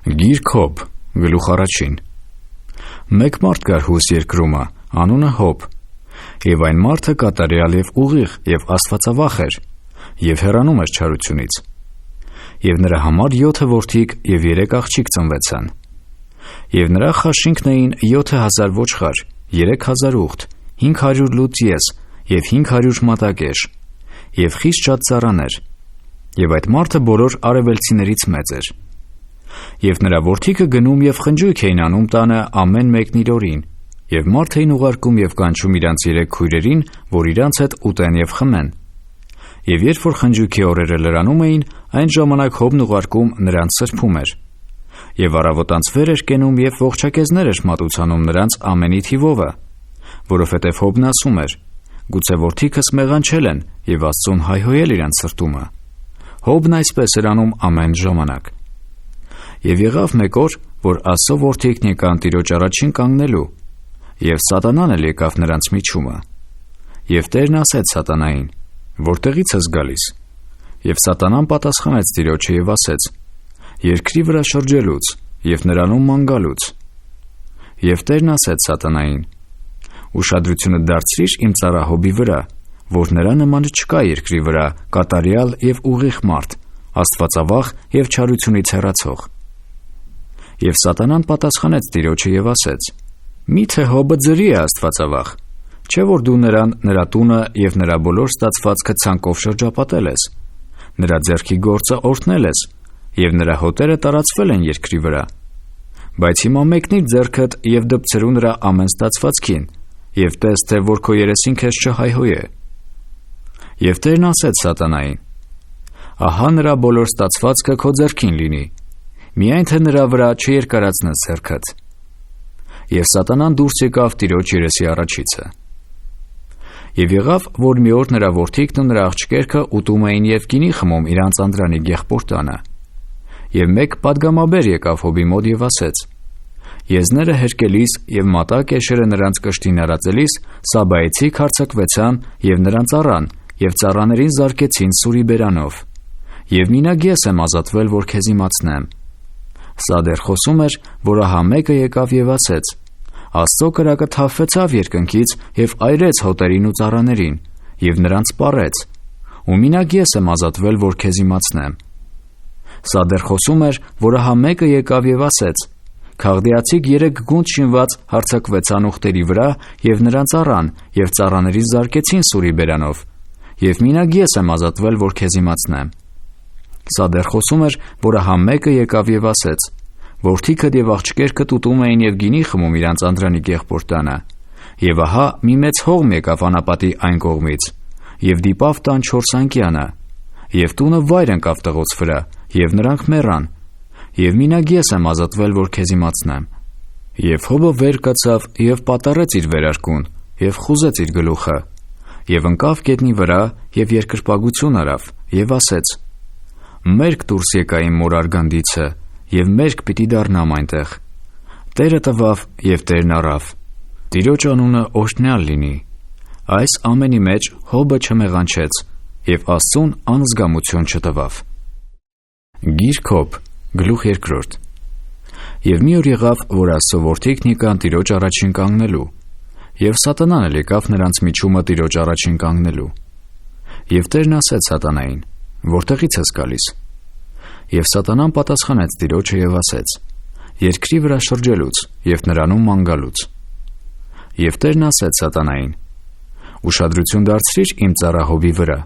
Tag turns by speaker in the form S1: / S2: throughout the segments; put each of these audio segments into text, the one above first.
S1: Գիրք Հոբ, գլուխ առաջին։ Մեկ մարդ կար Հուս երկրումը, անունը Հոբ, եւ այն մարդը կատարյալ եւ ուղիղ եւ աստվածավախ էր, եւ հեռանում էր չարությունից։ Եվ նրա համար 7 որդիկ եւ 3 աղջիկ ծնվեցան։ Եվ նրա խաշինքն էին 7000 ոչխար, 3000 ուղտ, 500 լուծ ես եւ 500 մատակեշ, եւ խիստ շատ ծառաներ։ Եվ այդ մարդը բոլոր արևելցիներից մեծ էր։ Եվ նրա որդիկը գնում եւ խնջույք էին անում տանը ամեն մեկն իր օրին, եւ մարդ էին ուղարկում եւ կանչում իրանց 3 քույրերին, որ իրանց հետ ուտեն եւ խմեն։ Եվ երբ որ խնջույքի օրերը լրանում էին, այն ժամանակ Հոբն ուղարկում նրանց սրբում էր։ Եվ առավոտանց վեր էր կենում եւ ողջակեզներ էր մատուցանում նրանց ամենի թիվովը, որովհետեւ Հոբն ասում էր. «Գուցե որդիքս մեղանչել են եւ Աստծուն հայհոյել իրանց սրտումը»։ Հոբն այսպես էր անում ամեն ժամանակ։ Եվ եղավ մեկ օր, որ Աստծո որդիքն եկան Տիրոջ առաջին կանգնելու, եւ Սատանան էլ եկավ նրանց միջումը։ Եվ Տերն ասեց Սատանային. «Որտեղից ես գալիս»։ Եվ Սատանան պատասխանեց Տիրոջը եւ ասեց. «Երկրի վրա շրջելուց եւ նրանում ման գալուց»։ Եվ Տերն ասեց Սատանային. «Ուշադրությունը դարձրիր իմ ծառա Հոբի վրա, որ նրա նմանը չկա երկրի վրա կատարյալ եւ ուղիղ մարդ, աստվածավախ եւ չարությունից հեռացող»։ Եվ Սատանան պատասխանեց Տիրոջը եւ ասեց. «Միթե Հոբը ձրի է աստվածավախ, չէ՞ որ դու նրան, նրա տունը եւ նրա բոլոր ստացվածքը ցանկով շրջապատել ես, նրա ձեռքի գործը օրհնել ես, եւ նրա հոտերը տարածվել են երկրի վրա։ Բայց հիմա մեկնիր ձեռքդ եւ դպցրու նրա ամեն ստացվածքին, եւ տես թե որ քո երեսին քեզ չհայհոյե»։ Եվ Տերն ասեց Սատանային. «Ահա նրա բոլոր ստացվածքը քո ձեռքին լինի, միայն թե նրա վրա չերկարացնես ձեռքդ»։ Եվ Սատանան դուրս եկավ Տիրոջ երեսի առաջիցը։ Եվ եղավ, որ մի օր նրա որդիկն ու նրա աղջիկերքը ուտում էին եւ գինի խմում իրանց անդրանի եղբոր տանը։ Եվ մեկ պատգամաբեր եկավ Հոբի մոտ եւ ասեց. «Եզները հերկելիս եւ մատակ էշերը նրանց կշտին արածելիս Սաբայեցիք հարձակվեցան եւ նրանց առան եւ ծառաներին զարկեցին սուրի բերանով։ Եվ մինակ ես եմ ազատվել, որ քեզ իմացնեմ»։ Սա դեռ խոսում էր, որ ահա մեկը եկավ եւ ասեց. «Աստծո կրակը թափվեցավ երկնքից եւ այրեց հոտերին ու ծառաներին եւ նրանց սպառեց, ու մինակ ես եմ ազատվել, որ քեզ իմացնեմ»։ Սա դեռ խոսում էր, որ ահա մեկը եկավ եւ ասեց. «Քաղդիացիք 3 գունդ շինված հարձակվեցան ուղտերի վրա եւ նրանց առան եւ ծառաներին զարկեցին սուրի բերանով, եւ մինակ ես եմ ազատվել, որ քեզ իմացնեմ»։ Սա դեռ խոսում էր, որ ահա մեկը եկավ եւ ասեց. «Որդիքդ եւ աղջիկերքդ ուտում էին եւ գինի խմում իրանց անդրանիկ եղբոր տանը, եւ ահա մի մեծ հողմ եկավ անապատի այն կողմից, եւ դիպավ տան 4 անկյանը, եւ տունը վայր ընկավ տղոց վրա, եւ նրանք մեռան, եւ մինակ ես եմ ազատվել, որ քեզ իմացնեմ»։ Եվ Հոբը վեր կացավ եւ պատառեց իր վերարկուն եւ խուզեց իր գլուխը, եւ ընկավ գետնի վրա եւ երկրպագություն արավ եւ ասեց. «Մերկ դուրս եկա իմ մոր արգանդիցը, եւ մերկ պիտի դառնամ այնտեղ»։ Տերը տվավ եւ Տերն առավ։ Տիրոջ անունը օրհնյալ լինի։ Այս ամենի մեջ Հոբը չմեղանչեց եւ Աստծուն անզգամություն չտվավ։ Գիրք Հոբ, գլուխ 2։ Եվ մի օր եղավ, որ Աստծո որդիքն եկան Տիրոջ առաջին կանգնելու, եւ Սատանան էլ եկավ նրանց միջումը Տիրոջ առաջին կանգնելու։ Եվ Տերն ասեց Սատանային. «Որտեղից ես գալիս»։ Եվ Սատանան պատասխանեց Տիրոջը եւ ասեց. «Երկրի վրա շրջելուց եւ նրանում ման գալուց»։ Եվ Տերն ասեց Սատանային. «Ուշադրություն դարձրիր իմ ծառա Հոբի վրա,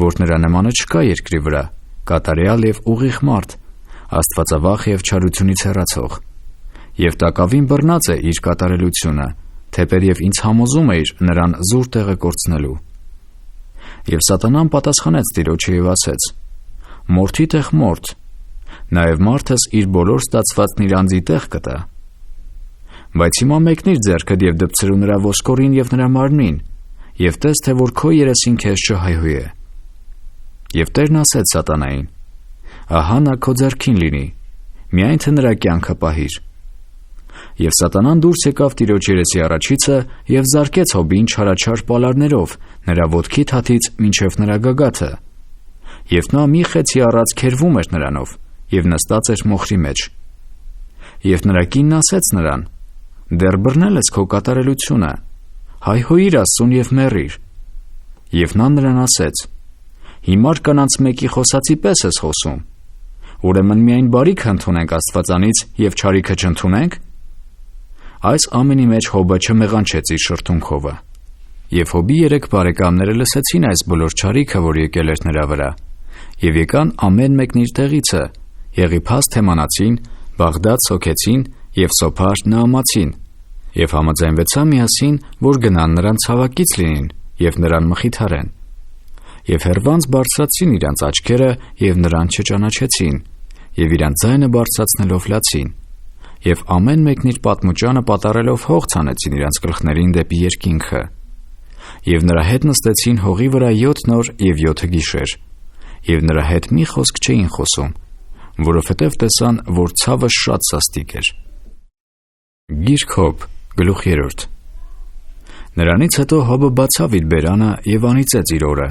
S1: որ նրա նմանը չկա երկրի վրա, կատարյալ եւ ուղիղ մարդ, աստվածավախ եւ չարությունից հեռացող։ Եվ տակավին բռնած է իր կատարելությունը, թեպետ եւ ինձ համոզում էիր նրան զուր տեղը կորցնելու»։ Եվ Սատանան պատասխանեց Տիրոջը եւ ասեց. «Մորթի տեղ մորթ, նաեւ մարդս իր բոլոր ստացվածքն իր անձի տեղ կտա։ Բայց հիմա մեկնիր ձեռքդ եւ դպցրու նրա ոսկորին եւ նրա մարմնին, եւ տես թե որ քո երեսին քեզ չհայհոյե»։ Եվ Տերն ասեց Սատանային. «Ահա նա քո ձեռքին լինի, միայն թե նրա կյանքը պահիր»։ Եվ Սատանան դուրս եկավ Տիրոջ երեսի առաջիցը եւ զարկեց Հոբին չարաչար պալարներով նրա ոտքի թաթից մինչեւ նրա գագաթը։ Եվ նա մի խեցի առած քերվում էր նրանով եւ նստած էր մոխրի մեջ։ Եվ նրա կինն ասեց նրան. «Դեռ բռնել ես քո կատարելությունը, հայհոյիր Աստծուն և մեռիր»։ Եվ նա նրան ասեց. «Հիմար կանանց մեկի խոսածի պես ես խոսում, ուրեմն միայն բարիք ընդունենք Աստվածանից և չարիքը չընդունենք»։ Այս ամենի մեջ Հոբը չմեղանչեց իր շրթունքովը։ Եվ Հոբի 3 բարեկամները լսեցին այս բոլոր չարիքը, որ եկել էր նրա վրա, և եկան ամեն մեկն իր տեղիցը, Եղիփաս Թեմանացին, Բաղդադ Սոքեցին և Սոփար Նաամացին, և համաձայնվեցան միասին, որ գնան նրան ցավակից լինին և նրան մխիթարեն։ Եվ հեռվանց բարձրացրին իրանց աչքերը և նրան չճանաչեցին, և իրանց ձայնը բարձրացնելով լացին, և ամեն մեկն իր պատմուճանը պատառելով հող ցանեցին իրանց գլխներին դեպի երկինքը։ Եվ նրա հետ նստեցին հողի վրա 7 օր և 7 գիշեր, և նրա հետ մի խոսք չէին խոսում, որովհետև տեսան, որ ցավը շատ սաստիկ էր։ Գիրք Հոբ, գլուխ 3։ Նրանից հետո Հոբը բացավ իր բերանը և անիծեց իր օրը։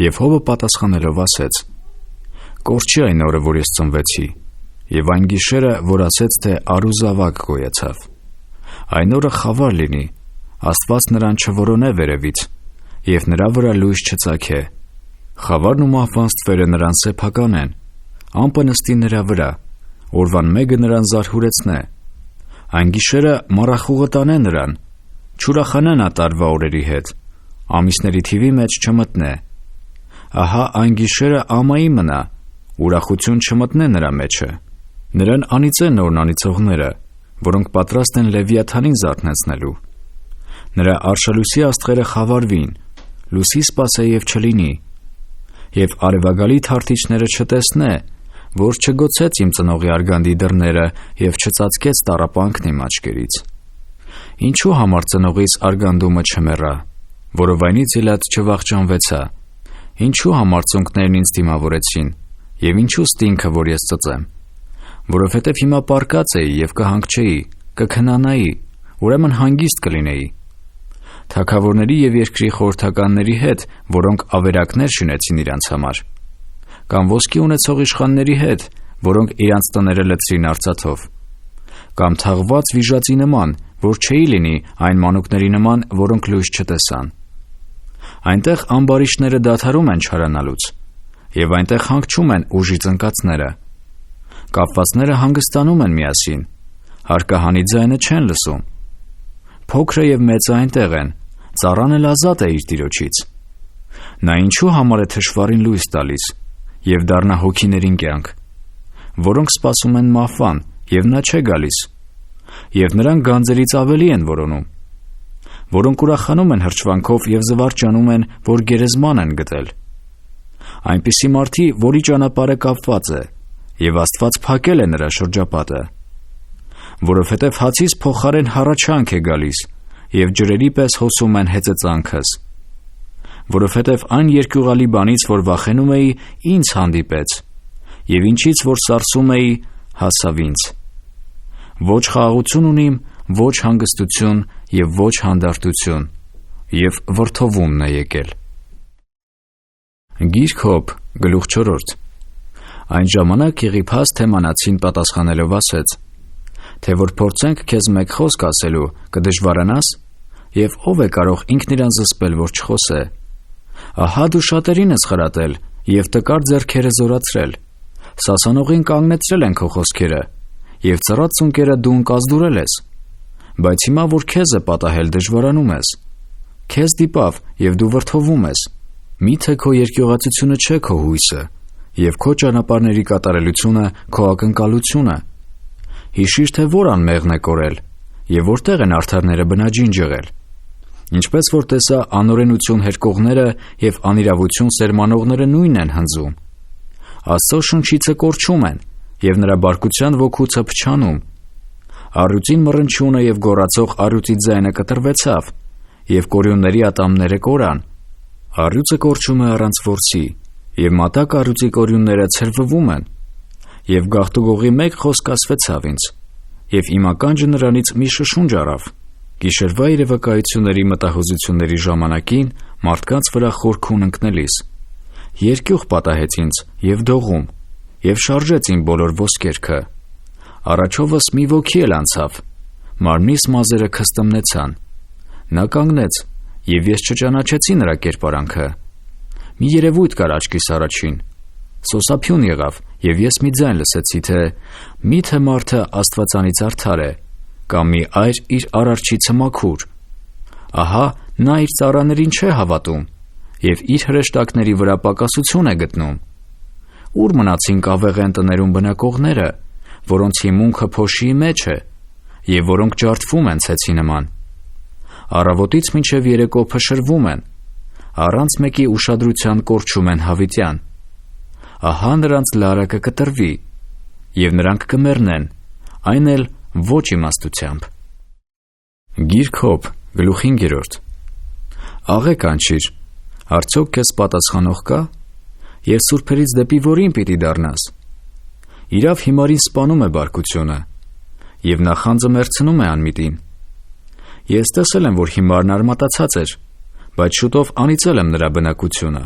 S1: Եվ Հոբը պատասխանելով ասեց. «Կորչի այն օրը, որ ես ծնվեցի, և այն գիշերը, որ ասեց, թե առուզավակ գոյացավ։ Այն օրը խավար լինի, Աստված նրան չորոնե վերևից, և նրա վրա լույս չծագե։ Խավարն ու մահվան ստվերը նրան սեփականեն, ամպը նստի նրա վրա, օրվան մեկը նրան զարհուրեցնե։ Այն գիշերը մառախուղը տանե նրան, չուրախանա նա տարվա օրերի հետ, ամիսների թիվի մեջ չմտնե։ Ահա այն գիշերը ամայի մնա, ուրախություն չմտնե նրա մեջը։ Նրան անիծեն նորն անիծողները, որոնք պատրաստ են Լևիաթանին զարթնեցնելու։ Նրա արշալույսի աստղերը խավարվին, լույսի սպասե և չլինի, և արևագալի թարթիչները չտեսնե, որ չգոցեց իմ ծնողի արգանդի դռները և չծածկեց տառապանքն իմ աչքերից։ Ինչու համար ծնողիս արգանդումը չմեռա, որովայնից իլած չվախճանվեցա, ինչու համար ծունկներն ինձ դիմավորեցին, և ինչու ստինքը, որ ես ծծեմ, որովհետև հիմա պարկած էի և կհանգչեի, կքնանայի, ուրեմն հանգիստ կլինեի։ Թագավորների և երկրի խորհրդականների հետ, որոնք ավերակներ շինեցին իրանց համար, կամ ոսկի ունեցող իշխանների հետ, որոնք իրանց տները լցրին արծաթով, կամ թաղված վիժածի նման, որ չէի լինի այն մանուկների նման, որոնք լույս չտեսան։ Այնտեղ ամբարիշտները դադարում են չարանալուց, և այնտեղ հանգչում են ուժի ծնկածները։ Կապվածները հանգստանում են միասին, հարկահանի ձայնը չեն լսում։ Փոքրը և մեծը այնտեղ են, ծառան էլ ազատ է իր տիրոջից։ Նա ինչու համար է թշվառին լույս տալիս և դառնա հոգիներին կյանք, որոնք սպասում են մահվան, և նա չէ գալիս, և նրանք գանձերից ավելի են որոնում, որոնք ուրախանում են հրճվանքով և զվարճանում են, որ գերեզման են գտել։ Այնպիսի մարդի, որի ճանապարհը կապված է, և Աստված փակել է նրա շրջապատը, որովհետև հացից փոխարեն հառաչանք է գալիս, և ջրերի պես հոսում են հեծծանքս։ Որովհետև այն երկյուղալի բանից, որ վախենում էի, ինձ հանդիպեց, և ինչից, որ սարսում էի, հասավ ինձ։ Ոչ խաղաղություն ունիմ, ոչ հանգստություն և ոչ հանդարտություն, և վրդովումն է եկել։ Գիրք Հոբ, գլուխ 4։ Այն ժամանակ Եղիփաս Թեմանացին պատասխանելով ասեց. թե որ փորձենք քեզ մեկ խոսք ասելու, կդժվարանաս, և ով է կարող ինքն իրան զսպել, որ չխոսե։ Ահա դու շատերին ես խրատել և տկար ձեռքերը զորացրել, սասանողին կանգնեցրել են քո խոսքերը, և ծռած ծունկերը դու ընկազդուրել ես, բայց հիմա, որ քեզ է պատահել, դժվարանում ես։ Քեզ դիպավ, և դու վրդովում ես։ Միթե քո երկյուղացությունը չէ քո հույսը, և քո ճանապարհների կատարելությունը քո ակնկալությունը։ Հիշիր, թե որ անմեղն է կորել, և որտեղ են արդարները բնաջին ջղել։ Ինչպես որ տեսա, անօրենություն հերկողները և անիրավություն սերմանողները նույնն են հնձում։ Աստծո շնչիցը կորչում են, և նրա բարկության ոգուցը փչանում։ Առյուծին մռնչյունը և գոռացող առյուծի ձայնը կտրվեցավ, և կորյունների ատամները կորան։ Առյուծը կորչում է առանց որսի, և մատակ առյուծի կորյունները ցրվվում են։ Եվ գաղտուգողի մեկ խոսք ասվեցավ ինձ, և իմ ականջը նրանից մի շշունջ առավ։ Գիշերվա երևակայությունների մտահուզությունների ժամանակին մարդկանց վրա խորքուն ընկնելիս, երկյուղ պատահեց ինձ և դողում, և շարժեց իմ բոլոր ոսկերքը։ Առաջովս մի ոգի էլ անցավ, մարմնիս մազերը քստմնեցան, նա կանգնեց, և ես չճանաչեցի նրա կերպարանքը, մի երևույթ կար աչքիս առաջին, սոսափյուն եղավ, և ես մի ձայն լսեցի, թե միթե մարդը Աստվածանից արդար է, կամ մի այր իր արարչիցը մաքուր, ահա նա իր ծառաներին չէ հավատում, և իր հրեշտակների վրա պակասություն է գտնում, ուր մնացին կավեղեն տներում բնակողները, որոնց հիմունքը փոշիի մեջ է, և որոնք ջարդվում են ցեցի նման, առավոտից մինչև երեկո փշրվում են, առանց մեկի ուշադրության կորչում են հավիտյան, ահա նրանց լարը կկտրվի, և նրանք կմեռնեն, այն էլ ոչ իմաստությամբ։ Գիրք Հոբ, գլուխ 5. Աղե կանչիր, արդյոք քեզ պատասխանող կա, և սուրբերից դեպի որին պիտի դառնաս։ Իրավ հիմարին սպանում է բարկությունը, և նախանձը մեռցնում է անմիտին։ Ես տեսել եմ, որ հիմարն արմատացած էր, բայց շուտով անիծել եմ նրա բնակությունը։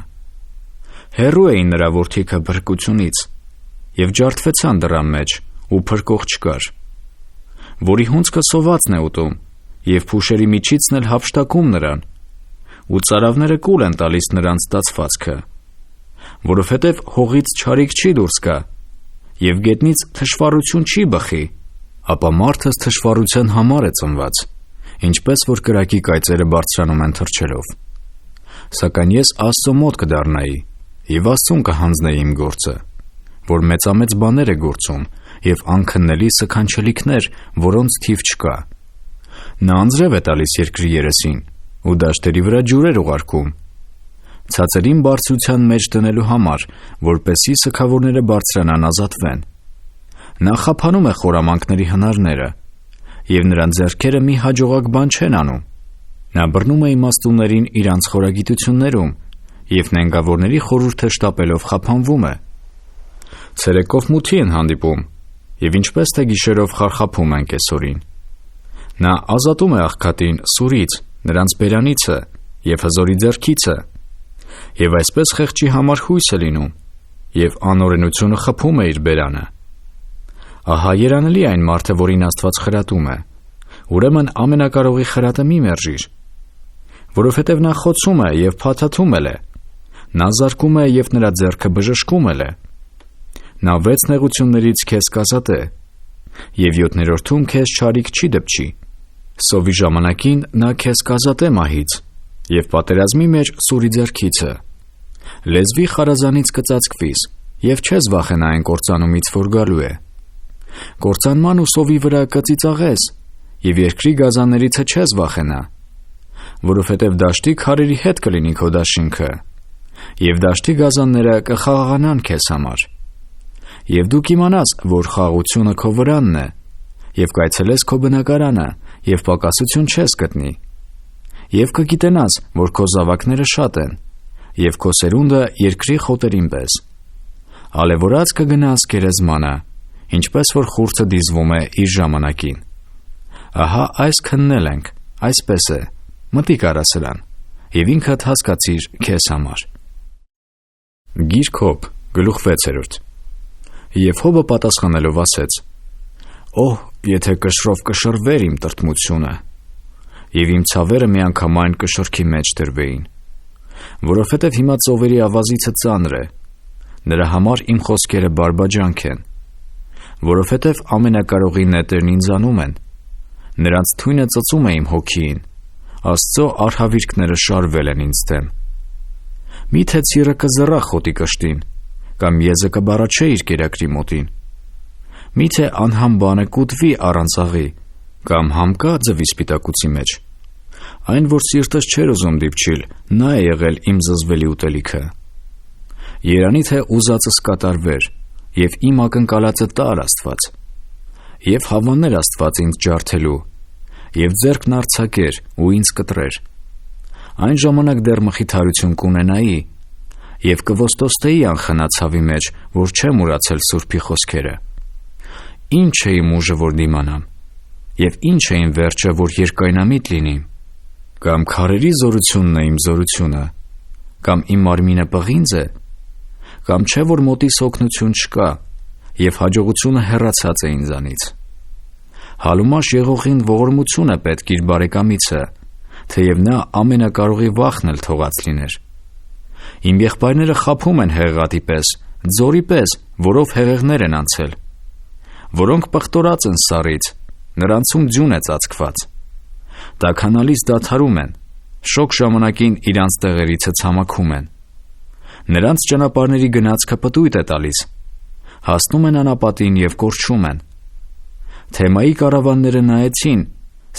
S1: Հեռու էին նրա որդիքը փրկությունից, և ջարդվեցան դռան մեջ, ու փրկող չկար, որի հունձքը սովածն է ուտում, և փուշերի միջիցն էլ հափշտակում նրան, ու ծարավները կուլ են տալիս նրանց ստացվածքը, որովհետև հողից չարիք չի դուրս գա, և գետնից թշվառություն չի բխի, ապա մարդս թշվառության համար է ծնված, ինչպես որ կրակի կայծերը բարձրանում են թռչելով։ Սակայն ես Աստծո մոտ կդառնայի, և Աստծուն կհանձնեի իմ գործը, որ մեծամեծ բաներ է գործում, և անքննելի սքանչելիքներ, որոնց թիվ չկա։ Նա անձրև է տալիս երկրի երեսին, ու դաշտերի վրա ջուրեր ուղարկում, ցածերին բարձրության մեջ դնելու համար, որպեսզի սգավորները բարձրանան ազատվեն։ Նա խափանում է խորամանկների հնարները, և նրանց ձեռքերը մի հաջողակ բան չեն անում։ Նա բռնում է իմաստուններին իրանց խորագիտություններում, և նենգավորների խորհուրդը շտապելով խափանվում է։ Ցերեկով մութի են հանդիպում, և ինչպես թե գիշերով խարխափում են կեսօրին։ Նա ազատում է աղքատին սուրից, նրանց բերանիցը և հզորի ձեռքիցը, և այսպես խեղճի համար հույս է լինում, և անօրենությունը խփում է իր բերանը։ Ահա երանելի այն մարդը, որին Աստված խրատում է, ուրեմն ամենակարողի խրատը մի մերժիր, որովհետև նա խոցում է և փաթաթում է, նա զարկում է և նրա ձեռքը բժշկում է, նա 6 նեղություններից քեզ կազատե, և 7-րդում քեզ չարիք չի դպչի, սովի ժամանակին նա քեզ կազատե մահից, և պատերազմի մեջ սուրի ձեռքիցը, լեզվի խարազանից կծածկվիս, և չես վախենա այն կործանումից, որ գալու է, կործանման ու սովի վրա կծիծաղես, և երկրի գազաններիցը չես վախենա, որովհետև դաշտի քարերի հետ կլինի քո դաշինքը, և դաշտի գազանները կխաղաղանան քեզ համար, և դու կիմանաս, որ խաղաղությունը քո վրանն է, և կայցելես քո բնակարանը, և պակասություն չես գտնի, և կգիտենաս, որ քո զավակները շատ են, և քո սերունդը երկրի խոտերին պես, ալևորած կգնաս գերեզմանը, ինչպես որ խուրձը դիզվում է իր ժամանակին։ Ահա այս քննել ենք, այսպես է, մտիկ արա սրան, և ինքդ հասկացիր քեզ համար։ Գիրք Հոբ, գլուխ 6. Եվ Հոբը պատասխանելով ասեց. «Օհ, եթե կշռով կշռվեր իմ տրտմությունը, և իմ ցավերը միանգամայն կշռքի մեջ դրվեին, որովհետև հիմա ծովերի ավազիցը ծանր է, նրա համար իմ խոսքերը բարբաջանք են, որովհետև ամենակարողի նետերն ինձանում են, նրանց թույնը ծծում է իմ հոգիին, Աստծո արհավիրքները շարվել են ինձ դեմ։ Միթե ցիրը կզռա խոտի կշտին, կամ եզը կբառաչե իր կերակրի մոտին։ Միթե անհամ բանը կուտվի առանց աղի, կամ համ կա ձվի սպիտակուցի մեջ։ Այն, որ սիրտս չէր ուզում դիպչիլ, նա է եղել իմ զզվելի ուտելիքը։ Երանի թե ուզածս կատարվեր, և իմ ակնկալածը տար Աստված, և հավաներ Աստված ինձ ջարդելու, և ձեռքն արձակեր ու ինձ կտրեր։ Այն ժամանակ դեռ մխիթարություն կունենայի, և կոստոստեի անխնա ցավի մեջ, որ չեմ ուրացել Սուրբի խոսքերը։ Ինչ է իմ ուժը, որ դիմանամ, և ինչ է իմ վերջը, որ երկայնամիտ լինիմ։ Կամ քարերի զորությունն է իմ զորությունը, կամ իմ մարմինը պղինձ է, կամ չէ որ մոտիս օգնություն չկա, և հաջողությունը հեռացած է ինձանից։ Հալումաշ եղողին ողորմություն է պետք իր բարեկամիցը, թեև նա ամենակարողի վախն էլ թողած լիներ։ Իմ եղբայրները խաբում են հեղեղատի պես, ձորի պես, որով հեղեղներ են անցել, որոնք պղտորած են սառից, նրանցում ձյուն է ծածկված։ Տաքանալից դադարում են, շոգ ժամանակին իրանց տեղերիցը ցամաքում են։ Նրանց ճանապարհների գնացքը պտույտ է տալիս, հասնում են անապատին և կորչում են։ Թեմայի կարավանները նայեցին,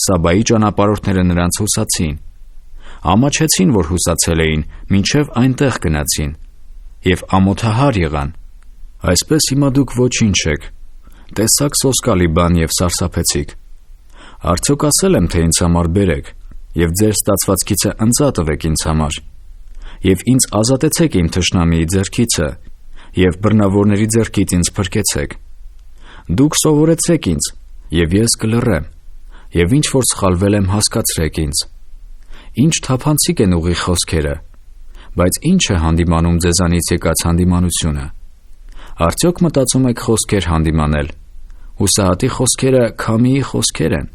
S1: Սաբայի ճանապարհորդները նրանց հուսացին, ամաչեցին, որ հուսացել էին, մինչև այնտեղ գնացին, և ամոթահար եղան։ Այսպես հիմա դուք ոչինչ եք, տեսաք սոսկալի բան և սարսափեցիք։ Արդյոք ասել եմ, թե ինձ համար բերեք, և ձեր ստացվածքիցը ընծա տվեք ինձ համար, և ինձ ազատեցեք իմ թշնամիի ձեռքիցը, և բռնավորների ձեռքից ինձ փրկեցեք։ Դուք սովորեցեք ինձ, և ես կլռեմ, և ինչ որ սխալվել եմ, հասկացրեք ինձ։ Ինչ թափանցիկ են ուղիղ խոսքերը, բայց ինչ է հանդիմանում ձեզանից եկած հանդիմանությունը։ Արդյոք մտածում եք խոսքեր հանդիմանել։ Հուսահատի խոսքերը քամիի խոսքեր են։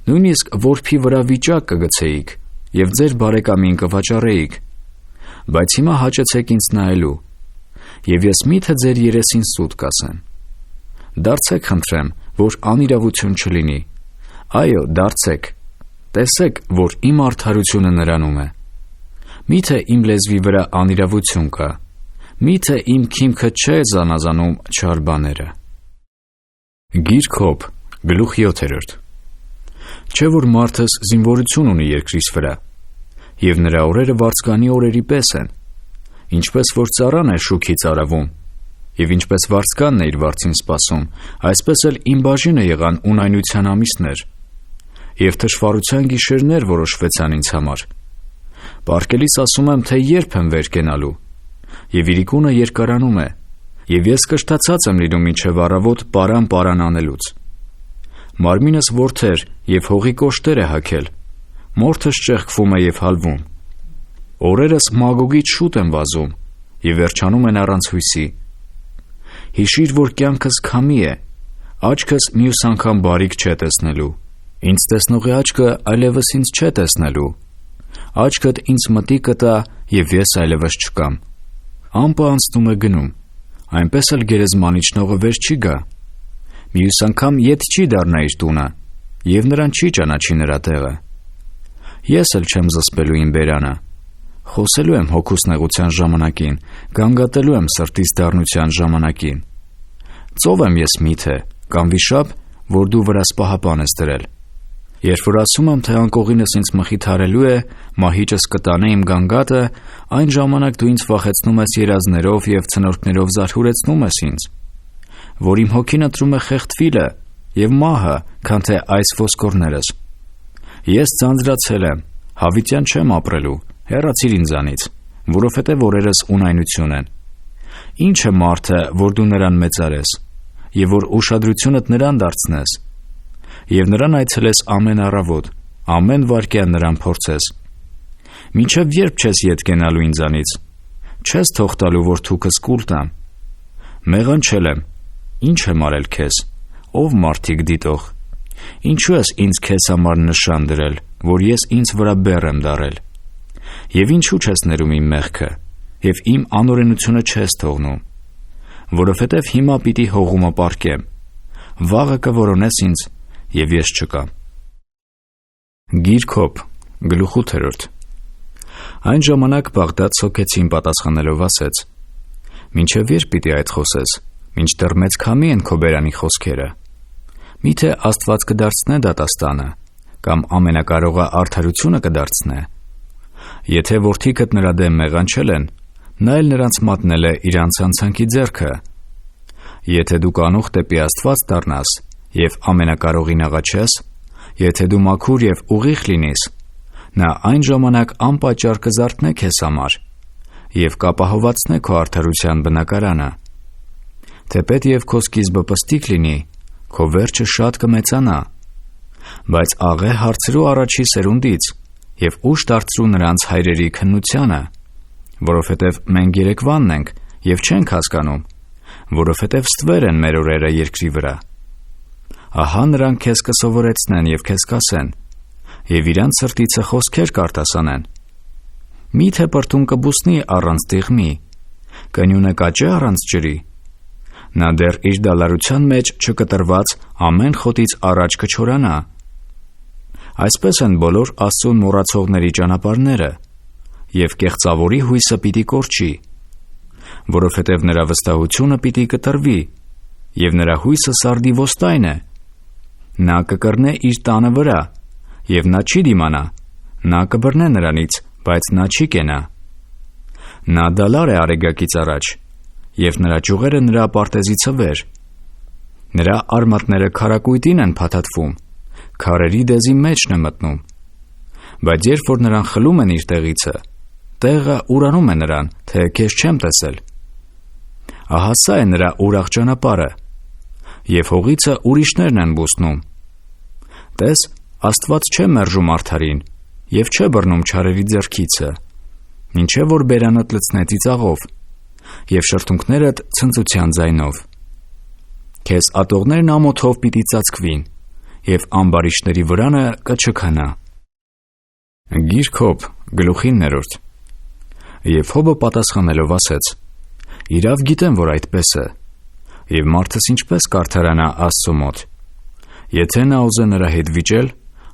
S1: Նույնիսկ որբի վրա վիճակ կգցեիք և ձեր բարեկամին կվաճառեիք, բայց հիմա հաճեցեք ինձ նայելու, և ես միթե ձեր երեսին սուտ կասեմ։ Դարձեք խնդրեմ, որ անիրավություն չլինի։ Այո, դարձեք, տեսեք, որ իմ արդարությունը նրանում է։ Միթե իմ լեզվի վրա անիրավություն կա, միթե իմ քիմքը չէ զանազանում չար բաները։ Գիրք Հոբ, գլուխ 7. Չէ որ մարդս զինվորություն ունի երկրիս վրա, և նրա օրերը վարձկանի օրերի պես են, ինչպես որ ծառան է շուքի ծարավում, և ինչպես վարձկանն է իր վարձին սպասում, այսպես էլ իմ բաժինը եղան ունայնության ամիսներ, և թշվառության գիշերներ որոշվեցան ինձ համար։ Պառկելիս ասում եմ, թե երբ եմ վեր կենալու, և իրիկունը երկարանում է, և ես կշտացած եմ լինում մինչև առավոտ պարան անելուց։ Մարմինս որդեր և հողի կոշտեր է հագել, մորթս ճեղքվում է և հալվում։ Օրերս մագոգից շուտ են վազում, և վերջանում են առանց հույսի։ Հիշիր, որ կյանքս քամի է, աչքս մյուս անգամ բարիք չէ տեսնելու, ինձ տեսնողի աչքը այլևս ինձ չէ տեսնելու, աչքդ ինձ մտի կտա, և ես այլևս չկամ։ Ամպը անցնում է գնում, այնպես էլ գերեզմանիչնողը վեր չի գա։ Մյուս անգամ ետ չի դառնա իր տունը, և նրան չի ճանաչի նրա տեղը։ Ես էլ չեմ զսպելու իմ բերանը, խոսելու եմ հոգուս նեղության ժամանակին, գանգատելու եմ սրտիս դառնության ժամանակին։ Ծով եմ ես միթե, կամ վիշապ, որ դու վրաս պահապան ես դրել։ Երբ որ ասում եմ, թե անկողինս ինձ մխիթարելու է, մահիճս կտանե իմ գանգատը, այն ժամանակ դու ինձ վախեցնում ես երազներով և ցնորքներով զարհուրեցնում ես ինձ, որ իմ հոգին ընտրում է խեղդվիլը և մահը, քան թե այս ոսկորներս։ Ես ձանձրացել եմ, հավիտյան չեմ ապրելու, հեռացիր ինձանից, որովհետև օրերս ունայնություն են։ Ինչ է մարդը, որ դու նրան մեծարես, և որ ուշադրությունդ նրան դարձնես, և նրան այցելես ամեն առավոտ, ամեն վայրկյան նրան փորձես։ Մինչև երբ չես ետ կենալու ինձանից, չես թող տալու, որ թուքս կուլ տամ։ Մեղանչել եմ, ինչ եմ արել քեզ, ով մարդիկ դիտող, ինչու ես ինձ քեզ համար նշան դրել, որ ես ինձ վրա բեռ եմ դարել, և ինչու չես ներում իմ մեղքը, և իմ անօրենությունը չես թողնում, որովհետև հիմա պիտի հողումը պառկեմ, վաղը կորոնես ինձ, և ես չկամ։ Գիրք Հոբ, գլուխ 8. Այն ժամանակ Բաղդադ սոկեցին պատասխանելով ասեց. Մինչև երբ պիտի այդ խոսես, մինչդեռ մեծ քամի են քո բերանի խոսքերը։ Միթե Աստված կդարձնե դատաստանը, կամ ամենակարողը արդարությունը կդարձնե։ Եթե որդիքդ նրա դեմ մեղանչել են, նա էլ նրանց մատնել է իրանց անցանքի ձեռքը։ Եթե դու կանուխ դեպի Աստված դառնաս և ամենակարողին աղաչես, եթե դու մաքուր և ուղիղ լինիս, նա այն ժամանակ անպատճառ կզարթնե քեզ համար և կապահովացնե քո արդարության բնակարանը։ Թեպետ և քո սկիզբը պստիկ լինի, քո վերջը շատ կմեծանա, բայց աղե հարցրու առաջի սերունդից և ուշ դարձրու նրանց հայրերի քննությանը, որովհետև մենք երեկվանն ենք և չենք հասկանում, որովհետև ստվեր են մեր օրերը երկրի վրա։ Ահա նրանք քեզ կսովորեցնեն և քեզ կասեն, և իրանց սրտիցը խոսքեր կարտասանեն. Մի՞թե պրտուն կբուսնի առանց դեղմի, կնյունը կաճե առանց ջրի։ Նա դեռ իր դալարության մեջ չկտրված ամեն խոտից առաջ կչորանա։ Այսպես են բոլոր Աստծուն մոռացողների ճանապարհները, և կեղծավորի հույսը պիտի կորչի, որովհետև նրա վստահությունը պիտի կտրվի, և նրա հույսը սարդի ոստայն է։ Նա կկռնե իր տանը վրա, և նա չի դիմանա, նա կբռնե նրանից, բայց նա չի կենա։ Նա դալար է արեգակից առաջ, և նրա ճյուղերը նրա պարտեզիցը վեր։ Նրա արմատները քարակույտին են փաթաթվում, քարերի դեզի մեջն է մտնում։ Բայց երբ որ նրան խլում են իր տեղիցը, տեղը ուրանում է նրան, թե քեզ չեմ տեսել։ Ահա սա է նրա ուրախ ճանապարհը, և հողիցը ուրիշներն են բուսնում։ Տես, Աստված չէ մերժում արդարին, և չէ բռնում չարերի ձեռքիցը, մինչև որ բերանդ լցնե ծիծաղով, և շրթունքներդ ցնծության ձայնով։ Քեզ ատողներն ամոթով պիտի ծածկվին, և ամբարիշտների վրանը կչքանա։ Գիրք Հոբ, գլուխ 9. Եվ Հոբը պատասխանելով ասեց. Իրավ գիտեմ, որ այդպես է, և մարդս ինչպես կարդարանա Աստծո մոտ։ Եթե նա ուզե նրա հետ վիճել,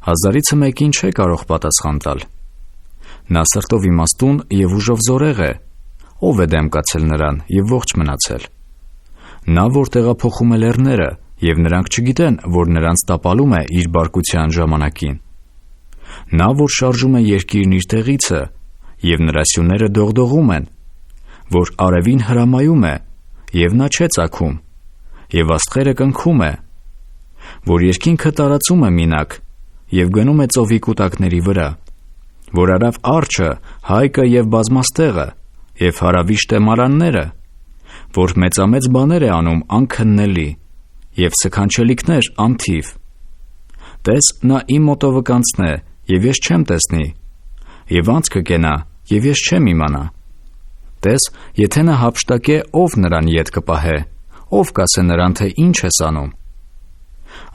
S1: 1000-ին չէ կարող պատասխան տալ։ Նա սրտով իմաստուն և ուժով զորեղ է, ով է դեմ կացել նրան և ողջ մնացել։ Նա, որ տեղափոխում է լեռները, և նրանք չգիտեն, որ նրանց տապալում է իր բարկության ժամանակին։ Նա, որ շարժում է երկիրն իր տեղիցը, և նրա սյուները դողդողում են, որ արևին հրամայում է, և նա չէ ծագում, և աստղերը կնքում է, որ երկինքը տարածում է մինակ, և գնում է ծովի կուտակների վրա, որ արավ արջը, հայկը և բազմաստեղը, և հարավիշտ է մարանները, որ մեծամեծ բաներ է անում անքննելի, և սքանչելիքներ անթիվ։ Տես, նա իմ մոտովը կանցնե, և ես չեմ տեսնի, և անց կկենա, և ես չեմ իմանա։ Տես, եթե նա հափշտակե, ով նրան ետ կպահե, ով կասե նրան, թե ինչ ես անում։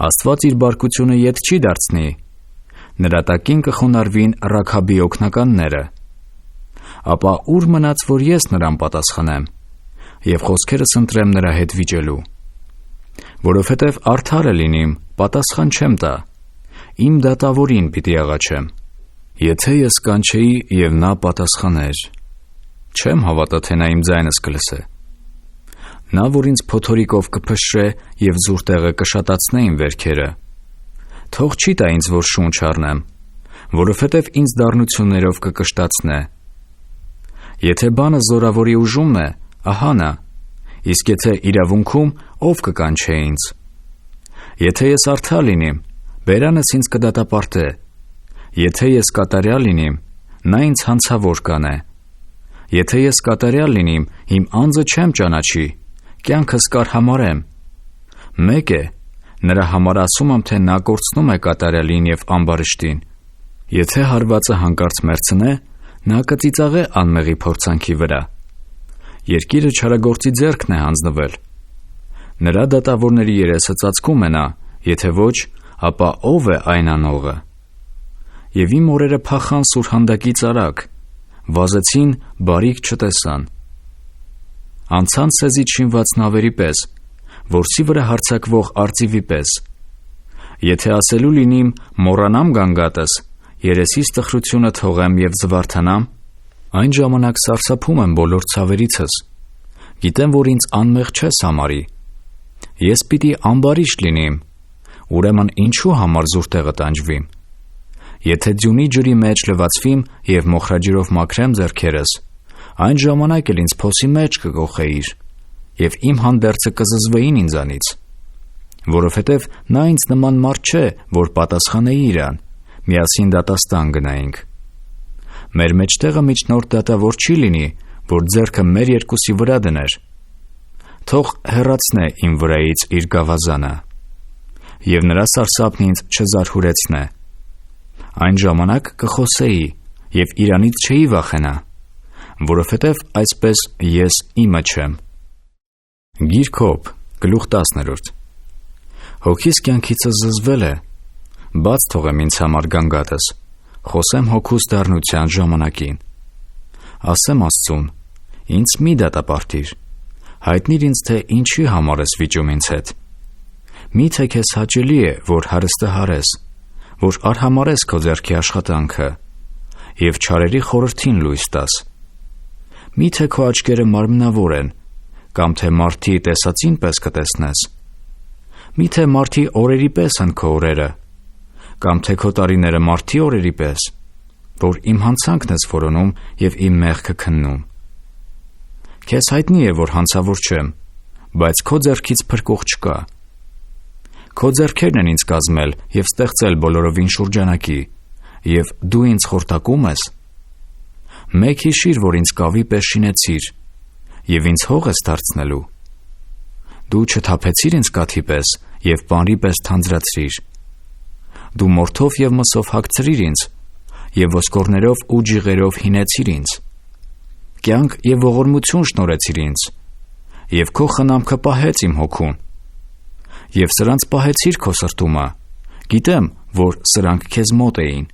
S1: Աստված իր բարկությունը ետ չի դարձնի, նրա տակին կխոնարհվին Ռաքաբի օգնականները։ Ապա ուր մնաց, որ ես նրան պատասխանեմ, և խոսքերս ընտրեմ նրա հետ վիճելու։ Որովհետև արդար է լինիմ, պատասխան չեմ տա, իմ դատավորին պիտի աղաչեմ։ Եթե ես կանչեի, և նա պատասխաներ, չեմ հավատա, թե նա իմ ձայնս կլսե։ Նա, որ ինձ փոթորիկով կփշրե և զուր տեղը կշատացնե իմ վերքերը, թող չի տա ինձ, որ շունչ առնեմ, որովհետև ինձ դառնություններով կկշտացնե։ Եթե բանը զորավորի ուժումն է, ահա նա, իսկ եթե իրավունքում, ով կկանչե ինձ։ Եթե ես արդար լինիմ, բերանս ինձ կդատապարտե, եթե ես կատարյալ լինիմ, նա ինձ հանցավոր կանե։ Եթե ես կատարյալ լինիմ, իմ անձը չեմ ճանաչի, կյանքս կարհամարեմ։ Մեկ է, նրա համար ասում եմ, թե նա կորցնում է կատարյալին և ամբարիշտին։ Եթե հարվածը հանկարծ մեռցնե, նա կծիծաղե անմեղի փորձանքի վրա։ Երկիրը չարագործի ձեռքն է հանձնվել։ Նրա դատավորների երեսը ծածկում է նա, եթե ոչ, ապա ով է այն անողը։ Եվ իմ օրերը փախան սուրհանդակից արագ, վազեցին, բարիք չտեսան։ Անցան սեզից շինված նավերի պես, որսի վրա հարձակվող արծիվի պես։ Եթե ասելու լինիմ, մոռանամ գանգատս, երեսիս տխրությունը թողեմ և զվարթանամ, այն ժամանակ սարսափում եմ բոլոր ցավերիցս։ Գիտեմ, որ ինձ անմեղ չես համարի։ Ես պիտի ամբարիշտ լինիմ, ուրեմն ինչու համար զուր տեղը տանջվիմ։ Եթե ձյունի ջրի մեջ լվացվիմ և մոխրաջրով մաքրեմ ձեռքերս, այն ժամանակ էլ ինձ փոսի մեջ կգոխեիր, և իմ հանդերձը կզզվեին ինձանից։ Որովհետև նա ինձ նման մարդ չէ, որ պատասխանեի իրան, միասին դատաստան գնայինք։ Մեր մեջտեղը միջնորդ դատավոր չի լինի, որ ձեռքը մեր երկուսի վրա դներ։ Թող հեռացնե իմ վրայից իր գավազանը, և նրա սարսափն ինձ չզարհուրեցնե։ Այն ժամանակ կխոսեի, և իրանից չէի վախենա, որովհետև այսպես ես իմը չեմ։ Գիրք Հոբ, գլուխ 10. Հոգիս կյանքիցս զզվել է, բաց թողեմ ինձ համար գանգատս, խոսեմ հոգուս դառնության ժամանակին։ Ասեմ Աստծուն, ինձ մի դատապարտիր, հայտնիր ինձ, թե ինչի համար ես վիճում ինձ հետ։ Մի՞թե քեզ հաճելի է, որ հարստահարես, որ արհամարես քո ձեռքի աշխատանքը և չարերի խորհրդին լույս տաս։ Մի՞թե քո աչքերը մարմնավոր են, կամ թե մարդի տեսածին պես կտեսնես։ Մի՞թե մարդի օրերի պես են քո օրերը, կամ թե քո տարիները մարդի օրերի պես, որ իմ հանցանքն ես որոնում և իմ մեղքը քննում։ Քեզ հայտնի է, որ հանցավոր չեմ, բայց քո ձեռքից փրկող չկա։ Քո ձեռքերն են ինձ կազմել և ստեղծել բոլորովին շուրջանակի, և դու ինձ խորտակում ես։ Մեկ հիշիր, որ ինձ կավի պես շինեցիր, և ինձ հող ես դարձնելու։ Դու չթափեցիր ինձ կաթի պես և պանրի պես թանձրացրիր։ Դու մորթով և մսով հագցրիր ինձ, և ոսկորներով ու ջիղերով հինեցիր ինձ։ Կյանք և ողորմություն շնորհեցիր ինձ, և քո խնամքը պահեց իմ հոգուն։ Եվ սրանց պահեցիր քո սրտումը, գիտեմ, որ սրանք քեզ մոտ էին։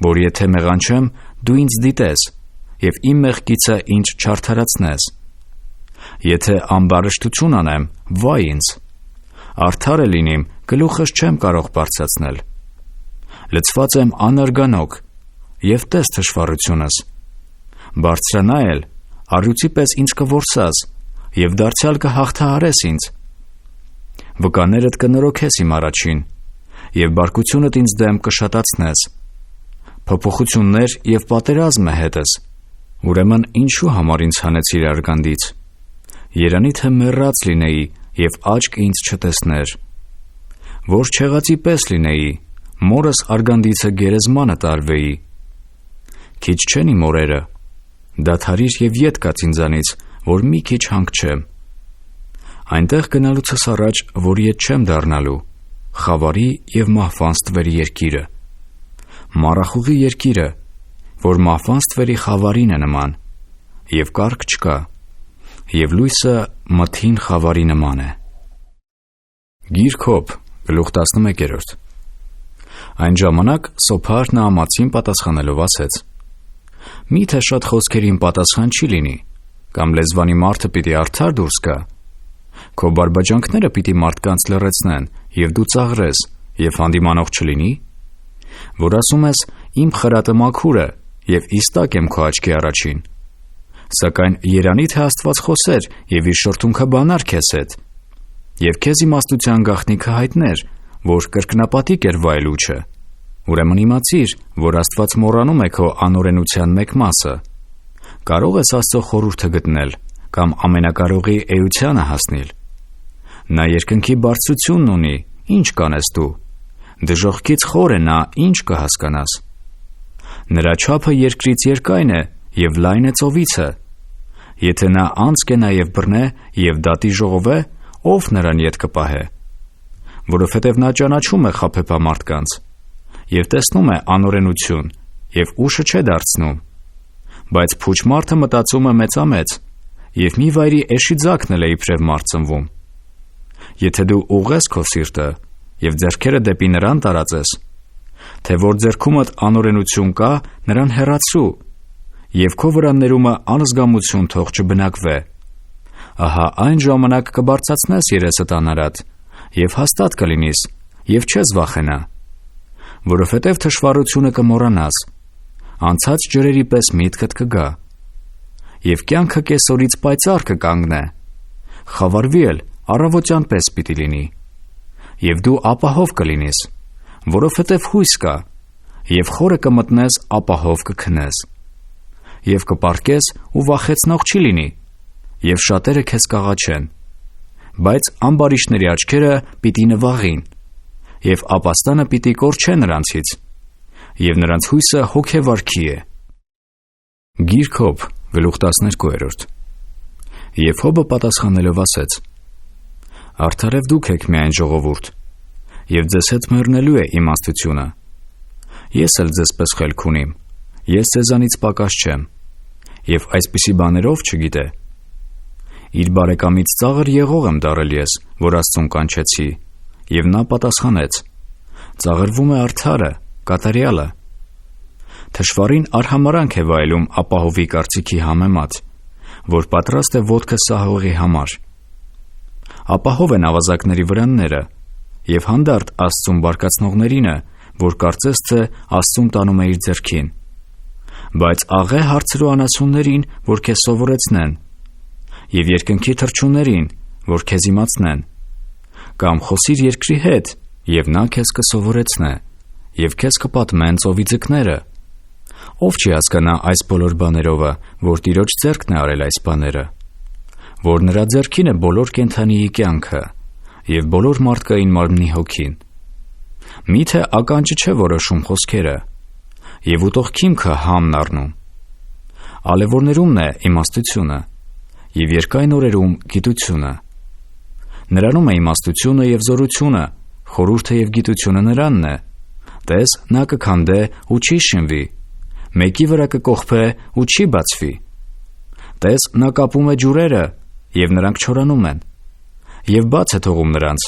S1: Որ եթե մեղանչեմ, դու ինձ դիտես, և իմ մեղքիցը ինձ չարդարացնես։ Եթե ամբարշտություն անեմ, վայ ինձ, արդար է լինիմ, գլուխս չեմ կարող բարձրացնել։ Լցված եմ անարգանոք, և տես թշվառությունս։ Բարձրանա էլ, առյուծի պես ինձ կորսաս, և դարձյալ կհաղթահարես ինձ։ Վկաներդ կնորոգես իմ առաջին, և բարկությունդ ինձ դեմ կշատացնես։ Փոփոխություններ և պատերազմ է հետս, ուրեմն ինչու համար ինձ հանեցիր արգանդից։ Երանի թե մեռած լինեի, և աչք ինձ չտեսներ։ Որ չեղածի պես լինեի, մորս արգանդիցը գերեզմանը տարվեի։ Քիչ չեն իմ օրերը, դադարիր և ետ կաց ինձանից, որ մի քիչ հանգչեմ։ Այնտեղ գնալուցս առաջ, որ ետ չեմ դառնալու, խավարի և մահվան ստվերի երկիրը։ Մառախուղի երկիրը, որ մահվան ստվերի խավարին է նման, և կարգ չկա, և լույսը մթին խավարի նման է։ Գիրք Հոբ, գլուխ 11. Այն ժամանակ Սոփար Նաամացին պատասխանելով ասեց. Մի՞թե շատ խոսքերին պատասխան չի լինի, կամ լեզվանի մարդը պիտի արդար դուրս գա։ Քո բարբաջանքները պիտի մարդկանց լռեցնեն, և դու ծաղրես, և հանդիմանող չլինի։ Որ ասում ես, իմ խրատը մաքուր է, և իստակ եմ քո աչքի առաջին։ Սակայն երանի թե Աստված խոսեր, և իր շրթունքը բանար քեզ հետ, և քեզ իմաստության գաղտնիքը հայտներ, որ կրկնապատիկ էր վայելուչը։ Ուրեմն իմացիր, որ Աստված մոռանում է քո անօրենության մեկ մասը։ Կարո՞ղ ես Աստծո խորհուրդը գտնել, կամ ամենակարողի էությանը հասնել։ Նա երկնքի բարձրությունն ունի, ինչ կանես դու։ Դժոխքից խոր է նա, ինչ կհասկանաս։ Նրա չափը երկրից երկայն է, և լայն է ծովիցը։ Եթե նա անց կենա և բռնե, և դատի ժողովե, ով նրան ետ կպահե։ Որովհետև նա ճանաչում է խաբեբա մարդկանց, և տեսնում է անօրենություն, և ուշը չէ դարձնում։ Բայց փուչ մարդը մտածում է մեծամեծ, և մի վայրի էշի ձագն էլ է իբրև մարդ ծնվում։ Եթե դու ուղղես քո սիրտը, և ձեռքերը դեպի նրան տարածես, թե որ ձեռքումդ անօրենություն կա, նրան հեռացրու, և քո վրա ներումը անզգամություն թող չբնակվե։ Ահա այն ժամանակ կբարձրացնես երեսդ անարատ, և հաստատ կլինիս, և չես վախենա։ Որովհետև թշվառությունը կմոռանաս, անցած ջրերի պես միտքդ կգա, և կյանքը կեսօրից պայծառ կկանգնե, խավարվի էլ առավոտյան պես պիտի լինի։ Եվ դու ապահով կլինիս, որովհետև հույս կա, և խորը կմտնես, ապահով կքնես։ Եվ կպառկես ու վախեցնող չի լինի, և շատերը քեզ կաղաչեն, բայց ամբարիշտների աչքերը պիտի նվաղին, և ապաստանը պիտի կորչե նրանցից, և նրանց հույսը հոգևարքի է։ Գիրք Հոբ, գլուխ 12. Եվ Հոբը պատասխանելով ասեց. Արդարև դուք եք միայն ժողովուրդ, և ձեզ հետ մեռնելու է իմաստությունը։ Ես էլ ձեզ պես խելք ունիմ, ես ձեզանից պակաս չեմ, և այսպիսի բաներով չգիտե։ Իր բարեկամից ծաղր եղող եմ դարել ես, որ Աստծուն կանչեցի, եւ նա պատասխանեց. ծաղրվում է արդարը, կատարյալը։ Թշվառին արհամարանք է վայելում ապահովի կարծիքի համեմատ, որ պատրաստ է ոտքը սահողի համար։ Ապահով են ավազակների վրանները եւ հանդարտ Աստծուն բարկացնողներինը, որ կարծես թե Աստծուն տանում է իր ձեռքին։ Բայց աղե հարցրու անասուններին, որ քեզ սովորեցնեն, եւ երկնքի թռչուններին, որ քեզ իմացնեն։ Կամ խոսիր երկրի հետ, եւ նա քեզ կսովորեցնե, եւ քեզ կպատմեն ծովի ձկները։ Ով չի հասկանա այս բոլոր բաներովը, որ Տիրոջ ձեռքն է արել այս բաները, որ նրա ձեռքին է բոլոր կենդանիի կյանքը եւ բոլոր մարդկային մարմնի հոգին։ Միթե ականջը չէ որոշում խոսքերը, եւ ուտող քիմքը համն առնում։ Ալևորներումն է իմաստությունը, եւ երկայն օրերում գիտությունը։ Նրանում է իմաստությունը եւ զորությունը, խորհուրդը եւ գիտությունը նրանն է։ Տես, նա կքանդե ու չի շնվի, մեկի վրա կկողպե ու չի բացվի։ Տես, նա կապում է ջուրերը, եւ նրանք չորանում են, եւ բաց է թողում նրանց,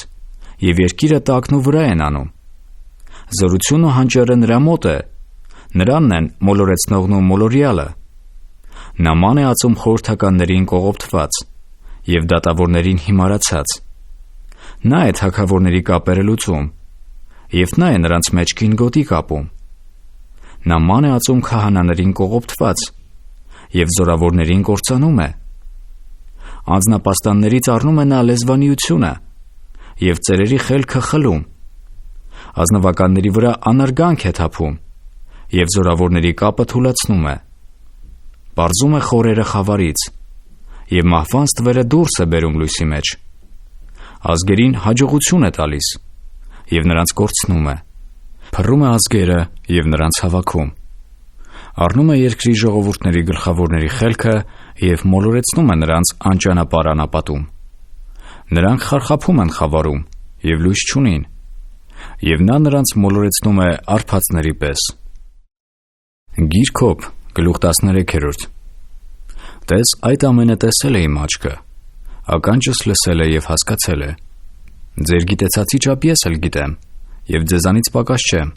S1: եւ երկիրը տակն ու վրա են անում։ Զորությունը հանճարը նրա մոտ է, նրանն են մոլորեցնողն ու մոլորյալը։ Նաման է ածում խորհրդականներին կողոպտված եւ դատավորներին հիմարացած։ Նա է թագավորների կապերը լուծում, եւ նա է նրանց մեջքին գոտի կապում։ Նաման է ածում քահանաներին կողոպտված եւ զորավորներին կործանում է։ Անձնապաստաններից առնում է նա լեզվանիությունը եւ ծերերի խելքը խլում։ Ազնվականների վրա անարգանք է թափում եւ զորավորների կապը թուլացնում է։ Պարզում է խորերը խավարից եւ մահվան ստվերը դուրս է բերում լույսի մեջ։ Ազգերին հաջողություն է տալիս եւ նրանց կորցնում է։ Փռում է ազգերը եւ նրանց հավաքում։ Առնում է երկրի ժողովուրդների գլխավորների խելքը եւ մոլորեցնում է նրանց անճանապարհ անապատում։ Նրանք խարխափում են խավարում եւ լույս չունին, եւ նա նրանց մոլորեցնում է արփածների պես։ Գիրք Հոբ, գլուխ 13։ Տես, այդ ամենը տեսել է իմ աչքը, ականջս լսել է եւ հասկացել է։ Ձեր գիտեցածի չափ ես էլ գիտեմ, եւ ձեզանից պակաս չեմ։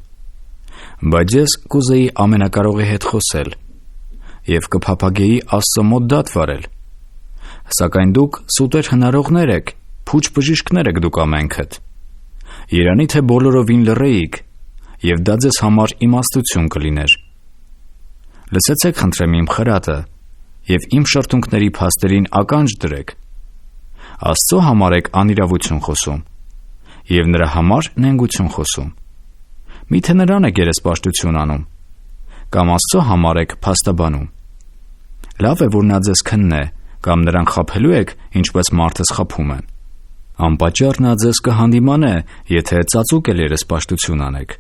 S1: Բայց ես կուզեի ամենակարողի հետ խոսել եւ կփափագեի Աստծո մոտ դատ վարել։ Սակայն դուք սուտեր հնարողներ եք, փուչ բժիշկներ եք դուք ամենքդ։ Երանի թե բոլորովին լռեիք, եւ դա ձեզ համար իմաստություն կլիներ։ Լսեցեք խնդրեմ իմ խրատը եւ իմ շրթունքների փաստերին ականջ դրեք։ Աստծո համար եք անիրավություն խոսում եւ նրա համար նենգություն խոսում։ Միթե նրան եք երեսպաշտություն անում, կամ Աստծո համար եք փաստաբանում։ Լավ է, որ նա ձեզ քննե, կամ նրան խաբելու եք, ինչպես մարդը խաբում են։ Անպատճառ նա ձեզ կհանդիմանե, եթե ծածուկ էլ երեսպաշտություն անեք։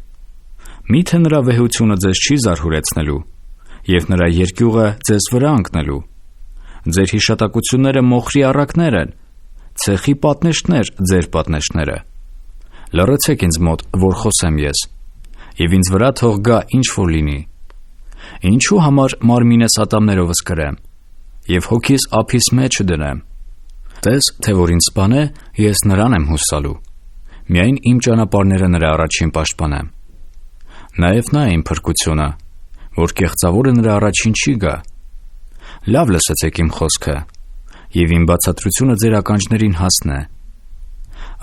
S1: Միթե նրա վեհությունը ձեզ չի զարհուրեցնելու, եւ նրա երկյուղը ձեզ վրա ընկնելու։ Ձեր հիշատակությունները մոխրի առակներ են, ցեխի պատնեշտներ ձեր պատնեշտները։ Լռեցեք ինձ մոտ, որ խոսեմ ես, եւ ինձ վրա թող գա ինչ որ լինի։ Ինչու համար մարմինս ատամներովս կրեմ, եւ հոգիս ափիս մեջ դնեմ։ Տես, թե որ ինձ սպանե, ես նրան եմ հուսալու։ Միայն իմ ճանապարհները նրա առաջին պաշտպանեմ։ Նաեւ նա է իմ փրկությունը, որ կեղծավորը նրա առաջին չի գա։ Լավ լսեցեք իմ խոսքը, եւ իմ բացատրությունը ձեր ականջներին հասնե։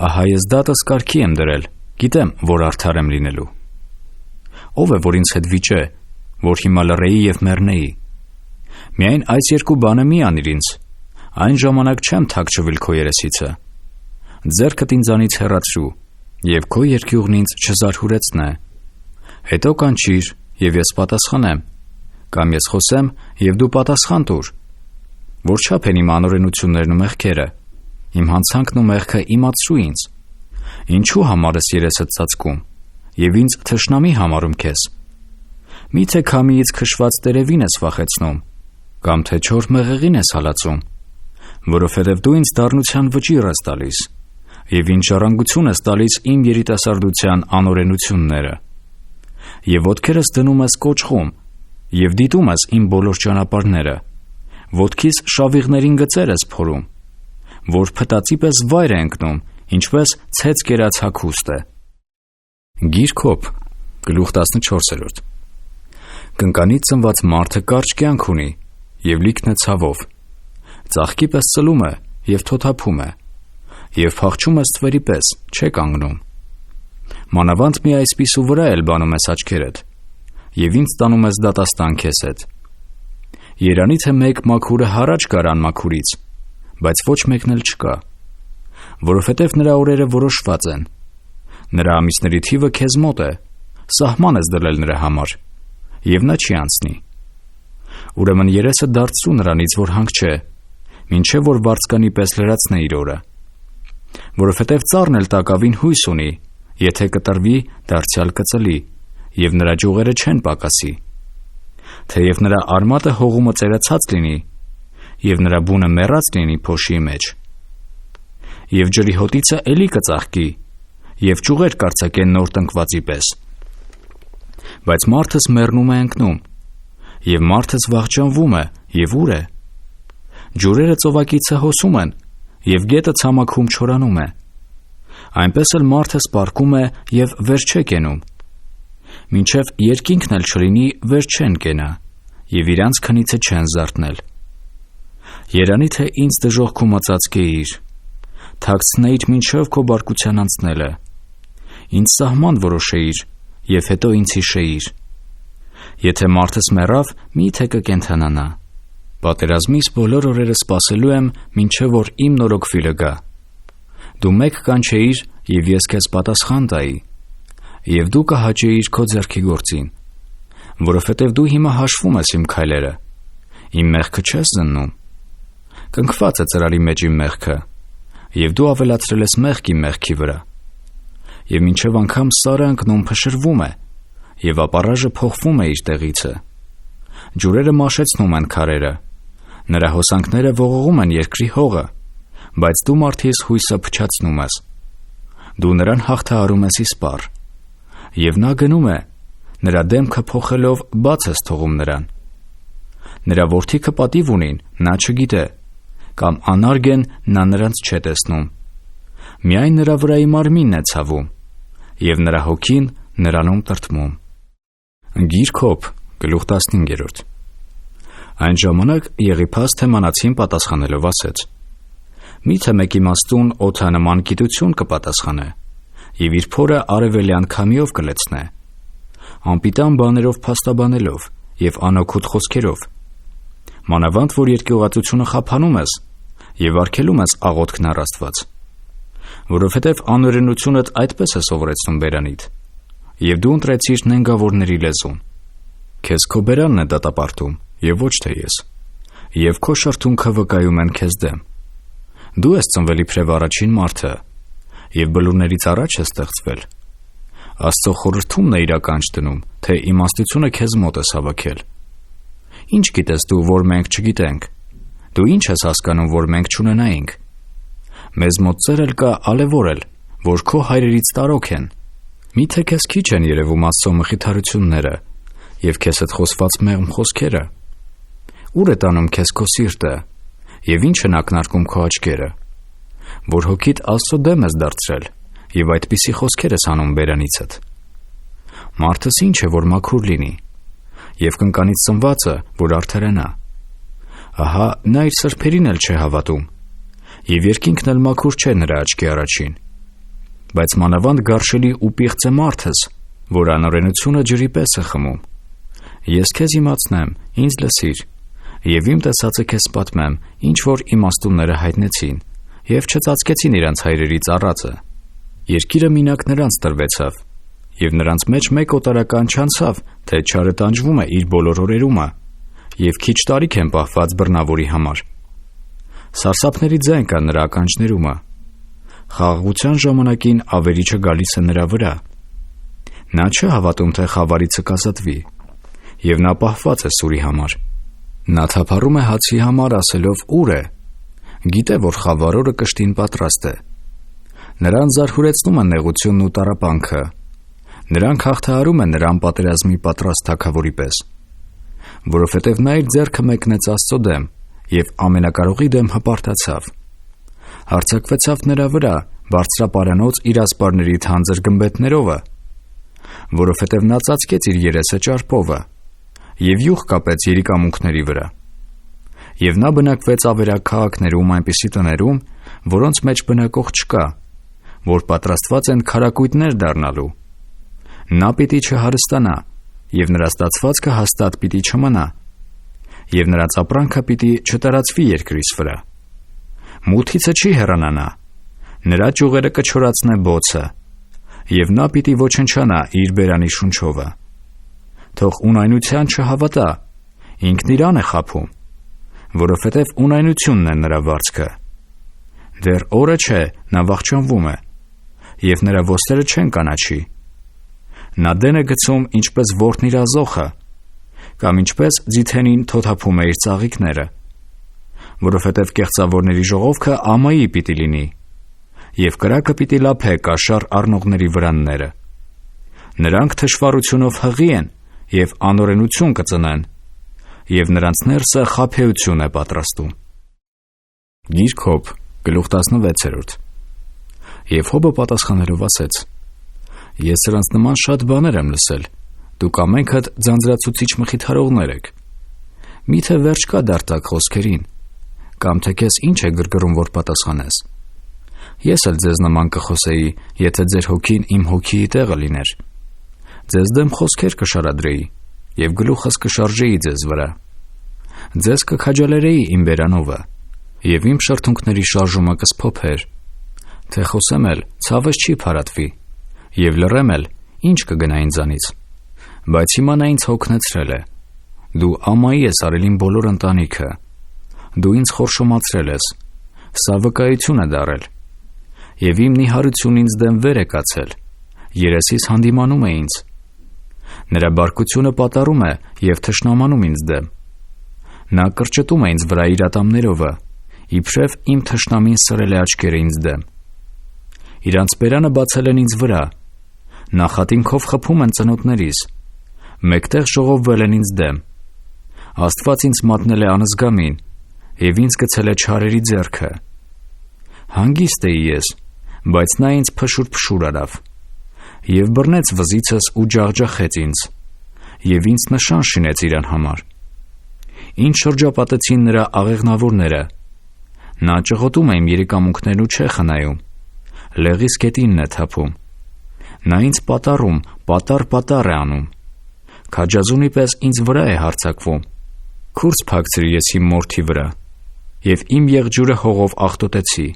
S1: Ահա ես դատս կարգի եմ դրել, գիտեմ, որ արդար եմ լինելու։ Ով է, որ ինձ հետ վիճե, որ հիմա լռեի եւ մեռնեի։ Միայն այս երկու բանը մի անիր ինձ, այն ժամանակ չեմ թաքչվել քո երեսիցը։ Ձեռքդ ինձանից հեռացրու, եւ քո երկյուղն ինձ չզարհուրեցնե։ Հետո կանչիր, եւ ես պատասխանեմ, կամ ես խոսեմ, եւ դու պատասխան տուր։ Որչափ են իմ անօրենություններն ու մեղքերը, իմ հանցանքն ու մեղքը իմացրու ինձ։ Ինչու համար ես երեսդ ծածկում, եւ ինձ թշնամի համարում քեզ։ Միթե քամիից քշված տերևին ես վախեցնում, կամ թե չոր մեղեղին ես հալածում, որովհետև դու ինձ դառնության վճիռ ես տալիս, եւ ինձ ժառանգություն ես տալիս իմ երիտասարդության անօրենությունները։ Եվ ոտքերս դնում ես կոճղում, եւ դիտում ես իմ բոլոր ճանապարհները, ոտքիս շավիղներին գծեր ես փորում, որ փտածի պես վայր է ընկնում, ինչպես ցեց կերած հագուստ է։ Գիրք Հոբ, գլուխ 14։ Կնկանից ծնված մարդը կարճ կյանք ունի և լիքն է ցավով, ծաղկի պես ծլում է և թոթափում է, և փախչում ես թվերի պես, չէ կանգնում։ Մանավանդ մի այսպիսու վրա էլ բանում ես աչքերդ, և ինձ տանում ես դատաստան քեզ հետ։ Երանի թե մեկ մաքուրը հառաջ գար անմաքուրից, բայց ոչ մեկն էլ չկա, որովհետև նրա օրերը որոշված են, նրա ամիսների թիվը քեզ մոտ է, սահման ես դրել նրա համար, և նա չի անցնի։ Ուրեմն երեսը դարձրու նրանից, որ հանք չէ, մինչև որ վարձկանի պես լրացնե իր օրը, որովհետև ծառն էլ տակավին հույս ունի, եթե կտրվի, դարձյալ կծլի, և նրա ջողերը չեն պակասի։ Թեև նրա արմատը հողումը ծերացած լինի, և նրա բունը մեռած լինի փոշի մեջ, և ջրի հոտիցը էլի կծաղկի, և ճյուղեր կարձակեն նոր տնկվածի պես։ Բայց մարդս մեռնում է ընկնում, և մարդս վախճանվում է, և ուր է։ Ջուրերը ծովակիցը հոսում են, և գետը ցամաքում չորանում է։ Այնպես էլ մարդս պառկում է և վեր չէ կենում, մինչև երկինքն էլ չլինի, վեր չեն կենա, և իրանց քնիցը չեն զարթնել։ Երանի թե ինձ դժոխքում ածածկեիր, թաքցնեիր մինչև քո բարկության անցնելը, ինձ սահման որոշեիր, և հետո ինձ հիշեիր։ Եթե մարդս մեռավ, մի՞թե կկենդանանա։ Պատերազմիս բոլոր օրերը սպասելու եմ, մինչև որ իմ նորոգվիլը գա։ Դու մեկ կանչեիր, և ես քեզ պատասխան տայի, և դու կհաճեիր քո ձեռքի գործին, որովհետև դու հիմա հաշվում ես իմ քայլերը, իմ մեղքը չես զննում։ Կնքված է ծրարի մեջ իմ մեղքը, և դու ավելացրել ես մեղք իմ մեղքի վրա։ Եվ մինչև անգամ սարը ընկնում փշրվում է, և ապառաժը փոխվում է իր տեղիցը։ Ջուրերը մաշեցնում են քարերը, նրա հոսանքները ողողում են երկրի հողը, բայց դու մարդիս հույսը փչացնում ես։ Դու նրան հաղթահարում ես իսպառ, և նա գնում է, նրա դեմքը փոխելով բաց ես թողում նրան։ Նրա որդիքը պատիվ ունին, նա չգիտե, կամ անարգ են, նա նրանց չէ տեսնում։ Միայն նրա վրայի մարմինն է ցավում, և նրա հոգին նրանում տրտմում։ Գիրք Հոբ, գլուխ 15։ Այն ժամանակ Եղիփաս Թեմանացին պատասխանելով ասեց. «Մի՞թե մեկ իմաստուն օդանման գիտություն կպատասխանե, և իր փորը արևելյան քամիով կլցնե, անպիտան բաներով փաստաբանելով և անօգուտ խոսքերով, մանավանդ որ երկյուղածությունը խափանում ես և արգելում ես աղոթքն առ Աստված, որովհետև անօրենությունդ այդպես է սովորեցնում բերանիդ, և դու ընտրեցիր նենգավորների լեզուն։ Քեզ քո բերանն է դատապարտում, և ոչ թե ես, և քո շրթունքը վկայում են քեզ դեմ։ Դու ես ծնվել իբրև առաջին մարդը, և բլուրներից առաջ ես ստեղծվել։ Աստծո խորհրդումն է իր ականջ դնում, թե իմաստությունը քեզ մոտ ես հավաքել։ Ինչ գիտես դու, որ մենք չգիտենք։ Դու ինչ ես հասկանում, որ մենք չունենայինք։ Մեզ մոտ ծեր էլ կա ալևորել, որ քո հայրերից տարոք են։ Մի՞թե քեզ քիչ են երևում Աստծո մխիթարությունները և քեզ հետ խոսված մեղմ խոսքերը։ Ուր է տանում քեզ քո սիրտը, և ինչ են ակնարկում քո աչքերը, որ հոգիդ Աստծո դեմ ես դարձրել, և այդպիսի խոսքեր ես անում բերանիցդ։ Մարդս ինչ է, որ մաքուր լինի, և կնկանից ծնվածը, որ արդարանա։ Ահա նա իր սրբերին էլ չէ հավատում, և երկինքն էլ մաքուր չէ նրա աչքի առաջին։ Բայց մանավանդ գարշելի ու պիղծ է մարդս, որ անօրենությունը ջրի պես է խմում։ Ես քեզ իմացնեմ, ինձ լսիր, և իմ տեսածը քեզ պատմեմ, ինչ որ իմաստունները հայտնեցին, և չծածկեցին իրանց հայրերի ծառածը։ Երկիրը մինակ նրանց տրվեցավ, և նրանց մեջ մեկ օտարական չանցավ, թե չարը տանջվում է իր բոլոր օրերումը, և քիչ տարիք են պահված բռնավորի համար։ Սարսափների ձայն կա նրա ականջներումը, խաղաղության ժամանակին ավերիչը գալիս է նրա վրա։ Նա չէ հավատում, թե խավարիցը կազատվի, և նա պահված է սուրի համար։ Նա թափառում է հացի համար, ասելով ուր է, գիտե, որ խավարորը կշտին պատրաստ է։ Նրան զարհուրեցնում են նեղությունն ու տառապանքը, նրանք հաղթահարում են նրան պատերազմի պատրաստ թագավորի պես, որովհետև նա իր ձեռքը մեկնեց Աստծո դեմ և ամենակարողի դեմ հպարտացավ։ Հարձակվեցավ նրա վրա բարձրապարանոց իր ասպարների թանձր գմբեթներովը, որովհետև նա ծածկեց իր երեսը ճարպովը և յուղ կապեց երիկամունքների վրա։ Եվ նա բնակվեց ավերակ քաղաքներում այնպիսի տներում, որոնց մեջ բնակող չկա, որ պատրաստված են քարակույտներ դառնալու։ Նա պիտի չհարստանա, և նրա ստացվածքը հաստատ պիտի չմնա, և նրանց ապրանքը պիտի չտարածվի երկրիս վրա։ Մութիցը չի հեռանանա, նրա ճյուղերը կչորացնե բոցը, և նա պիտի ոչնչանա իր բերանի շունչովը։ Թող ունայնության չհավատա, ինքն իրան է խաբում, որովհետև ունայնությունն է նրա վարձքը։ Դեռ օրը չէ, նա վախճանվում է, և նրա ոսերը չեն կանաչի։ Նա դեն է գցում ինչպես որթն իր ազոխը, կամ ինչպես ձիթենին թոթափում է իր ծաղիկները, որովհետև կեղծավորների ժողովքը ամայի պիտի լինի, և կրակը պիտի լափե կաշառ առնողների վրանները։ Նրանք թշվառությունով հղի են և անօրենություն կծնեն, և նրանց ներսը խաբեություն է պատրաստում։ Գիրք Հոբ, գլուխ 16։ Եվ Հոբը պատասխանելով ասեց. Ես սրանց նման շատ բաներ եմ լսել, դուք ամենքդ ձանձրացուցիչ մխիթարողներ եք։ Միթե վերջ կա դարձակ խոսքերին, կամ թե քեզ ինչ է գրգռում, որ պատասխանես։ Ես էլ ձեզ նման կխոսեի, եթե ձեր հոգին իմ հոգիի տեղը լիներ։ Ձեզ դեմ խոսքեր կշարադրեի, և գլուխս կշարժեի ձեզ վրա։ Ձեզ կքաջալերեի իմ բերանովը, և իմ շրթունքների շարժումը կսփոփեր։ Թե խոսեմ էլ, ցավս չի փարատվի, և լռեմ էլ, ինչ կգնա ինձանից։ Բայց հիմա նա ինձ հոգնեցրել է։ Դու ամայի ես արել իմ բոլոր ընտանիքը։ Դու ինձ խորշոմացրել ես, սա վկայություն է դարել, և իմ նիհարությունն ինձ դեմ վեր է կացել, երեսիս հանդիմանում է ինձ։ Նրա բարկությունը պատառում է և թշնամանում ինձ դեմ։ Նա կրճտում է ինձ վրա իր ատամներովը, իբրև իմ թշնամին սրել է աչքերը ինձ դեմ։ Իրանց բերանը բացել են ինձ վրա, նախատինքով խփում են ծնոտներիս, մեկտեղ ժողովվել են ինձ դեմ։ Աստված ինձ մատնել է անզգամին, և ինձ գցել է չարերի ձեռքը։ Հանգիստ էի ես, բայց նա ինձ փշուր արավ, և բռնեց վզիցս ու ջախջախեց ինձ, և ինձ նշան շինեց իրան համար։ Ինչ շրջապատեցին նրա աղեղնավորները, նա ճղոտում է իմ երիկամունքներն ու չէ խնայում, լեղիս գետինն է թափում։ Նա ինձ պատառում, պատառ է անում, քաջազունի պես ինձ վրա է հարձակվում։ Քուրձ փակցրի ես իմ մորթի վրա, և իմ եղջյուրը հողով աղտոտեցի։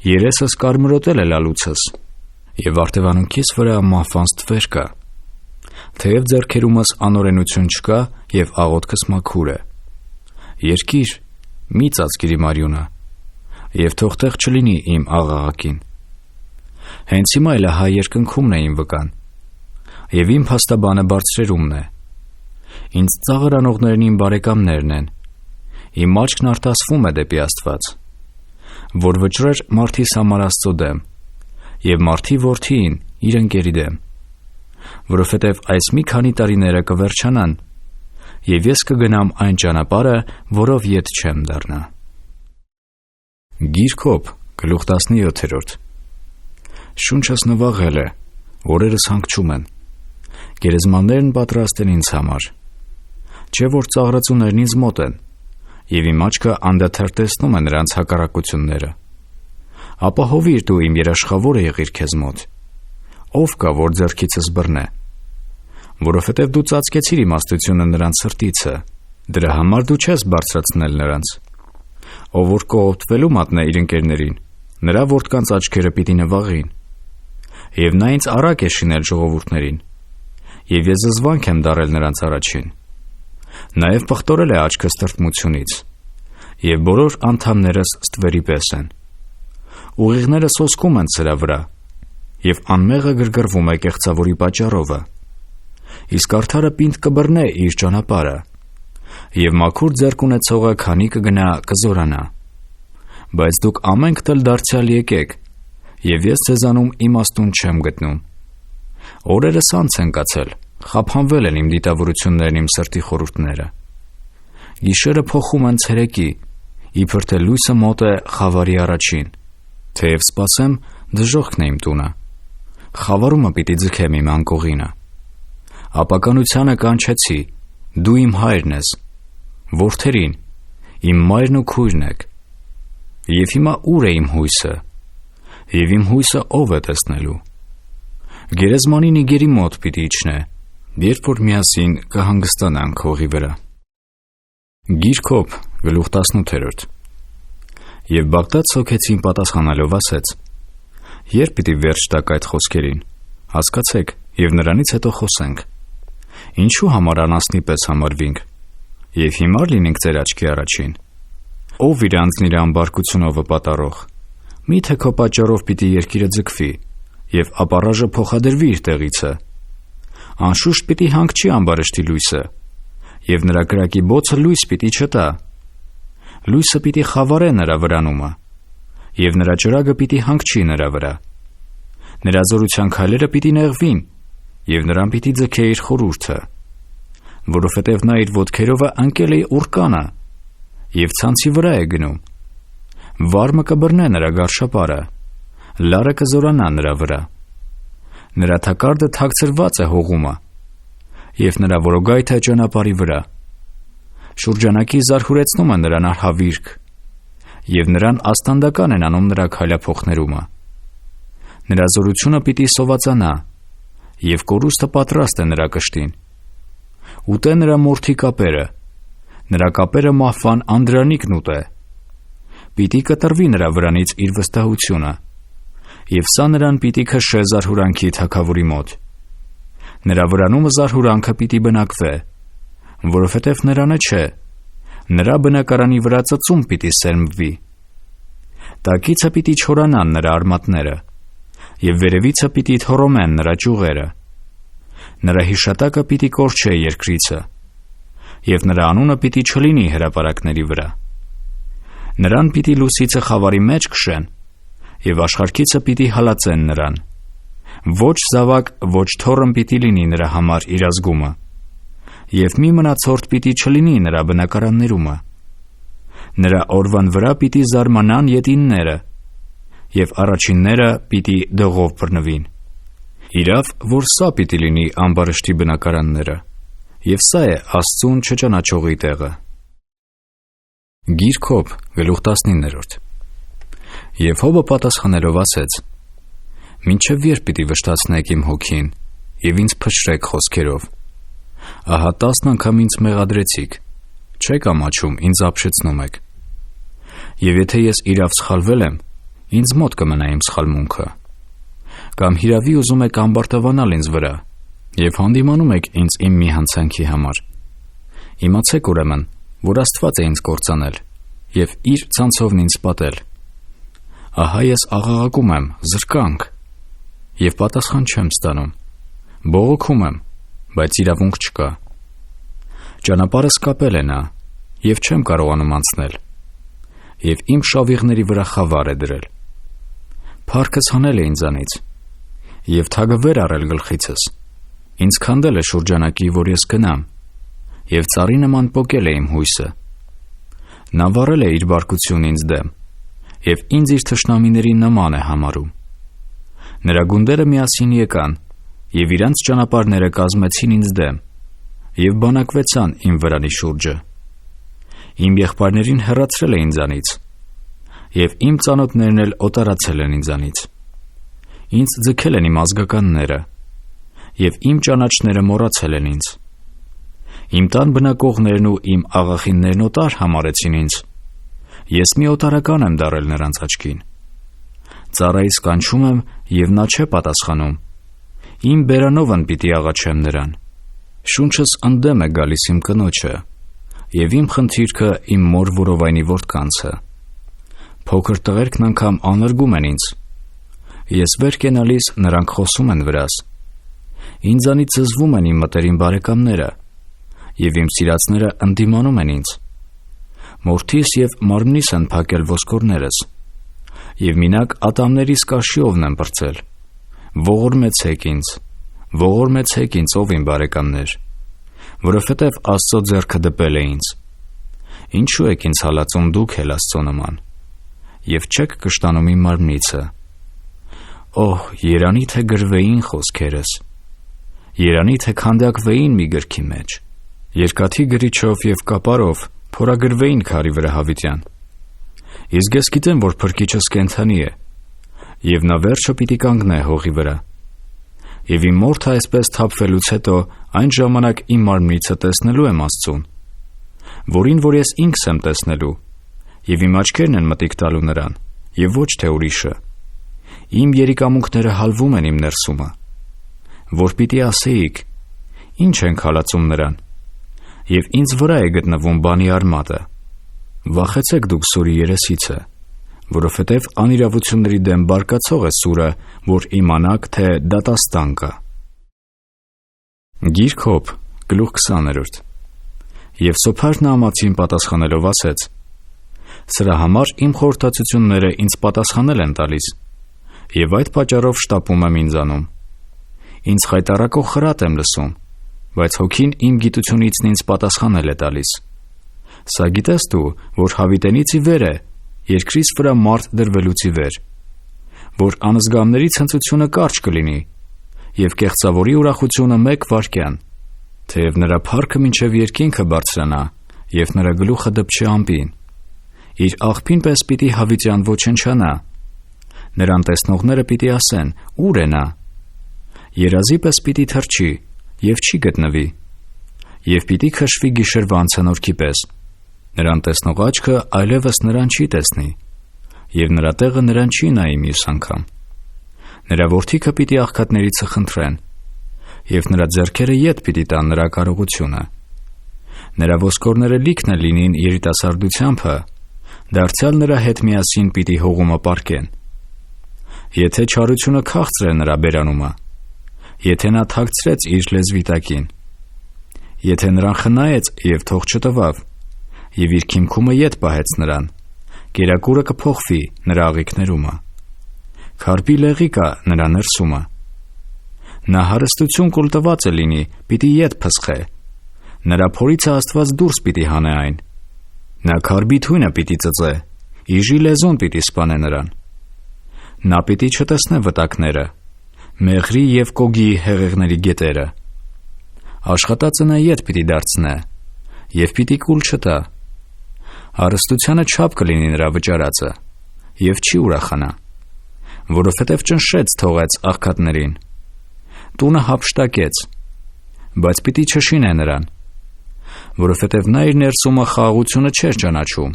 S1: Երեսս կարմրոտել է լալուցս, և արտևանունքիս վրա մահվան ստվեր կա։ Թեև ձեռքերումս անօրենություն չկա, և աղոթքս մաքուր է։ Երկիր, մի ծածկիր իմ արյունը, և թող տեղ չլինի իմ աղաղակին։ Հենց հիմա էլ ահա երկնքումն է իմ վկան, և իմ փաստաբանը բարձրերումն է։ Ինձ ծաղր անողներն իմ բարեկամներն են, իմ աչքն արտասվում է դեպի Աստված, որ վճռեր մարդիս համար Աստծո դեմ, և մարդի որդիին իր ընկերի դեմ, որովհետև այս մի քանի տարիները կվերջանան, և ես կգնամ այն ճանապարհը, որով ետ չեմ դառնա։ Գիրք Հոբ, գլուխ 17։ Շունչս նվաղել է, օրերս հանգչում են, գերեզմաններն պատրաստ են ինձ համար։ Չէ որ ծաղրածուներն ինձ մոտ են, և իմ աչքը անդադար տեսնում է նրանց հակառակությունները։ Ապահովիր դու իմ երաշխավորը եղիր քեզ մոտ, ով կա, որ ձեռքիցս բռնե։ Որովհետև դու ծածկեցիր իմաստությունը նրանց սրտիցը, դրա համար դու չես բարձրացնել նրանց։ Ով որ կողոպտվելու մատնե իր ընկերներին, նրա որդկանց աչքերը պիտի նվաղին։ Եվ նա ինձ առակ է շինել ժողովուրդներին, և ես զզվանք եմ դարել նրանց առաջին։ Նաև պղտորել է աչքս տրտմությունից, և բոլոր անդամներս ստվերի պես են։ Ուղիղները սոսկում են սրա վրա, և անմեղը գրգռվում է կեղծավորի պատճառովը։ Իսկ արդարը պինդ կբռնե իր ճանապարհը, և մաքուր ձեռք ունեցողը քանի կգնա կզորանա։ Բայց դուք ամենքդ էլ դարձյալ եկեք, և ես ձեզանում իմաստուն չեմ գտնում։ Օրերս անց են կացել, խափանվել են իմ դիտավորություններն իմ սրտի խորհուրդները։ Գիշերը փոխում են ցերեկի, իբր թե լույսը մոտ է խավարի առաջին, թեև սպասեմ, դժոխքն է իմ տունը, խավարումը պիտի ձգեմ իմ անկողինը, ապականությանը կանչեցի, դու իմ հայրն ես, որդերին, իմ մայրն ու քույրն եք, և հիմա ուր է իմ հույսը, և իմ հույսը ով է տեսնելու, գերեզմանի նիգերի մոտ պիտի իջնե, երբ որ միասին կհանգստանանք հողի վրա։ Գիրք Հոբ, գլուխ 18։ Եվ Բաղդադ սոքեցին պատասխանելով ասեց. Երբ պիտի վերջ տաք այդ խոսքերին, հասկացեք և նրանից հետո խոսենք, ինչու համար անասնի պես համարվինք, և հիմար լինենք ձեր աչքի առաջին, ով իր անձնիր ամբարկությունով վպատառող, միթե քո պատճառով պիտի երկիրը ձգվի, և ապառաժը փոխադրվի իր տեղիցը, անշուշտ պիտի հանգչի ամբարշտի լույսը, և նրա կրակի բոցը լույս պիտի չտա, լույսը պիտի խավարե նրա վրանումը, և նրա ճրագը պիտի հանգչի նրա վրա, նրա զորության քայլերը պիտի նեղվին, և նրան պիտի ձգե իր խորհուրդը, որովհետև նա իր ոտքերովը ընկել է ուռկանը, և ցանցի վրա է գնում, վարմը կբռնե նրա գարշապարը, լարը կզորանա նրա վրա, նրա թակարդը թաքցրված է հողումը, և նրա որոգայթը ճանապարհի վրա, շուրջանակի զարհուրեցնում է նրան արհավիրք, և նրան աստանդական են անում նրա քայլափոխներումը, նրա զորությունը պիտի սովածանա, և կորուստը պատրաստ է նրա կշտին, ուտե նրա մորթի կապերը, նրա կապերը մահվան անդրանիկն ուտե, պիտի կտրվի նրա վրանից իր վստահությունը, և սա նրան պիտի քշե զարհուրանքի թագավորի մոտ, նրա վրանումը զարհուրանքը պիտի բնակվե, որովհետև նրանը չէ, նրա բնակարանի վրա ծծում պիտի սերմվի, տակիցը պիտի չորանան նրա արմատները, և վերևիցը պիտի թոռոմեն նրա ճյուղերը, նրա հիշատակը պիտի կորչե երկրիցը, և նրա անունը պիտի չլինի հրապարակների վրա, նրան պիտի լուսիցը խավարի մեջ քշեն, և աշխարհքիցը պիտի հալածեն նրան, ոչ զավակ, ոչ թոռն պիտի լինի նրա համար իր ազգումը, և մի մնացորդ պիտի չլինի նրա բնակարաններումը, նրա օրվան վրա պիտի զարմանան ետինները, և առաջինները պիտի դողով բռնվին, իրավ, որ սա պիտի լինի ամբարշտի բնակարանները, և սա է Աստծուն չճանաչողի տեղը։ Գիրք Հոբ, գլուխ 19։ Եվ Հոբը պատասխանելով ասեց. Մինչև երբ պիտի վշտացնեք իմ հոգին, և ինձ փչրեք խոսքերով, ահա 10 անգամ ինձ մեղադրեցիք, չեք ամաչում, ինձ ապշեցնում եք, և եթե ես իրավ սխալվել եմ, ինձ մոտ կմնա իմ սխալմունքը, կամ հիրավի ուզում եք ամբարտավանալ ինձ վրա, և հանդիմանում եք ինձ իմ մի հանցանքի համար, իմացեք ուրեմն, որ Աստված է ինձ կործանել, և իր ցանցովն ինձ պատել, ահա ես աղաղակում եմ, զրկանք, և պատասխան չեմ ստանում, բողոքում եմ, բայց իրավունք չկա, ճանապարհս կապել է նա, և չեմ կարողանում անցնել, և իմ շավիղների վրա խավար է դրել, փառքս հանել է ինձանից, և թագը վեր առել գլխիցս, ինձ քանդել է շուրջանակի, որ ես գնամ, և ծառի նման պոկել է իմ հույսը, նա վառել է իր բարկությունը ինձ դեմ, և ինձ իր թշնամիների նման է համարում, նրա գունդերը միասին եկան, և իրանց ճանապարհները կազմեցին ինձ դեմ, և բանակվեցան իմ վրանի շուրջը, իմ եղբայրներին հեռացրել է ինձանից, և իմ ծանոթներն էլ օտարացել են ինձանից, ինձ ձգել են իմ ազգականները, և իմ ճանաչները մոռացել են ինձ, իմ տան բնակողներն ու իմ աղախիններն օտար համարեցին ինձ, ես մի օտարական եմ դառել նրանց աչքին, ծառայիս կանչում եմ, և նա չէ պատասխանում, իմ բերանովն պիտի աղաչեմ նրան, շունչս ընդդեմ է գալիս իմ կնոջը, և իմ խնդիրքը իմ մոր որովայնի որդկանցը, փոքր տղերքն անգամ անարգում են ինձ, ես վեր կենալիս նրանք խոսում են վրաս, ինձանից զզվում են իմ մտերիմ բարեկամները, և իմ սիրածները ընդդիմանում են ինձ, մորթիս և մարմնիս են փակել ոսկորներս, և մինակ ատամներիս կաշիովն են պրծել, ողորմեցեք ինձ, ով իմ բարեկամներ, որովհետև Աստծո ձեռքը դպել է ինձ, Ինչու եք ինձ հալածում դուք էլ Աստծո նման, և չեք կշտանում իմ մարմնիցը։ Օհ, երանի թե գրվեին խոսքերս, երանի թե քանդակվեին մի գրքի մեջ, երկաթի գրիչով և կապարով փորագրվեին քարի վրա հավիտյան։ Իսկ ես գիտեմ, որ փրկիչս կենդանի է, և նա վերջը պիտի կանգնե հողի վրա։ Եվ իմ մորթը այսպես թափվելուց հետո այն ժամանակ իմ մարմնիցը տեսնելու եմ Աստծուն, որին որ ես ինքս եմ տեսնելու, և իմ աչքերն են մտիկ տալու նրան, և ոչ թե ուրիշը։ Իմ երիկամունքները հալվում են իմ ներսումը, որ պիտի ասեիք. ինչ ենք հալածում նրան, և ինձ վրա է գտնվում բանի արմատը։ Վախեցեք դուք սուրի երեսիցը, որովհետև անիրավությունների դեմ բարկացող է սուրը, որ իմանաք, թե դատաստան կա։ Գիրք Հոբ, գլուխ 20. Եվ Սոփարն ամացին պատասխանելով ասեց. սրա համար իմ խորհրդածությունները ինձ պատասխանել են տալիս, և այդ պատճառով շտապում եմ ինձանում։ Ինձ խայտառակող խրատ եմ լսում, բայց հոգին իմ գիտությունիցն ինձ պատասխանել է տալիս։ Սա գիտես դու, որ հավիտենիցի վեր է, երկրից վրա մարդ դրվելուցի վեր, որ անզգամների ցնծությունը կարճ կլինի, և կեղծավորի ուրախությունը մեկ վայրկյան, թեև նրա փառքը մինչև երկինքը բարձրանա, և նրա գլուխը դպչի ամպին։ Իր աղբին պես պիտի հավիտյան ոչնչանա, նրան տեսնողները պիտի ասեն. ուր է նա։ Երազի պես պիտի թռչի, և չի գտնվի, և պիտի քշվի գիշերվա անցանորքի պես, նրան տեսնող աչքը այլևս նրան չի տեսնի, և նրա տեղը նրան չի նայի մյուս անգամ։ Նրա որդիքը պիտի աղքատներիցը խնդրեն, և նրա ձեռքերը ետ պիտի տան նրա կարողությունը։ Նրա ոսկորները լիքն լինին երիտասարդությամբը, դարձյալ նրա հետ միասին պիտի հողումը պառկեն։ Եթե չարությունը քաղցր է նրա բերանումը, եթե նա թաքցրեց իր լեզվի տակին, եթե նրան խնայեց և թող չտվավ, և իր քիմքումը ետ պահեց նրան, կերակուրը կփոխվի նրա աղիքներումը, քարբի լեղի կա նրա ներսումը։ Նա հարստություն կուլտված է լինի, պիտի ետ փսխե, նրա փորիցը Աստված դուրս պիտի հանե այն։ Նա քարբի թույնը պիտի ծծե, իժի լեզուն պիտի սպանե նրան։ Նա պիտի չտեսնե վտակները, մեղրի և կոգի հեղեղների գետերը։ Աշխատածը նա ետ պիտի դարձնե, և պիտի կուլ չտա։ Հարստությանը չափ կլինի նրա վճարածը, և չի ուրախանա, որովհետև ճնշեց թողեց աղքատներին։ Տունը հափշտակեց, բայց պիտի չշինե նրան, որովհետև նա իր ներսումը խաղաղությունը չէր ճանաչում,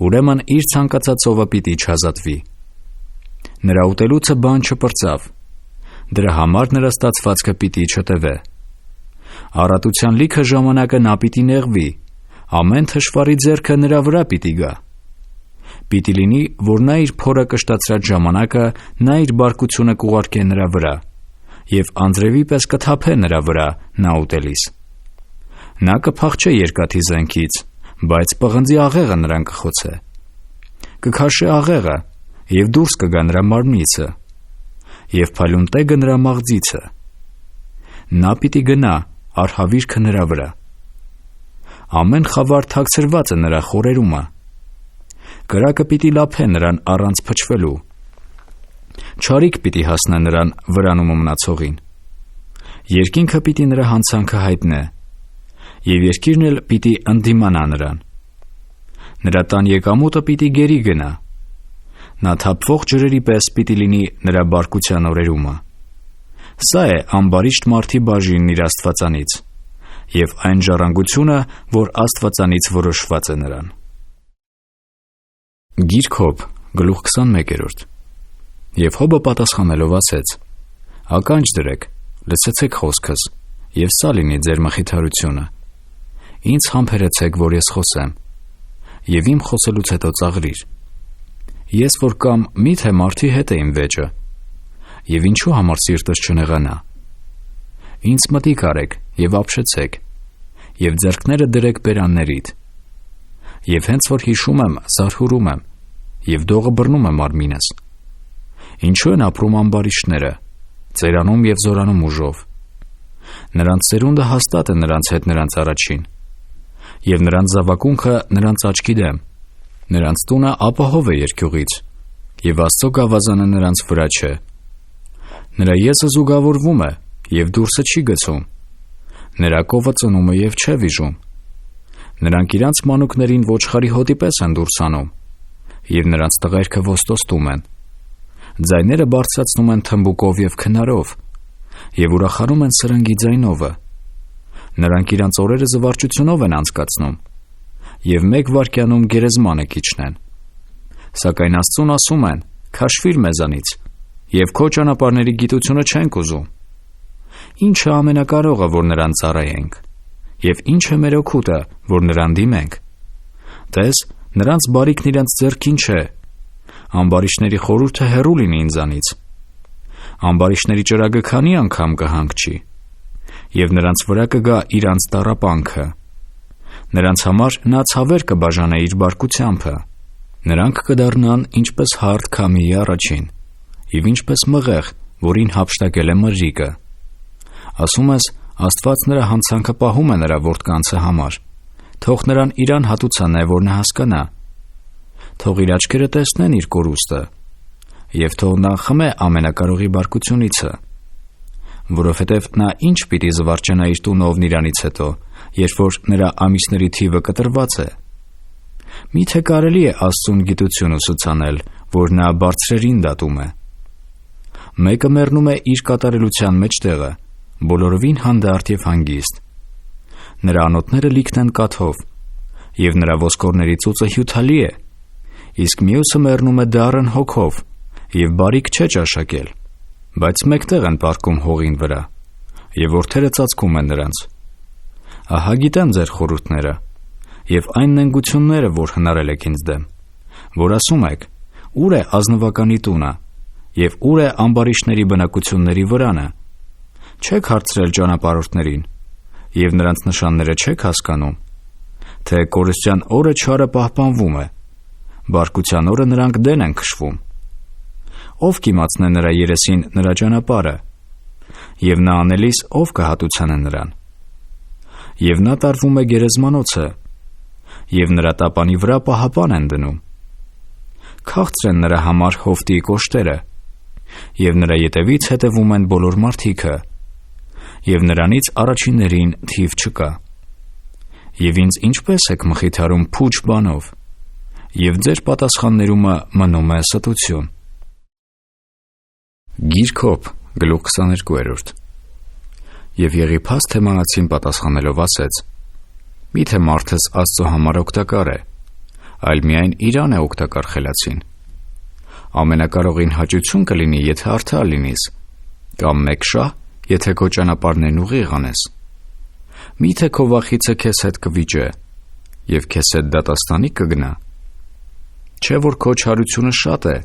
S1: ուրեմն իր ցանկացածովը պիտի չազատվի։ Նրա ուտելուցը բան չպրծավ, դրա համար նրա ստացվածքը պիտի չտևե։ Առատության լիքը ժամանակը նա պիտի նեղվի, ամեն թշվառի ձեռքը նրա վրա պիտի գա։ Պիտի լինի, որ նա իր փորը կշտացրած ժամանակը նա իր բարկությունը կուղարկե նրա վրա, և անձրևի պես կթափե նրա վրա նա ուտելիս։ Նա կփախչե երկաթի զենքից, բայց պղնձի աղեղը նրան կխոցե։ Կքաշե աղեղը, և դուրս կգա նրա մարմնիցը, և փայլուն տեգը նրա մաղձիցը։ Նա պիտի գնա, արհավիրքը նրա վրա։ Ամեն խավար թաքցրված է նրա խորերումը, կրակը պիտի լափե նրան առանց փչվելու, չարիք պիտի հասնե նրան վրանում մնացողին։ Երկինքը պիտի նրա հանցանքը հայտնե, և երկիրն էլ պիտի ընդդիմանա նրան։ Նրա տան եկամուտը պիտի գերի գնա, նա թափվող ջրերի պես պիտի լինի նրա բարկության օրերումը։ Սա է ամբարիշտ մարդի բաժինն իր Աստվածանից, և այն ժառանգությունը, որ Աստվածանից որոշված է նրան։ Գիրք Հոբ, գլուխ 21. Եվ Հոբը պատասխանելով ասեց. ականջ դրեք, լսեցեք խոսքս, և սա լինի ձեր մխիթարությունը։ Ինձ համբերեցեք, որ ես խոսեմ, և իմ խոսելուց հետո ծաղրիր։ Ես որ կամ միթե մարդի հետ է իմ վեճը, և ինչու համար սիրտս չնեղանա։ Ինձ մտիկ արեք և ապշեցեք, և ձեռքները դրեք բերաններիդ։ Եվ հենց որ հիշում եմ, զարհուրում եմ, և դողը բռնում է մարմինս։ Ինչու են ապրում ամբարիշտները, ծերանում և զորանում ուժով։ Նրանց սերունդը հաստատ է նրանց հետ նրանց առաջին, և նրանց զավակունքը նրանց աչքի դեմ։ Նրանց տունը ապահով է երկյուղից, և Աստծո գավազանը նրանց վրա չէ։ Նրա եզը զուգավորվում է, և դուրսը չի գցում։ Նրա կովը ծնում է և չէ վիժում։ Նրանք իրանց մանուկներին ոչխարի հոտի պես են դուրս անում, և նրանց տղերքը ոստոստում են։ Ձայները բարձրացնում են թմբուկով և քնարով, և ուրախանում են սրնգի ձայնովը։ Նրանք իրանց օրերը զվարճությունով են անցկացնում, և մեկ վայրկյանում գերեզմանը կիջնեն։ Սակայն Աստծուն ասում են. «Քաշվիր մեզանից, և քո ճանապարհների գիտությունը չենք ուզում»։ Ի՞նչ է ամենակարողը, որ նրան ծառայենք, և ի՞նչ է մեր օգուտը, որ նրան դիմենք։ Տես, նրանց բարիքն իրենց ձեռքին չէ։ Ամբարիշտների խորհուրդը հեռու լինի ինձանից։ Ամբարիշտների ճրագը քանի անգամ կհանգչի, և նրանց վրա կգա իրանց տառապանքը։ Նրանց համար նա ցավեր կբաժանե իր բարկությամբ։ Նրանք կդառնան ինչպես հարթ քամիի առաջին, և ինչպես մղեղ, որին հափշտակել է մրրիկը։ Ասում ես, Աստված նրա հանցանքը պահում է նրա որդկանցը համար։ Թող նրան իր անհատուցանե, որ նա հասկանա։ Թող իր աչքերը տեսնեն իր կորուստը, և թող նա խմե ամենակարողի բարկությունիցը։ Որովհետև նա ինչ պիտի զվարճանա իր տունովն իրանից հետո, երբ որ նրա ամիսների թիվը կտրված է։ Միթե կարելի է Աստծուն գիտություն ուսուցանել, որ նա բարձրերին դատում է։ Մեկը մեռնում է իր կատարելության մեջտեղը, բոլորովին հանդարտ և հանգիստ։ Նրա անոթները լիքն են կաթով, և նրա ոսկորների ծուծը հյութալի է, իսկ մյուսը մեռնում է դառն հոգով, և բարիք չէ ճաշակել, բայց մեկտեղ են պառկում հողին վրա, և որդերը ծածկում են նրանց։ Ահա գիտեմ ձեր խորհուրդները, և այն նենգությունները, որ հնարել եք ինձ դեմ, որ ասում եք. «Ո՞ւր է ազնվականի տունը, և ո՞ւր է ամբարիշտների բնակությունների վրանը»։ Չեք հարցրել ճանապարհորդներին, և նրանց նշանները չեք հասկանում, թե կորստյան օրը չարը պահպանվում է, բարկության օրը նրանք դեն են քշվում։ Ով կիմացնե նրա երեսին նրա ճանապարհը, և նա անելիս ով կհատուցանե նրան։ Եվ նա տարվում է գերեզմանոցը, և նրա տապանի վրա պահապան են դնում։ Քաղցր են նրա համար հովտի կոշտերը, և նրա ետևից հետևում են բոլոր մարդիկը, և նրանից առաջիններին թիվ չկա։ Եվ ինձ ինչպես եք մխիթարում փուչ բանով, և ձեր պատասխաններումը մնում է ստություն։ Գիրք Հոբ, գլուխ 22։ Եվ Եղիփաս Թեմանացին պատասխանելով ասեց. «Միթե մարդս Աստծո համար օգտակար է, այլ միայն իրան է օգտակար խելացին։ Ամենակարողին հաճություն կլինի, եթե արդար լինիս, կամ մեկ շահ, եթե քո ճանապարհներն ուղիղ անես։ Միթե քո վախիցը քեզ հետ կվիճե, և քեզ հետ դատաստանի կգնա։ Չէ՞ որ քո չարությունը շատ է,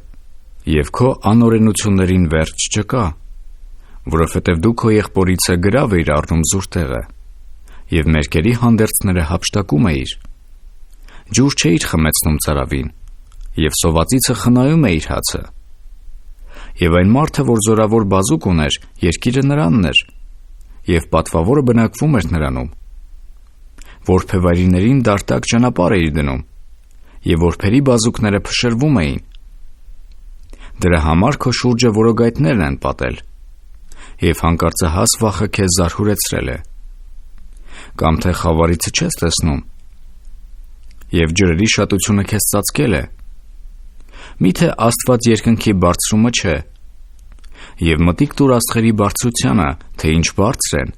S1: և քո անօրենություններին վերջ չկա, որովհետև դու քո եղբորիցը գրավ էիր առնում զուր տեղը, և մերկերի հանդերձները հափշտակում էիր։ Ջուր չէիր խմեցնում ծարավին, և սովածիցը խնայում էիր հացը։ Եվ այն մարդը, որ զորավոր բազուկ ուներ, երկիրը նրանն էր, և պատվավորը բնակվում էր նրանում։ Որբևայրիներին դարտակ ճանապարհ էիր դնում, և որբերի բազուկները փշրվում էին։ Դրա համար քո շուրջը որոգայթներն են պատել, և հանկարծահաս վախը քեզ զարհուրեցրել է։ Կամ թե խավարիցը չես տեսնում, և ջրերի շատությունը քեզ ծածկել է։ Միթե Աստված երկնքի բարձրումը չէ, և մտիկ տուր աստղերի բարձրությանը, թե ինչ բարձր են։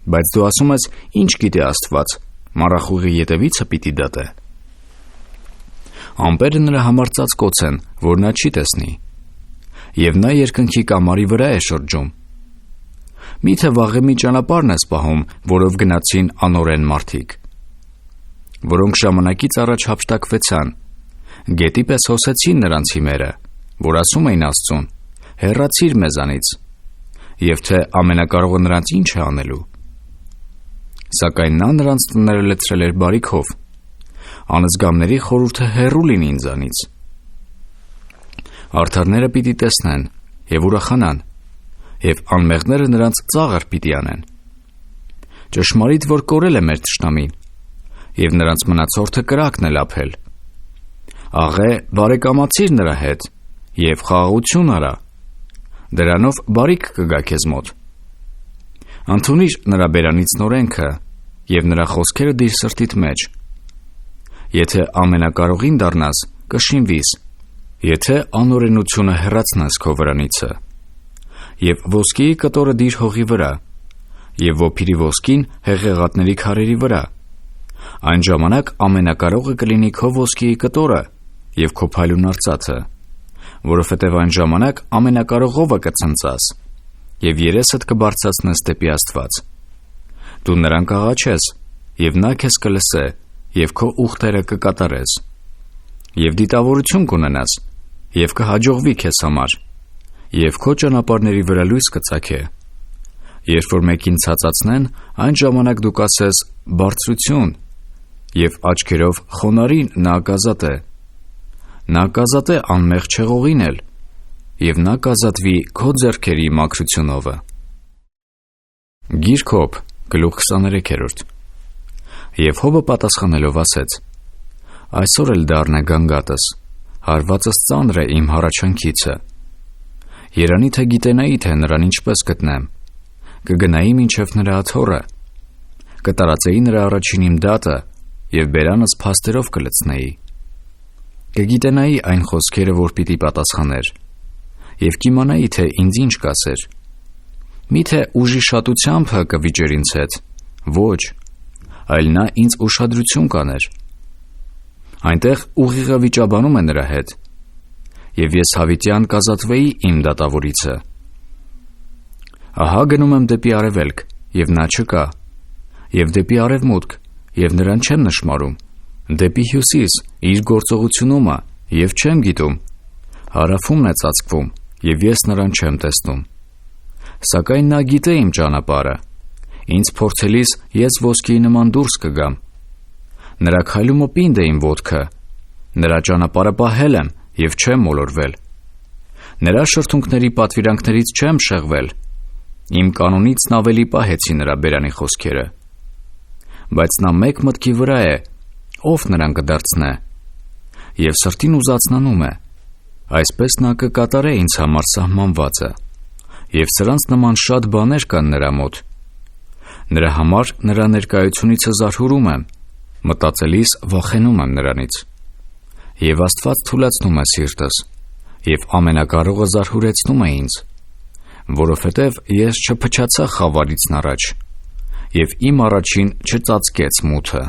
S1: Բայց դու ասում ես. «Ինչ գիտե Աստված, մառախուղի ետևիցը պիտի դատե»։ Ամպերը նրա համար ծածկոց են, որ նա չի տեսնի, և նա երկնքի կամարի վրա է շրջում։ Միթե վաղեմի ճանապարհն ես պահում, որով գնացին անօրեն մարդիկ, որոնք ժամանակից առաջ հափշտակվեցան, գետի պես հոսեցին նրանց հիմերը, որ ասում էին Աստծուն. «Հեռացիր մեզանից», և թե ամենակարողը նրանց ինչ է անելու։ Սակայն նա նրանց տները լցրել էր բարիքով, անզգամների խորհուրդը հեռու լինի ինձանից։ Արդարները պիտի տեսնեն և ուրախանան, և անմեղները նրանց ծաղր պիտի անեն։ Ճշմարիտ, որ կորել է մեր թշնամին, և նրանց մնացորդը կրակն է լափել։ Աղե, բարեկամացիր նրա հետ և խաղաղություն արա, դրանով բարիք կգա քեզ մոտ։ Ընդունիր նրա բերանից նորենքը և նրա խոսքերը դիր սրտիդ մեջ։ Եթե ամենակարողին դառնաս, կշիմվիս, եթե անօրենությունը հեռացնես քո վրանիցը, և ոսկիի կտորը դիր հողի վրա, և ոփիրի ոսկին հեղեղատների քարերի վրա, այն ժամանակ ամենակարողը կլինի քո ոսկիի կտորը և քո փայլուն արծաթը, որովհետև այն ժամանակ ամենակարողովը կցնծաս և երեսդ կբարձրացնես դեպի Աստված։ Դու նրան կաղաչես, և նա քեզ կլսե, և քո ուխտերը կկատարես, և դիտավորություն կունենաս, և կհաջողվի քեզ համար, և քո ճանապարհների վրա լույս կծագե։ Երբ որ մեկին ցածացնեն, այն ժամանակ դու կասես «Բարձրություն», և աչքերով խոնարհին նա կազատե։ Նա կազատե անմեղ չեղողին էլ, և նա կազատվի քո ձեռքերի մաքրությունովը։ Գիրք Հոբ, գլուխ 23։ Եվ Հոբը պատասխանելով ասեց. «Այսօր էլ դառն է գանգատս, հարվածս ծանր է իմ հառաչանքիցը։ Երանի թե գիտենայի, թե նրան ինչպես գտնեմ, կգնայի մինչև նրա աթոռը, կտարածեի նրա առաջին իմ դատը և բերանս փաստերով կլցնեի։ Կգիտենայի այն խոսքերը, որ պիտի պատասխաներ, և կիմանայի, թե ինձ ինչ կասեր։ Միթե ուժի շատությամբ կվիճեր ինձ հետ, ոչ, այլ նա ինձ ուշադրություն կաներ։ Այնտեղ ուղիղը վիճաբանում է նրա հետ, և ես հավիտյան կազատվեի իմ դատավորիցը։ Ահա գնում եմ դեպի արևելք, և նա չկա, և դեպի արևմուտք, և նրան չեմ նշմարում, դեպի հյուսիս, իր գործողությունումը, և չեմ գիտում, հարավումն է ծածկվում, և ես նրան չեմ տեսնում։ Սակայն նա գիտե իմ ճանապարհը, ինձ փորձելիս ես ոսկիի նման դուրս կգամ։ Նրա քայլումը պինդ է իմ ոտքը, նրա ճանապարհը պահել եմ և չեմ մոլորվել։ Նրա շրթունքների պատվիրանքներից չեմ շեղվել, իմ կանոնիցն ավելի պահեցի նրա բերանի խոսքերը։ Բայց նա մեկ մտքի վրա է, ով նրան կդարձնե, և սրտին ուզածնանում է, այսպես նա կկատարե ինձ համար սահմանվածը, և սրանց նման շատ բաներ կան նրա մոտ։ Նրա համար նրա ներկայությունիցը զարհուրում եմ, մտածելիս վախենում եմ նրանից։ Եվ Աստված թուլացնում է սիրտս, և ամենակարողը զարհուրեցնում է ինձ, որովհետև ես չփչացա խավարիցն առաջ, և իմ առաջին չծածկեց մութը։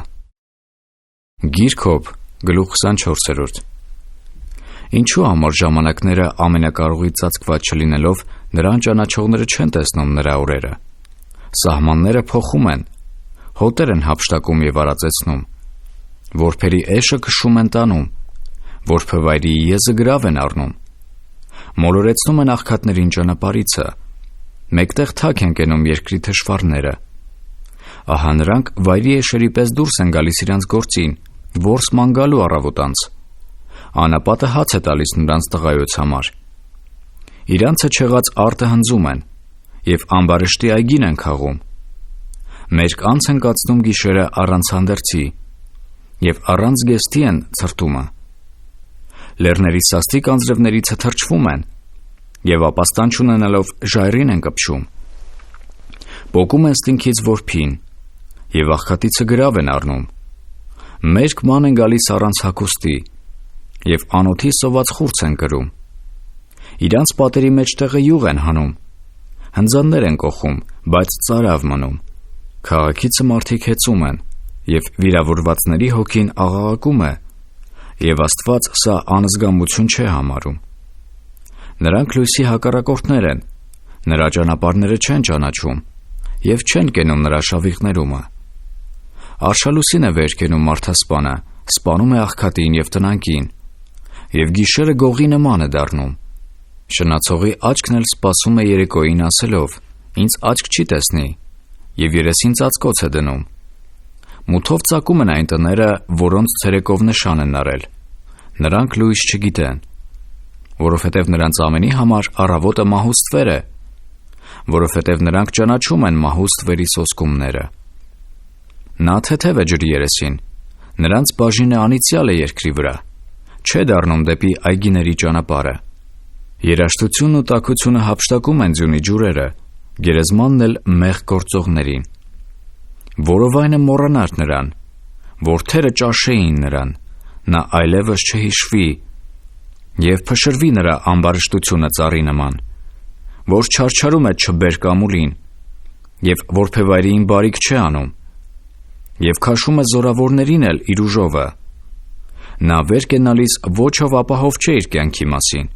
S1: Գիրք Հոբ, գլուխ 24։ Ինչու համար ժամանակները ամենակարողի ծածկված չլինելով նրան ճանաչողները չեն տեսնում նրա օրերը։ Սահմանները փոխում են, հոտեր են հափշտակում և արածեցնում, որբերի էշը քշում են տանում, որբևայրիի եզը գրավ են առնում, մոլորեցնում են աղքատներին ճանապարհիցը, մեկտեղ թաք են կենում երկրի թշվառները։ Ահա նրանք վայրի էշերի պես դուրս են գալիս իրանց գործին, որս ման գալու առավոտանց, անապատը հաց է տալիս նրանց տղայոց համար։ Իրանցը չեղած արտը հնձում են, և ամբարշտի այգին են քաղում։ Մերկ անց են կացնում գիշերը առանց հանդերձի, և առանց զգեստի են ցրտումը։ Լեռների սաստիկ անձրևներից թրջվում են, և ապաստան չունենալով ժայռին են կպչում։ Պոկում են ստինքից որբին, և աղքատիցը գրավ են առնում։ Մերկ ման են գալիս առանց հագուստի, և անոթի սոված խուրձ են կրում։ Իրանց պատերի մեջտեղը յուղ են հանում, հնձաններ են կոխում, բայց ծարավ մնում։ Քաղաքիցը մարդիկ հեծում են, և վիրավորվածների հոգին աղաղակում է, և Աստված սա անզգամություն չէ համարում։ Նրանք լույսի հակառակորդներ են, նրա ճանապարհները չեն ճանաչում, և չեն կենում նրա շավիղներումը։ Արշալուսին է վեր կենում մարդասպանը, սպանում է աղքատին և տնանկին, և գիշերը գողի նման է դառնում։ Շնացողի աչքն էլ սպասում է երեկոյին ասելով. «Ինձ աչք չի տեսնի», և երեսին ծածկոց է դնում։ Մութով ծակում են այն տները, որոնց ցերեկով նշան են արել։ Նրանք լույս չգիտեն, որովհետև նրանց ամենի համար առավոտը մահուստվեր է, որովհետև նրանք ճանաչում են մահուստվերի սոսկումները։ Նա թեթև է ջրի երեսին, Նրանց բաժինը անիծյալ է երկրի վրա, չէ դառնում դեպի այգիների ճանապարհը։ Երաժշտությունն ու տաքությունը հափշտակում են ձյունի ջուրերը, գերեզմանն էլ մեղ գործողներին։ Որովայնը մոռանար նրան, որդերը ճաշեին նրան, նա այլևս չհիշվի, և փշրվի նրա ամբարշտությունը ծառի նման, որ չարչարում է չբերք ամուլին, և որբևայրիին բարիք չէ անում, և քաշում է զորավորներին էլ իր ուժովը։ Նա վեր կենալիս ոչով ապահով չէ իր կյանքի մասին,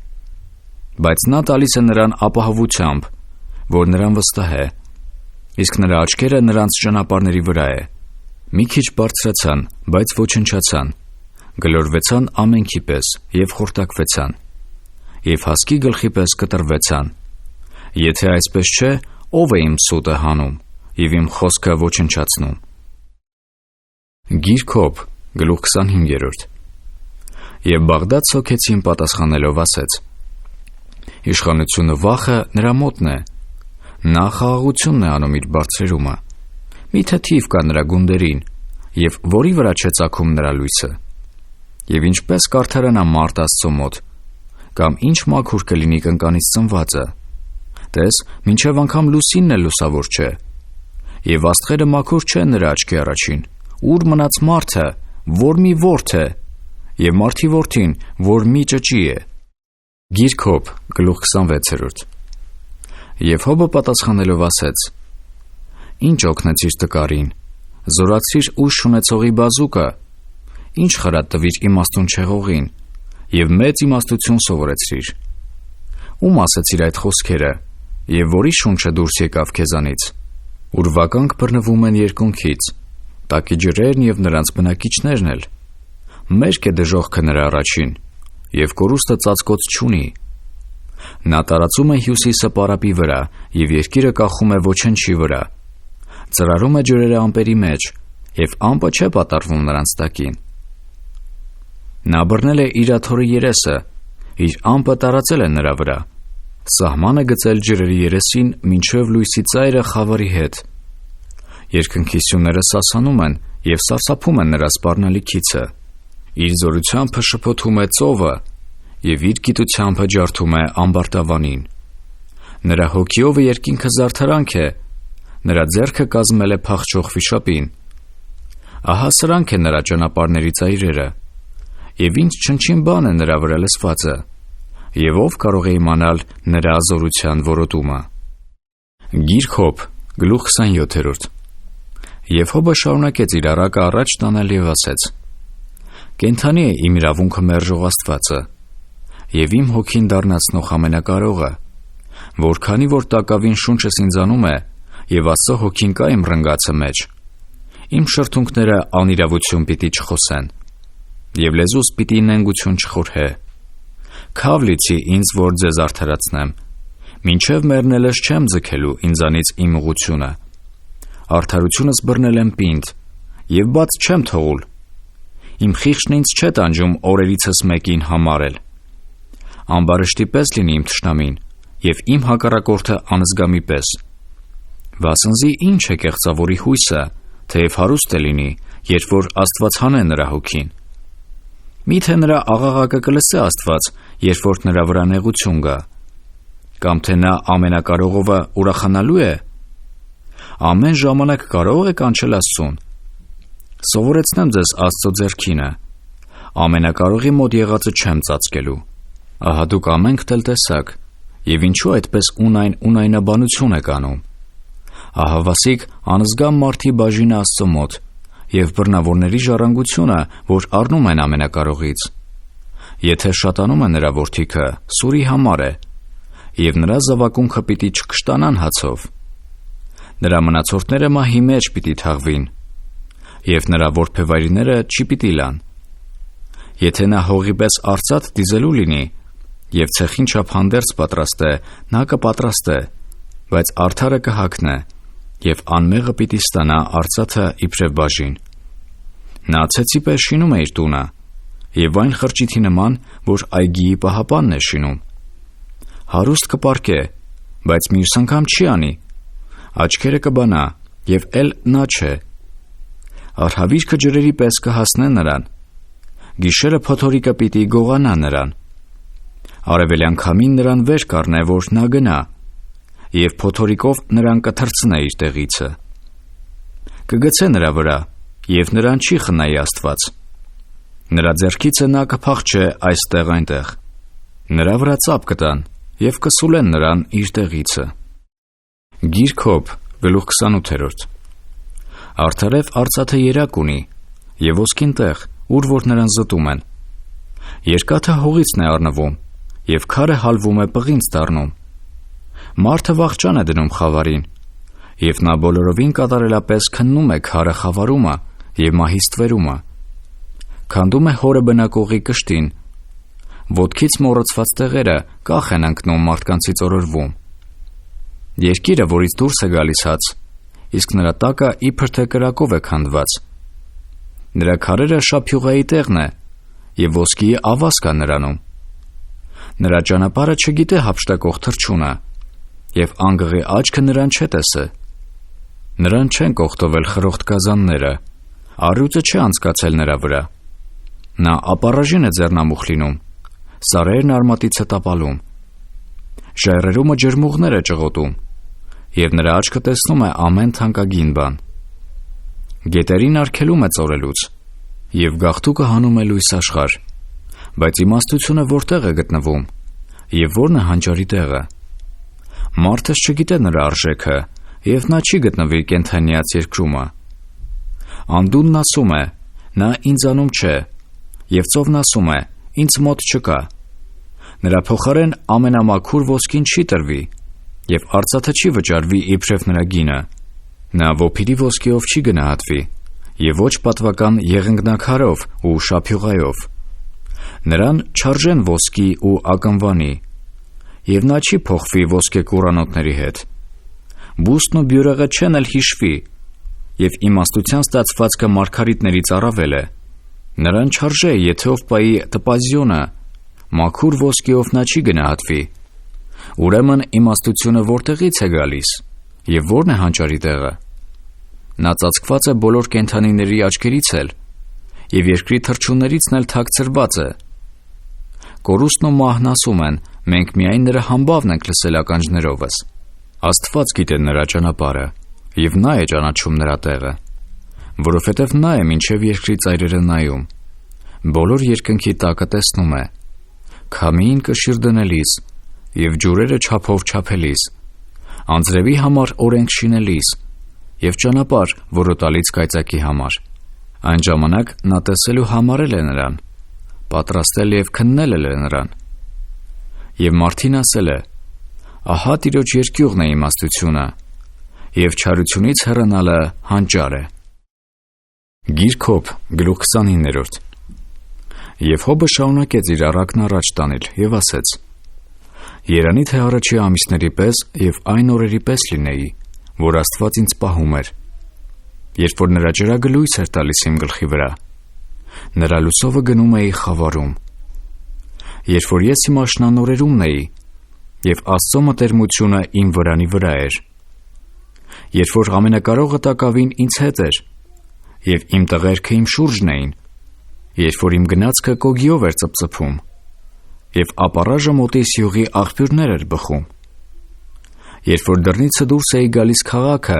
S1: բայց նա տալիս է նրան ապահովությամբ, որ նրան վստահ է, իսկ նրա աչքերը նրանց ճանապարհների վրա է։ Մի քիչ բարձրացան, բայց ոչնչացան, գլորվեցան ամենքի պես և խորտակվեցան, և հասկի գլխի պես կտրվեցան։ Եթե այսպես չէ, ով է իմ սուտը հանում և իմ խոսքը ոչնչացնում։ Գիրք Հոբ, գլուխ 25։ Եվ Բաղդադ սոքեցին պատասխանելով ասեց. Իշխանությունը վախը նրա մոտն է, նա խաղաղությունն է անում իր բարձրերումը, միթե թիվ կա նրա գունդերին, և որի վրա չէ ծագում նրա լույսը, և ինչպես կարդարանա մարդ Աստծո մոտ, կամ ինչ մաքուր կլինի կնկանից ծնվածը, տես, մինչև անգամ լուսինն էլ լուսավոր չէ, և աստղերը մաքուր չեն նրա աչքի առաջին, ուր մնաց մարդը, որ մի ворդ է, և մարդի որդին, որ մի ճճի է։ Գիրք Հոբ, գլուխ 26։ Եվ Հոբը պատասխանելով ասեց. Ինչ օգնեցիր տկարին, զորացրիր ուժ ունեցողի բազուկը, ինչ խրատ տվիր իմաստուն չեղողին, և մեծ իմաստություն սովորեցրիր։ Ում ասեցիր այդ խոսքերը, և որի շունչը դուրս եկավ քեզանից, ուրվականք բռնվում են երկնքից, տակի ջրերն և նրանց բնակիչներն էլ։ Մերկ է դժոխքը նրա առաջին, և կորուստը ծածկոց չունի։ Նա տարածում է հյուսիսը պարապի վրա, և երկիրը կախում է ոչնչի վրա։ Ծրարում է ջրերը ամպերի մեջ, և ամպը չէ պատառվում նրանց տակին։ Նա բռնել է իր աթոռի երեսը, իր ամպը տարածել է նրա վրա, սահման է գծել ջրերի երեսին մինչև լույսի ծայրը խավարի հետ։ Երկնքի սյուները սասանում են և սարսափում են նրա սպառնալիքիցը։ Իր զորությամբ շփոթում է ծովը, և իր գիտությամբ ջարդում է ամբարտավանին։ Նրա հոգիովը երկինքը զարդարանք է, նրա ձեռքը կազմել է փախչող վիշապին։ Ահա սրանք են նրա ճանապարհների ծայրերը, և ինչ չնչին բան է նրա վրա լսվածը, և ով կարող է իմանալ նրա զորության որոտումը։ Գիրք Հոբ, գլուխ 27։ Եվ Հոբը շարունակեց իր առակը առաջ տանել և ասեց. Կենդանի է իմ իրավունքը մերժող Աստվածը, և իմ հոգին դառնացնող Ամենակարողը, որքանի որ տակավին շունչս ինձանում է, և Աստծո հոգին կա իմ ռնգացը մեջ, իմ շրթունքները անիրավություն պիտի չխոսեն, և լեզուս պիտի նենգություն չխորհե։ Քավ լիցի ինձ, որ ձեզ արդարացնեմ, մինչև մեռնելս չեմ ձգելու ինձանից իմ ուղղությունը։ Արդարությունս բռնել եմ պինդ, և բաց չեմ թողուլ։ Իմ խիղճն ինձ չէ տանջում օրերիցս մեկին համարել։ Ամբարշտի պես լինի իմ թշնամին, և իմ հակառակորդը անզգամի պես։ Վասնզի ինչ է կեղծավորի հույսը, թեև հարուստ է լինի, երբ որ Աստված հանե նրա հոգին։ Միթե նրա աղաղակը կլսե Աստված, երբ որ նրա վրա նեղություն գա, կամ թե նա Ամենակարողովը ուրախանալու է։ Ամեն ժամանակ կարող է կանչել Աստծուն։ Սովորեցնեմ ձեզ Աստծո ձեռքինը, Ամենակարողի մոտ եղածը չեմ ծածկելու։ Ահա դուք ամենք տեսաք, և ինչու այդպես ունայնաբանություն եք անում։ Ահա վասիկ անզգամ մարդի բաժինը Աստծո մոտ, և բռնավորների ժառանգությունը, որ առնում են Ամենակարողից։ Եթե շատանում է նրա որդիքը, սուրի համար է, և նրա զավակունքը պիտի չկշտանան հացով։ Նրա մնացորդները մահի մեջ պիտի թաղվին, և նրա որբևայրիները չի պիտի լան։ Եթե նա հողի պես արծաթ դիզելու լինի, և ցեխին չափ հանդերձ պատրաստե, նա կպատրաստե, բայց արդարը կհագնե, և անմեղը պիտի ստանա արծաթը իբրև բաժին։ Նա ցեցի պես շինում է իր տունը, և այն խրճիթի նման, որ այգիի պահապանն է շինում։ Հարուստ կպարկե, բայց մյուս անգամ չի անի, աչքերը կբանա, և էլ նա չէ։ Արհավիրքը ջրերի պես կհասնե նրան, գիշերը փոթորիկը պիտի գողանա նրան, արևելյան քամին նրան վեր կառնե, որ նա գնա, և փոթորիկով նրան կթռցնե իր տեղիցը, կգցե նրա վրա, և նրան չի խնայի Աստված, նրա ձեռքիցը նա կփախչե այստեղ այնտեղ, նրա վրա ծափ կտան և կսուլեն նրան իր տեղիցը։ Գիրք Հոբ, գլուխ 28։ Արդարև արծաթը երակ ունի, և ոսկին տեղ, ուր որ նրան զտում են։ Երկաթը հողիցն է առնվում, և քարը հալվում է պղինձ դառնում։ Մարդը վախճան է դնում խավարին, և նա բոլորովին կատարելապես քննում է քարը խավարումը և մահի ստվերումը։ Քանդում է հորը բնակողի կշտին, ոտքից մոռացված տեղերը կախ են ընկնում մարդկանցից օրորվում։ Երկիրը, որից դուրս է գալիս հաց, իսկ նրա տակը իբր թե կրակով է քանդված։ Նրա քարերը շափյուղայի տեղն է, և ոսկիի ավազ կա նրանում։ Նրա ճանապարհը չգիտե հափշտակող թռչունը, և անգղի աչքը նրան չէ տեսե։ Նրան չեն կողտովել խրոխտ գազանները, առյուծը չէ անցկացել նրա վրա։ Նա ապառաժին է ձեռնամուխ լինում, սարերն արմատից է տապալում։ Ժայռերումը ջրմուղներ է ճղոտում, և նրա աչքը տեսնում է ամեն թանկագին բան։ Գետերին արգելում է ծորելուց, և գաղթուկը հանում է լույս աշխարհ, բայց իմաստությունը որտեղ է գտնվում, և ո՞րն է հանճարի տեղը։ Մարդս չգիտե նրա արժեքը, և նա չի գտնվի կենդանիած երկրումը։ Անդունն ասում է. նա ինձանում չէ, և ծովն ասում է. ինձ մոտ չկա։ Նրա փոխարեն ամենամաքուր ոսկին չի տրվի, և արծաթը չի վճարվի իբրև նրա գինը։ Նա ոփիրի ոսկիով չի գնահատվի, և ոչ պատվական եղնգնակարով ու շափյուղայով։ Նրան չարժեն ոսկի ու ակնվանի, և նա չի փոխվի ոսկե կուռանոթների հետ։ Բուստն ու բյուրեղը չեն էլ հիշվի, և իմաստության ստացվածքը մարգարիտներից առավել է։ Նրան չարժե Եթովպայի տպազիոնը, մաքուր ոսկիով նա չի գնահատվի։ Ուրեմն իմաստությունը որտեղից է գալիս, և ո՞րն է հանճարի տեղը։ Նա ծածկված է բոլոր կենդանիների աչքերից էլ, և երկրի թռչուններիցն էլ թաքցրված է։ Կորուստն ու մահն ասում են. մենք միայն նրա համբավն ենք լսել ականջներովս։ Աստված գիտե նրա ճանապարհը, և նա է ճանաչում նրա տեղը, որովհետև նա է մինչև երկրի ծայրերը նայում, բոլոր երկնքի տակը տեսնում է, քամին կշիռ դնելիս, և ջուրերը չափով չափելիս, անձրևի համար օրենք շինելիս, և ճանապարհ որոտալից կայծակի համար։ Այն ժամանակ նա տեսել ու համարել է նրան, պատրաստել և քննել է նրան։ Եվ մարդին ասել է. ահա Տիրոջ երկյուղն է իմաստությունը, և չարությունից հեռանալը հանճար է։ Գիրք Հոբ, գլուխ 29։ Եվ Հոբը շարունակեց իր առակն առաջ տանել և ասեց. երանի թե առաջի ամիսների պես և այն օրերի պես լինեի, որ Աստված ինձ պահում էր, երբ որ նրա ջրագը լույս էր տալիս իմ գլխի վրա, նրա լուսովը գնում էի խավարում, երբ որ ես իմ աշնանորերումն էի, և Աստծո մտերմությունը իմ վրանի վրա էր, երբ որ ամենակարողը տակավին ինձ հետ էր, և իմ տղերքը իմ շուրջն էին, երբ որ իմ գնացքը կոգիով էր ծպծփում, և ապառաժը մոտիս յուղի աղբյուրներ էր բխում, երբ որ դռնիցը դուրս էի գալիս քաղաքը,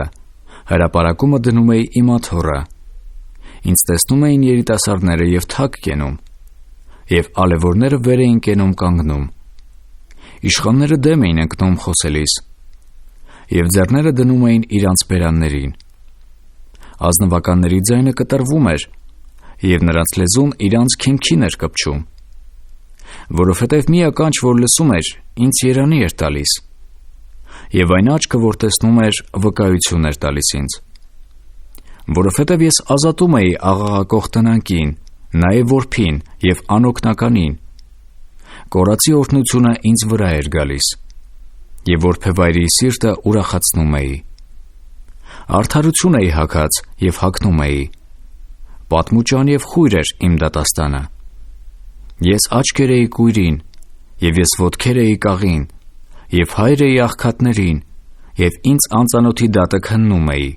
S1: հրապարակումը դնում էի իմ աթոռը, ինձ տեսնում էին երիտասարդները և թակ կենում, և ալևորները վեր էին կենում կանգնում, իշխանները դեմ էին ընկնում խոսելիս, և ձեռները դնում էին իրանց բերաններին, ազնվականների ձայնը կտրվում էր, և նրանց լեզուն իրանց քիմքին էր կպչում, որովհետև մի ականջ, որ լսում էր, ինձ երանի էր տալիս, և այն աչքը, որ տեսնում էր, վկայություն էր տալիս ինձ, որովհետև ես ազատում էի աղաղակող տնանկին, նաև որբին և անօգնականին, կորածի օրհնությունը ինձ վրա էր գալիս, և որբևայրի սիրտը ուրախացնում էի, արդարություն էի հագած և հագնում էի, պատմուճան և խույր էր իմ դատաստանը, ես աչքեր էի կույրին, և ես ոտքեր էի կաղին, և հայր էի աղքատներին, և ինձ անծանոթի դատը քննում էի,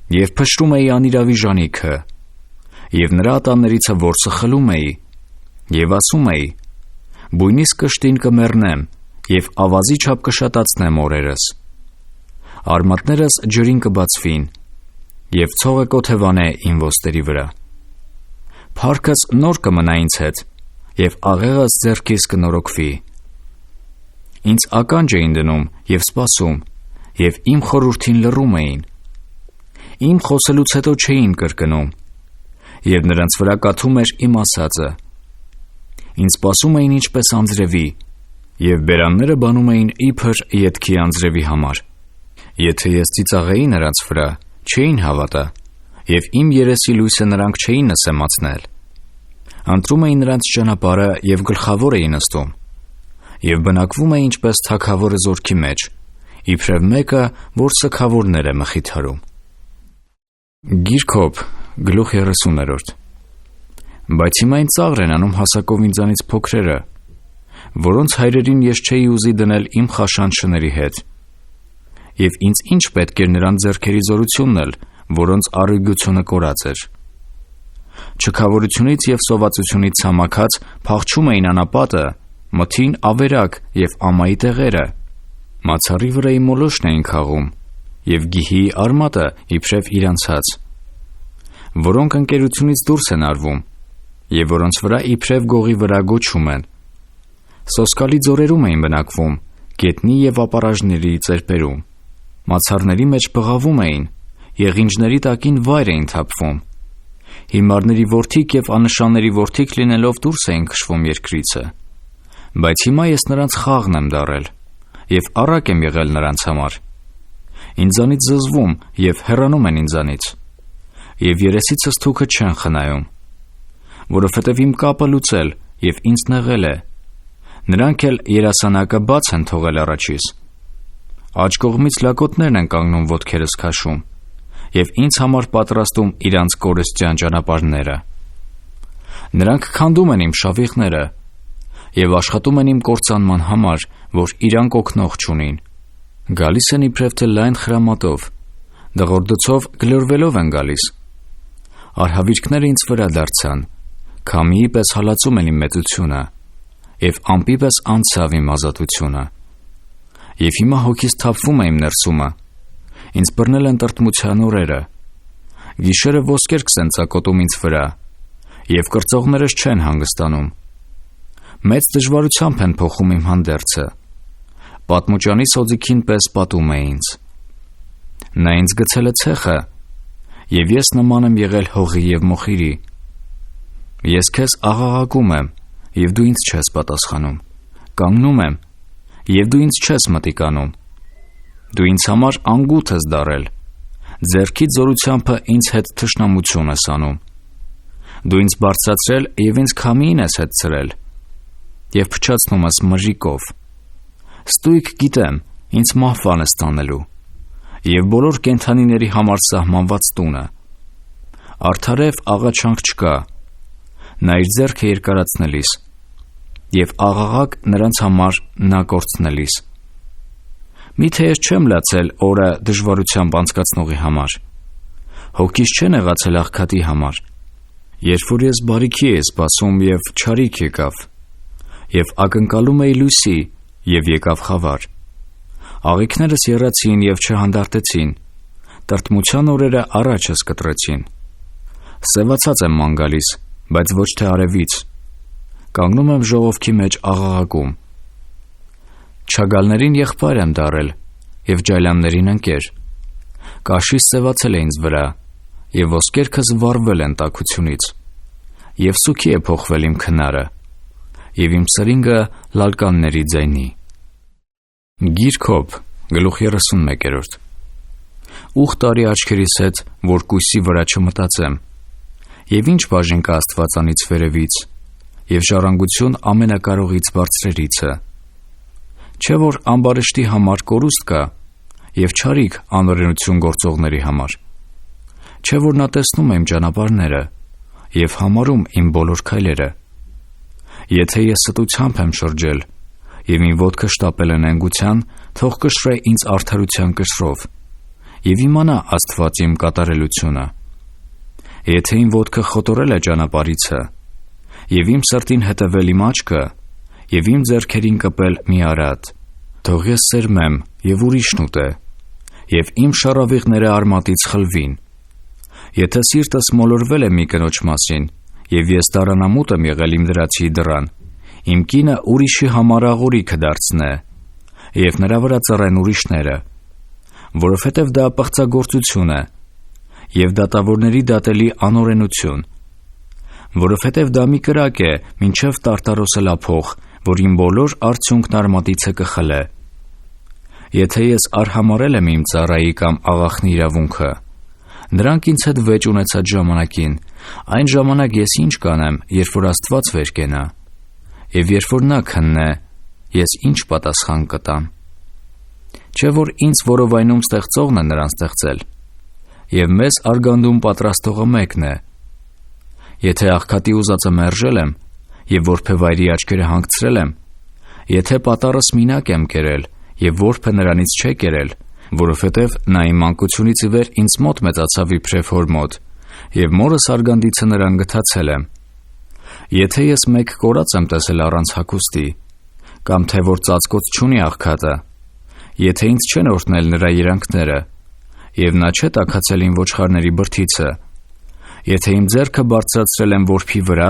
S1: և փշրում էի անիրավի ժանիքը, և նրա ատաններիցը որսը խլում էի, և ասում էի. բույնիս կշտին կմեռնեմ, և ավազի չափ կշատացնեմ օրերս. արմատներս ջրին կբացվին, և ցողը կօթևանե իմ ոստերի վրա. փառքս նոր կմնա ինձ հետ, և աղեղս ձեռքիս կնորոգվի. ինձ ականջ էին դնում և սպասում, և իմ խորհրդին լռում էին. իմ խոսելուց հետո չէին կրկնում, և նրանց վրա կաթում էր իմ ասածը. ինձ սպասում էին ինչպես անձրևի, և բերանները բանում էին իբր ետքի անձրևի համար. Եթե ես ծիծաղեի նրանց վրա, չէին հավատա, և իմ երեսի լույսը նրանք չէին նսեմացնել. ընտրում էին նրանց ճանապարհը և գլխավոր էին նստում, և բնակվում էին ինչպես թագավորը զորքի մեջ, իբրև մեկը, որ սգավորներ է մխիթարում. Գիրք Հոբ, գլուխ 30. Բայց հիմա ինձ ծաղր են անում հասակով ինձանից փոքրերը, որոնց հայրերին ես չէի ուզի դնել իմ խաշան շների հետ. և ինձ ինչ պետք էր նրանց ձեռքերի զորությունն էլ, որոնց առույգությունը կորած էր. չքավորությունից և սովածությունից ցամաքած փախչում էին անապատը, մթին ավերակ և ամայի տեղերը, մացառի վրայի մոլոշն էին քաղում, և գիհի արմատը իբրև իրանցած, որոնք ընկերությունից դուրս են արվում, և որոնց վրա իբրև գողի վրա գոչում են. սոսկալի ձորերում էին բնակվում, գետնի և ապարաժների ծերպերում, մացառների մեջ բղավում էին, եղինջների տակին վայր էին թափվում, հիմարների որդիք և աննշանների որդիք լինելով դուրս էին քշվում երկրիցը, բայց հիմա ես նրանց խաղն եմ դառել, և առակ եմ եղել նրանց համար. ինձանից զզվում և հեռանում են ինձանից, և երեսիցս թուքը չեն խնայում, որովհետև իմ կապը լուծել և ինձ նեղել է, նրանք էլ երասանակը բաց են թողել առաջիս, աջ կողմից լակոտներն են կանգնում ոտքերս քաշում, և ինձ համար պատրաստում իրանց կորստյան ճանապարհները. նրանք քանդում են իմ շավիղները, և աշխատում են իմ կործանման համար, որ իրանք օգնող չունին, գալիս են իբրև թե լայն խրամատով, դղորդոցով գլորվելով են գալիս, արհավիրքները ինձ վրա դարձան, քամիի պես հալածում են իմ մեծությունը, և ամպի պես անցավ իմ ազատությունը, և հիմա հոգիս թափվում է իմ ներսումը, ինձ բռնել են տրտմության օրերը, գիշերը ոսկերքս են ծակոտում ինձ վրա, և կրծողներս չեն հանգստանում, մեծ դժվարությամբ են փոխում իմ հանդերձը, պատմուճանի սոձիքին պես պատում է ինձ. նա ինձ գցել է ցեխը, և ես նման եմ եղել հողի և մոխիրի. ես քեզ աղաղակում եմ, և դու ինձ չես պատասխանում, կանգնում եմ, և դու ինձ չես մտիկանում, դու ինձ համար անգութ ես դառել, ձեռքիդ զորությանբը ինձ հետ թշնամություն ես անում, դու ինձ բարձրացրել և ինձ քամիին ես հետցրել, և փչացնում ես մրրիկով, ստույգ գիտեմ ինձ մահվան ես տանելու, և բոլոր կենդանիների համար սահմանված տունը, արդարև աղաչանք չկա, նա իր ձեռքը երկարացնելիս, և աղաղակ նրանց համար նա կորցնելիս. միթե ես չեմ լացել օրը դժվարությամբ անցկացնողի համար, հոգիս չեն եղացել աղքատի համար, երբ որ ես բարիքի էի սպասում և չարիք եկավ, և ակնկալում էի լույսի և եկավ խավար, աղիքներս եռացին և չհանդարտեցին, տրտմության օրերը առաջս կտրեցին, սևացած եմ ման գալիս, բայց ոչ թե արևից, կանգնում եմ ժողովքի մեջ աղաղակում, չագալներին եղբայր եմ դառել և ջայլամներին ընկեր, կաշիս սևացել է ինձ վրա, և ոսկերքս վառվել են տաքությունից, և սուքի է փոխվել իմ քնարը, և իմ սրինգը լալկանների ձայնի. Գիրք Հոբ, գլուխ 31. Ուխ տարի աչքերիս հետ, որ կույսի վրա չմտածեմ, և ինչ բաժին կա Աստվածանից վերևից, և ժառանգություն ամենակարողից բարձրերիցը, չէ որ ամբարշտի համար կորուստ կա, և չարիք անօրենություն գործողների համար, չէ որ նա տեսնում է իմ ճանապարհները, և համարում իմ բոլոր քայլերը, եթե ես ստությամբ եմ շրջել, և իմ ոտքը շտապել է նենգության, թող կշռե ինձ արդարության կշռով, և իմանա Աստված իմ կատարելությունը։ Եթե իմ ոտքը խոտորել է ճանապարհիցը, և իմ սրտին հետևել իմ աչքը, և իմ ձեռքերին կպել մի արատ, թող ես սերմեմ և ուրիշն ուտե, և իմ շառավիղները արմատից խլվին։ Եթե սիրտս մոլորվել է մի կնոջ մասին, և ես տարանամուտ եմ եղել իմ դրացիի դռան, իմ կինը ուրիշի համար աղորիքը դարձնե, և նրա վրա ծռեն ուրիշները, որովհետև դա պղծագործություն է, և դատավորների դատելի անօրենություն, որովհետև դա մի կրակ է մինչև տարտարոսելափող, որ իմ բոլոր արդյունքն արմատիցը կխլե։ Եթե ես արհամարել եմ իմ ծառայի կամ աղախնի իրավունքը, նրանք ինձ հետ վեճ ունեցած ժամանակին, այն ժամանակ ես ինչ կանեմ, երբ որ Աստված վեր կենա, և երբ որ նա քննե, ես ինչ պատասխան կտամ։ Չէ՞ որ ինձ որովայնում ստեղծողն է նրան ստեղծել, և մեզ արգանդում պատրաստողը մեկն է։ Եթե աղքատի ուզածը մերժել եմ, և որբևայրի աչքերը հանգցրել եմ, եթե պատառս մինակ եմ կերել, և որբը նրանից չէ կերել, որովհետև նա իմ մանկությունից ի վեր ինձ մոտ մեծացավ իբրև հոր մոտ, և մորս արգանդիցը նրան գթացել եմ։ Եթե ես մեկ կորած եմ տեսել առանց հագուստի, կամ թե որ ծածկոց չունի աղքատը, եթե ինձ չեն օրհնել նրա երանգները, և նա չէ տաքացել իմ ոչխարների բրդիցը, եթե իմ ձեռքը բարձրացրել եմ որբի վրա,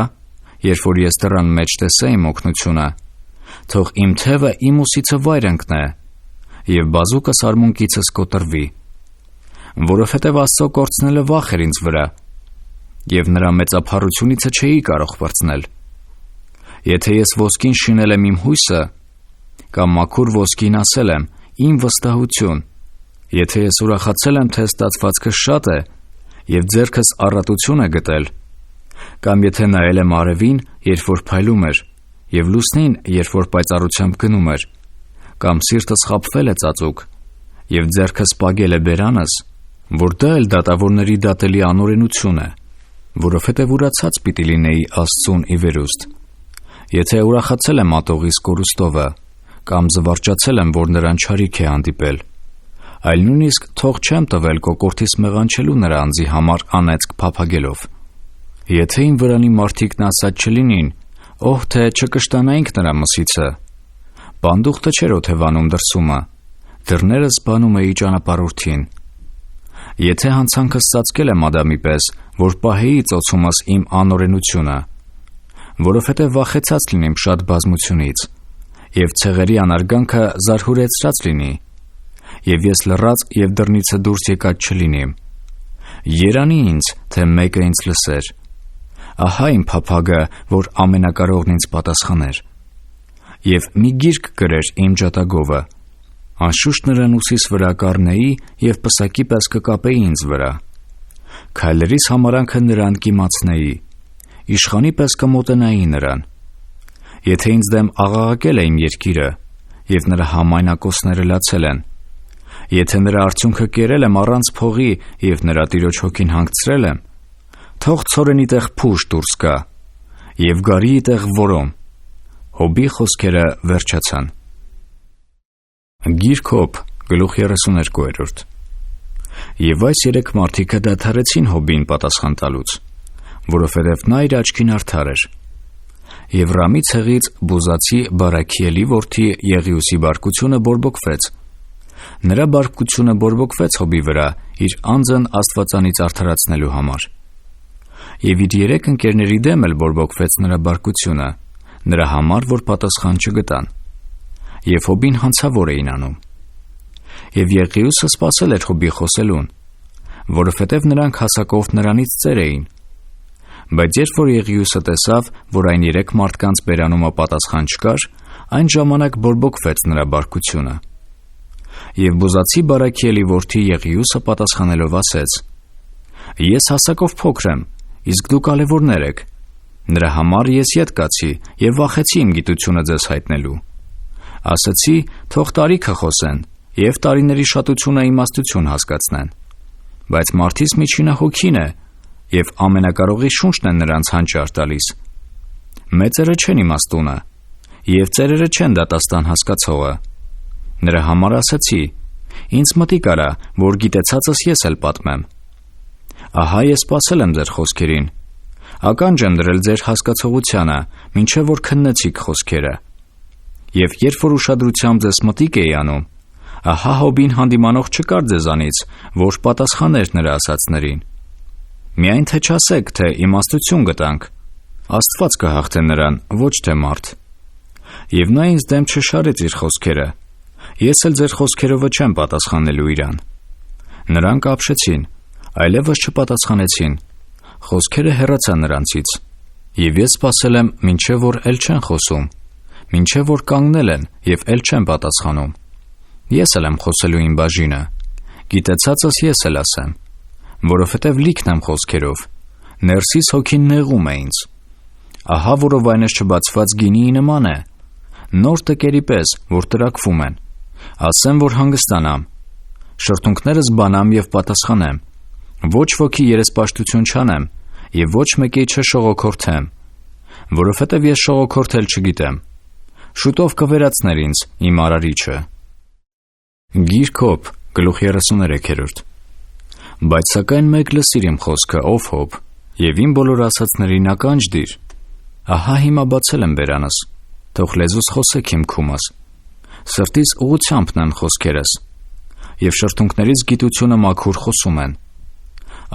S1: երբ որ ես դռան մեջ տեսա իմ օգնությունը, թող իմ թևը իմ ուսիցը վայր ընկնե, և բազուկս արմունկիցս կոտրվի, որովհետև Աստծո կորցնելը վախ էր ինձ վրա, և նրա մեծափառությունիցը չէի կարող պրծնել։ Եթե ես ոսկին շինել եմ իմ հույսը, կամ մաքուր ոսկին ասել եմ իմ վստահություն, եթե ես ուրախացել եմ, թե ստացվածքս շատ է, և ձեռքս առատություն է գտել, կամ եթե նայել եմ արևին, երբ որ փայլում էր, և լուսնին, երբ որ պայծառությամբ գնում էր, կամ սիրտս խաբվել է ծածուկ, և ձեռքս պագել է բերանս, որ դա էլ դատավորների դատելի անօրենություն է, որովհետև ուրացած պիտի լինեի Աստծուն ի վերուստ։ Եթե ուրախացել եմ ատողիս կորուստովը, կամ զվարճացել եմ, որ նրան չարիք է հանդիպել, այլ նույնիսկ թող չեմ տվել կոկորդիս մեղանչելու նրա անձի համար անեծք փափագելով։ Եթե իմ վրանի մարդիկն ասած չլինին, օհ թե չկշտանայինք նրա մսիցը, բանդուխտը չէր օթևանում դրսումը, դռներս բանում էի ճանապարհորդին։ Եթե հանցանքս ծածկել եմ Ադամի պես, որ պահեի ծոցումս իմ անօրենությունը, որովհետև վախեցած լինեմ շատ բազմությունից, և ցեղերի անարգանքը զարհուրեցրած լինի, և ես լռած և դռնիցը դուրս եկած չլինիմ, երանի ինձ, թե մեկը ինձ լսեր։ Ահա իմ փափագը, որ ամենակարողն ինձ պատասխաներ, և մի գիրք գրեր իմ ջատագովը, անշուշտ նրան ուսիս վրա կառնեի և պսակի պես կկապեի ինձ վրա, քայլերիս համարանքը նրան կիմացնեի, իշխանի պես կմոտենայի նրան։ Եթե ինձ դեմ աղաղակել է իմ երկիրը, և նրա համայնակոցները լացել են, եթե նրա արդյունքը կերել եմ առանց փողի և նրա տիրոջ հոգին հանգցրել եմ, թող ցորենի տեղ փուշ դուրս գա, և գարիի տեղ որոմ։ Հոբի խոսքերը վերջացան։ Գիրք Հոբ, գլուխ 32։ Եվ այս երեք մարդիկը դադարեցին Հոբին պատասխան տալուց, որովհետև նա իր աչքին արդար էր։ Եվ Ռամի ցեղից Բուզացի Բարաքիելի որդի Եղիուսի բարկությունը բորբոքվեց։ Նրա բարկությունը բորբոքվեց Հոբի վրա իր անձն Աստվածանից արդարացնելու համար։ Եվ իր երեք ընկերների դեմ էլ բորբոքվեց նրա բարկությունը, նրա համար, որ պատասխան չգտան։ Եվ Հոբին հանցավոր էին անում։ Եվ Եղիուսը սպասել էր Հոբի խոսելուն, որովհետև նրանք հասակով նրանից ծեր էին։ Բայց երբ որ Եղիուսը տեսավ, որ այն երեք մարդկանց բերանումը պատասխան չկար, այն ժամանակ բորբոքվեց նրա բարկությունը։ Եվ Բուզացի Բարաքիելի որդի Եղիուսը պատասխանելով ասեց. Ես հասակով փոքր եմ, իսկ դուք ալևորներ եք։ Նրա համար ես ետ կացի և վախեցի իմ գիտությունը ձեզ հայտնելու։ Ասացի, թող տարիքը խոսեն, և տարիների շատությունը իմաստություն հասկացնեն։ Բայց մարդիս միջինը հոգին է, և ամենակարողի շունչն է նրանց հանճար տալիս։ Մեծերը չեն իմաստունը, և ծերերը չեն դատաստան հասկացողը։ Նրա համար ասացի, Ինձ մտիկ արա, որ գիտեցածս ես էլ պատմեմ։ Ահա ես սպասել եմ ձեր խոսքերին։ Ականջ եմ դրել ձեր հասկացողությանը, մինչև որ քննեցիք խոսքերը։ Եվ երբ որ ուշադրությամբ ձեզ մտիկ էի անում, ահա Հոբին հանդիմանող չկար ձեզանից, որ պատասխաներ նրա ասածներին։ Միայն թե չասեք, թե իմաստություն գտանք։ Աստված կհաղթե նրան, ոչ թե մարդ։ Եվ նա ինձ դեմ չշարեց իր խոսքերը։ Ես էլ ձեր խոսքերովը չեմ պատասխանելու իրան։ Նրանք ապշեցին, այլևս չպատասխանեցին։ Խոսքերը հեռացան նրանցից։ Եվ ես սպասել եմ, մինչև որ էլ չեն խոսում, մինչև որ կանգնել են և էլ չեն պատասխանում։ Ես էլ եմ խոսելու իմ բաժինը։ Գիտեցածս ես էլ ասեմ, որովհետև լիքն եմ խոսքերով։ Ներսիս հոգին նեղում է ինձ։ Ահա որովայնս չբացված գինիի նման է, նոր տկերի պես, որ տրաքվում են։ Ասեմ, որ հանգստանամ, շրթունքներս բանամ և պատասխանեմ, ոչ ոքի երեսպաշտություն չանեմ և ոչ մեկի չշողոքորթեմ, որովհետև ես շողոքորթել չգիտեմ։ Շուտով կվերացներ ինձ իմ արարիչը։ Գիրք Հոբ, գլուխ 33։ Բայց սակայն մեկ լսիր իմ խոսքը, ով Հոբ, և իմ բոլոր ասածներին ականջ դիր։ Ահա հիմա բացել եմ բերանս, թող լեզուս խոսեք իմ քումս, սրտից ուղղությամբ նեմ խոսքերս, և շրթունքներից գիտությունը մաքուր խոսում են։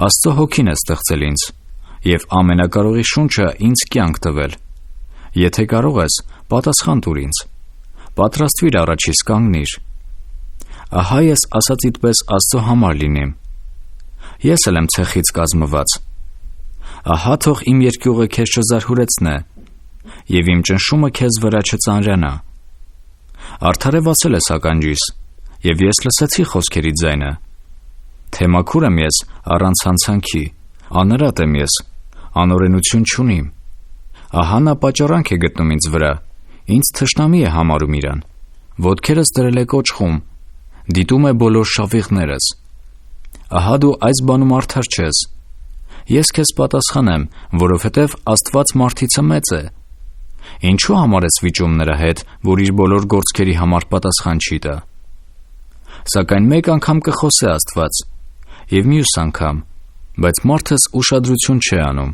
S1: Աստծո հոգին է ստեղծել ինձ, և ամենակարողի շունչը ինձ կյանք տվել։ Եթե կարող ես, պատասխան տուր ինձ, պատրաստվիր առաջիս կանգնիր։ Ահա ես ասածիդ պես Աստծո համար լինիմ։ Ես էլ եմ ցեխից կազմված։ Ահա թող իմ երկյուղը քեզ չզարհուրեցնե, և իմ ճնշումը քեզ վրա չծանրանա։ Արդարևացել ես ականջիս, և ես լսեցի խոսքերի ձայնը։ Թե մաքուր եմ ես առանց հանցանքի, անըրատ եմ ես, անօրենություն չունիմ։ Ահա նա պատճառանք է գտնում ինձ վրա, ինձ թշնամի է համարում իրան, ոտքերս դրել է կոճղում, դիտում է բոլոր շավիղներս։ Ահա դու այս բանում արդար չես։ Ես քեզ պատասխանեմ, որովհետև Աստված մարդիցը մեծ է։ Ինչու համար ես վիճում նրա հետ, որ իր բոլոր գործքերի համար պատասխան չի տա։ Սակայն մեկ անգամ կխոսե Աստված, և մյուս անգամ, բայց մարդս ուշադրություն չէ անում։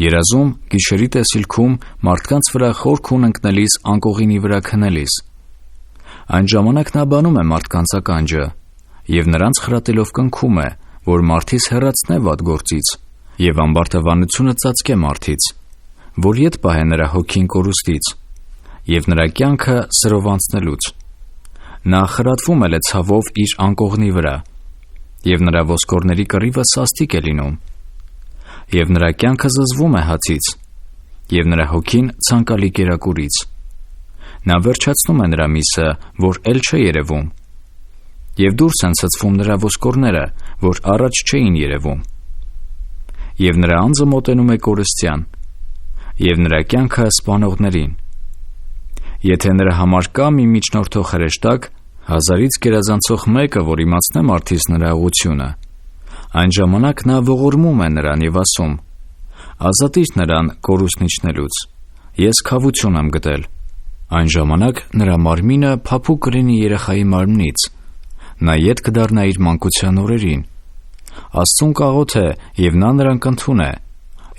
S1: Երազում, գիշերի տեսիլքում, մարդկանց վրա խորքուն ընկնելիս անկողինի վրա քնելիս։ Այն ժամանակ նա բանում է մարդկանց ականջը, և նրանց խրատելով կնքում է, որ մարդիս հեռացնե վատ գործից, և ամբարտավանությունը ծածկե մարդից, որ ետ պահե նրա հոգին կորուստից, և նրա կյանքը սրով անցնելուց։ Նա խրատվում է ցավով իր անկողնի վրա, և նրա ոսկորների կռիվը սաստիկ է լինում, և նրա կյանքը զզվում է հացից, և նրա հոգին ցանկալի կերակուրից։ Նա վերջացնում է նրա միսը, որ էլ չէ երևում, և դուրս են ցցվում նրա ոսկորները, որ առաջ չէին երևում։ Եվ նրա անձը մոտենում է կորստյան, և նրա կյանքը սպանողներին։ Եթե նրա համար կա մի միջնորդող հրեշտակ, 1000-ից գերազանցող մեկը, որ իմացնե մարդիս նրա ուղղությունը, այն ժամանակ նա ողորմում է նրան և ասում. «Ազատիր նրան կորուստն իջնելուց, ես քավություն եմ գտել»։ Այն ժամանակ նրա մարմինը փափուկ կլինի երեխայի մարմնից, նա ետ կդառնա իր մանկության օրերին։ Աստծուն կաղոթ է, և նա նրան կընդունե,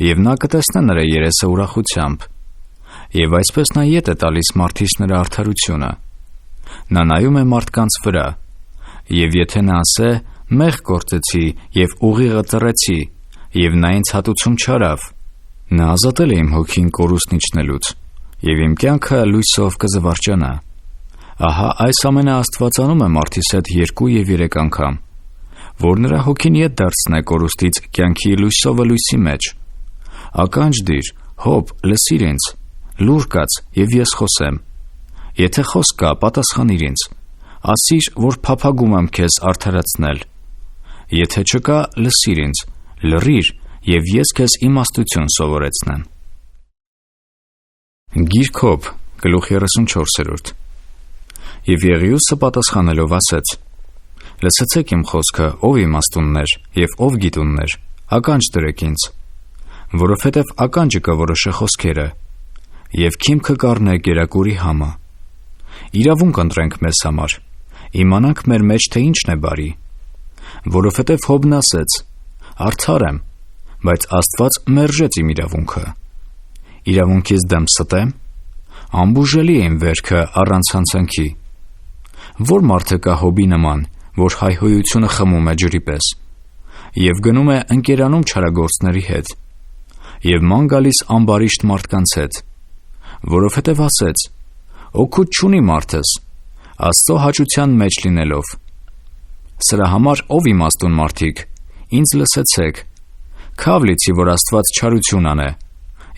S1: և նա կտեսնե նրա երեսը ուրախությամբ, և այսպես նա ետ է տալիս մարդիս նրա արդարությունը։ Նա նայում է մարդկանց վրա, և եթե նա ասե. «Մեղ գործեցի և ուղիղը ծռեցի, և նա ինձ հատուցում չարավ», նա ազատել է իմ հոգին կորուստն իջնելուց, և իմ կյանքը լույսով կզվարճանա։ Ահա այս ամենը Աստված անում է մարդիս հետ 2 և 3 անգամ, որ նրա հոգին ետ դարձնե կորուստից կյանքի լույսովը լույսի մեջ։ Ականջ դիր, Հոբ, լսիր ինձ, լուր կաց, և ես խոսեմ։ Եթե խոսք կա, պատասխանիր ինձ, ասիր, որ փափագում եմ քեզ արդարացնել։ Եթե չկա, լսիր ինձ, լռիր, և ես քեզ իմաստություն սովորեցնեմ։ Գիրք Հոբ, գլուխ 34։ Եվ Եղիուսը պատասխանելով ասեց. «Լսեցեք իմ խոսքը, ով իմաստուններ և ով գիտուններ, ականջ դրեք ինձ, որովհետև ականջը կորոշե խոսքերը, և քիմքը կառնե կերակուրի համը։ Իրավունք ընտրենք մեզ համար, իմանանք մեր մեջ, թե ինչն է բարի, որովհետև Հոբն ասեց. «Արդար եմ, բայց Աստված մերժեց իմ իրավունքը։ Իրավունքից դեմ ստեմ, անբուժելի է իմ վերքը առանց հանցանքի»։ Որ մարդը կա Հոբի նման, որ հայհոյությունը խմում է ջրի պես, և գնում է ընկերանում չարագործների հետ, և ման գալիս ամբարիշտ մարդկանց հետ, որովհետև ասեց. «Օգուտ չունի մարդս, Աստծո հաճության մեջ լինելով»։ Սրա համար ով իմաստուն մարդիկ, ինձ լսեցեք, քավ լիցի, որ Աստված չարություն անե,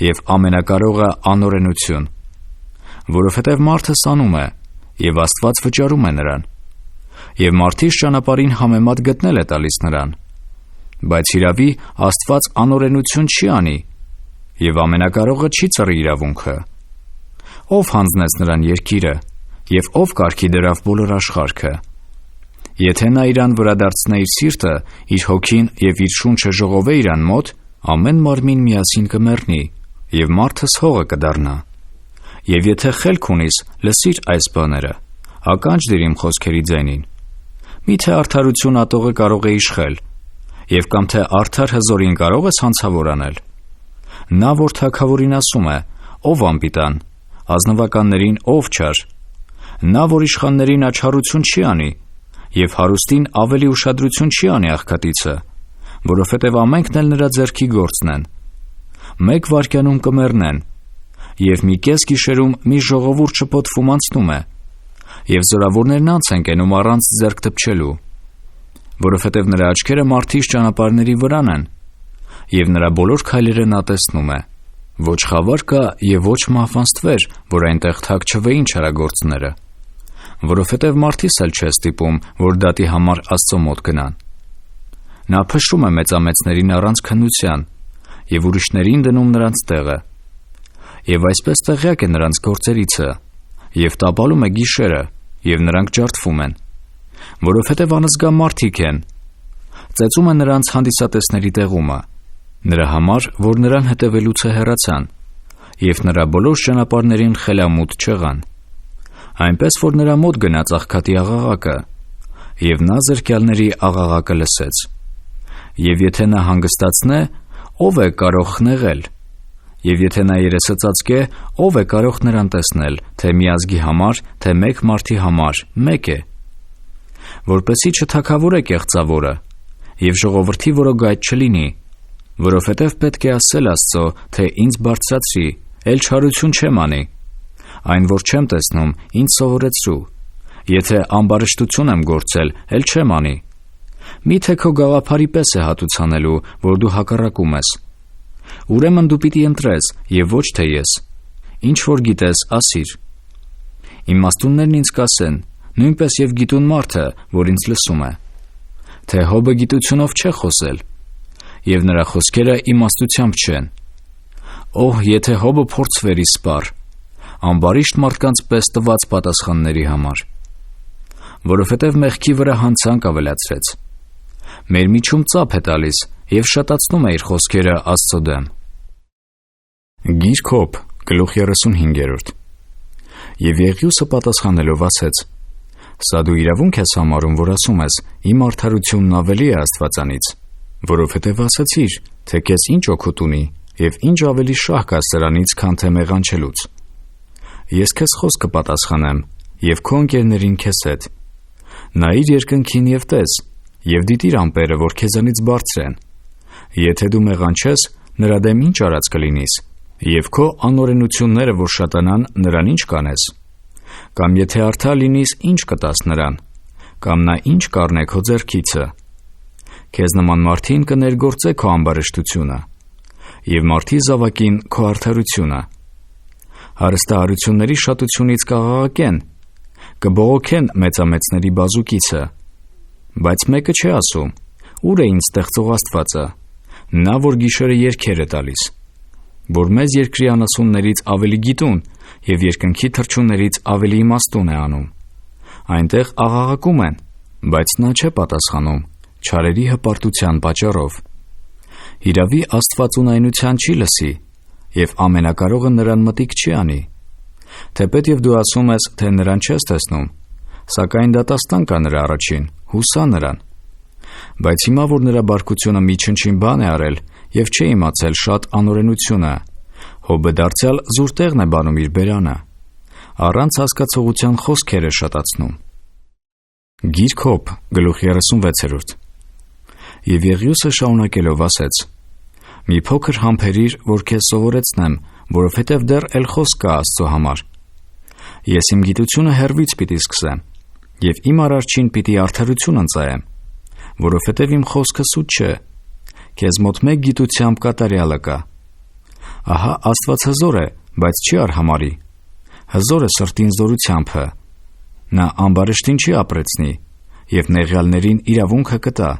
S1: և ամենակարողը անօրենություն, որովհետև մարդը սանում է, և Աստված վճարում է նրան, և մարդիս ճանապարհին համեմատ գտնել է տալիս նրան, բայց հիրավի Աստված անօրենություն չի անի, և ամենակարողը չի ծռի իրավունքը։ Ով հանձնեց նրան երկիրը, և ով կարգի դրավ բոլոր աշխարհքը։ Եթե նա իրան վրա դարձնե իր սիրտը, իր հոգին և իր շունչը ժողովե իրան մոտ, ամեն մարմին միասին կմեռնի, և մարդս հողը կդառնա։ Եվ եթե խելք ունիս, լսիր այս բաները, ականջ դիր իմ խոսքերի ձայնին։ Միթե արդարություն ատողը կարող է իշխել, և կամ թե արդար հզորին կարող ես հանցավոր անել։ Նա, որ թագավորին ասում է, ով անպիտան, ազնվականներին ով չար, նա, որ իշխաններին աչառություն չի անի, և հարուստին ավելի ուշադրություն չի անի աղքատիցը, որովհետև ամենքն էլ նրա ձեռքի գործն են։ Մեկ վայրկյանում կմեռնեն, և մի կես գիշերում մի ժողովուրդ շփոթվում անցնում է, և զորավորներն անց են կենում առանց ձեռք դպչելու, որովհետև նրա աչքերը մարդիս ճանապարհների վրան են, և նրա բոլոր քայլերը նա տեսնում է։ Ոչ խավար կա և ոչ մահվան ստվեր, որ այնտեղ թաքչվեին չարագործները, որովհետև մարդիս էլ չէ ստիպում, որ դատի համար Աստծո մոտ գնան։ Նա փշրում է մեծամեծներին առանց քննության և ուրիշներին դնում նրանց տեղը, և այսպես տեղյակ է նրանց գործերիցը, և տապալում է գիշերը, և նրանք ջարդվում են, որովհետև անզգա մարդիկ են, ծեծում է նրանց հանդիսատեսների տեղումը, նրա համար, որ նրան հետևելուց հեռացան, և նրա բոլոր ճանապարհներին խելամուտ չեղան, այնպես որ նրա մոտ գնաց աղքատի աղաղակը, և նա զրկյալների աղաղակը լսեց։ Եվ եթե նա հանգստացնե, ով է կարող խնեղել, և եթե նա երեսը ծածկե, ով է կարող նրան տեսնել, թե մի ազգի համար, թե մեկ մարդի համար մեկ է, որպեսզի չթագավորե կեղծավորը, և ժողովրդի որոգայթ չլինի, որովհետև պետք է ասել Աստծո, թե ինձ բարձրացրի, էլ չարություն չեմ անի, այն որ չեմ տեսնում, ինձ սովորեցրու, եթե ամբարշտություն եմ գործել, էլ չեմ անի։ Միթե քո գաղափարի պես է հատուցանելու, որ դու հակառակում ես։ Ուրեմն դու պիտի ընտրես, և ոչ թե ես, ինչ որ գիտես, ասիր։ Իմաստուններն ինձ կասեն, նույնպես և գիտուն մարդը, որ ինձ լսում է, թե Հոբը գիտությունով չէ խոսել, և նրա խոսքերը իմաստությամբ չեն։ Օհ, եթե Հոբը փորձվեր ի սպառ, ամբարիշտ մարդկանց պես տված պատասխանների համար, որովհետև մեղքի վրա հանցանք ավելացրեց, մեր միջում ծափ է տալիս և շատացնում է իր խոսքերը Աստծո դեմ։ Գիրք Հոբ, գլուխ 35։ Եվ Եղիուսը պատասխանելով ասեց. «Սա դու իրավունք ես համարում, որ ասում ես, իմ արդարությունն ավելի է Աստվածանից, որովհետև ասացիր, թե քեզ ինչ օգուտ ունի, և ինչ ավելի շահ կա սրանից, քան թե մեղանչելուց։ Ես քեզ խոսք կպատասխանեմ, և քո ընկերներին քեզ հետ։ Նայիր երկնքին և տես, և դիտիր ամպերը, որ քեզանից բարձր են։ Եթե դու մեղանչես, նրա դեմ ինչ արած կլինիս, և քո անօրենությունները, որ շատանան, նրան ինչ կանես։ Կամ եթե արդար լինիս, ինչ կտաս նրան, կամ նա ինչ կառնե քո ձեռքիցը։ Քեզ նման մարդին կներգործե քո ամբարշտությունը, և մարդի զավակին քո արդարությունը։ Հարստահարությունների շատությունից կաղաղակեն, կբողոքեն մեծամեծների բազուկիցը, բայց մեկը չի ասում. «Ուր է ինձ ստեղծող Աստվածը, նա, որ գիշերը երգեր է տալիս, որ մեզ երկրի անասուններից ավելի գիտուն և երկնքի թռչուններից ավելի իմաստուն է անում»։ Այնտեղ աղաղակում են, բայց նա չէ պատասխանում, չարերի հպարտության պատճառով։ Հիրավի Աստված ունայնության չի լսի, և ամենակարողը նրան մտիկ չի անի։ Թեպետև դու ասում ես, թե նրան չես տեսնում, Սակայն դատաստան կա նրա առաջին, հուսա նրան։ Բայց հիմա, որ նրա բարկությունը մի չնչին բան է արել և չէ իմացել շատ անօրենությունը, Հոբը դարձյալ զուր տեղն է բանում իր բերանը, առանց հասկացողության խոսքեր է շատացնում։ Գիրք Հոբ, գլուխ 36: Եվ Եղիուսը շարունակելով ասեց. «Մի փոքր համբերիր, որ քեզ սովորեցնեմ, որովհետև դեռ էլ խոսք կա Աստծո համար։ Ես իմ գիտությունը հեռվից պիտի սկսեմ, և իմ արարչին պիտի արդարություն ընծայեմ, որովհետև իմ խոսքը սուտ չէ, քեզ մոտ մեկ գիտությամբ կատարյալը կա։ Ահա Աստված հզոր է, բայց չի արհամարի, հզոր է սրտին զորությամբ։ Նա ամբարշտին չի ապրեցնի, և նեղյալներին իրավունքը կտա։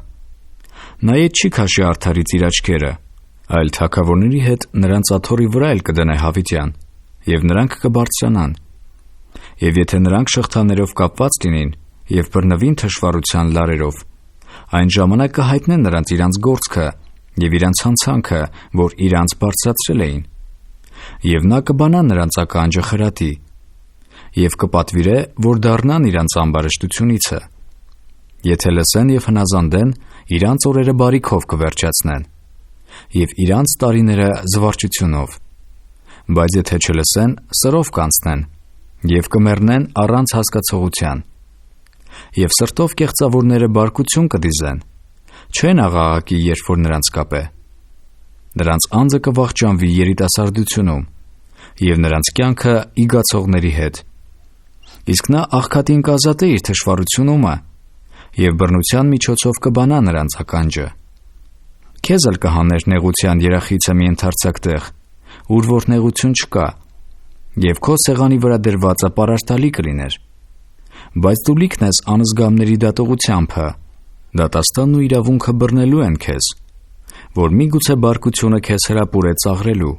S1: Նա ետ չի քաշի արդարից իր աչքերը, այլ թագավորների հետ նրանց աթոռի վրա էլ կդնե հավիտյան, և նրանք կբարձրանան։ Եվ եթե նրանք շղթաներով կապված լինին և բռնվին թշվառության լարերով, այն ժամանակ կհայտնեն նրանց իրանց գործքը և իրանց հանցանքը, որ իրանց բարձրացրել էին։ Եվ նա կբանա նրանց ականջը խրատի, և կպատվիրե, որ դառնան իրանց ամբարշտությունիցը։ Եթե լսեն և հնազանդեն, իրանց օրերը բարիքով կվերջացնեն, և իրանց տարիները զվարճությունով։ Բայց եթե չլսեն, սրով կանցնեն, և կմեռնեն առանց հասկացողության։ Եվ սրտով կեղծավորները բարկություն կդիզեն, չեն աղաղակի, երբ որ նրանց կապե։ Նրանց անձը կվախճանվի երիտասարդությունում, և նրանց կյանքը իգացողների հետ։ Իսկ նա աղքատին կազատե իր թշվառությունումը, և բռնության միջոցով կբանա նրանց ականջը։ Քեզ էլ կհաներ նեղության երախիցը մի ընդարձակ տեղ, ուր որ նեղություն չկա, և քո սեղանի վրա դրվածը պարարտալի կլիներ։ Բայց դու լիքն ես անզգամների դատողությամբ, դատաստանն ու իրավունքը բռնելու են քեզ, որ միգուցե բարկությունը քեզ հրապուրե ծաղրելու,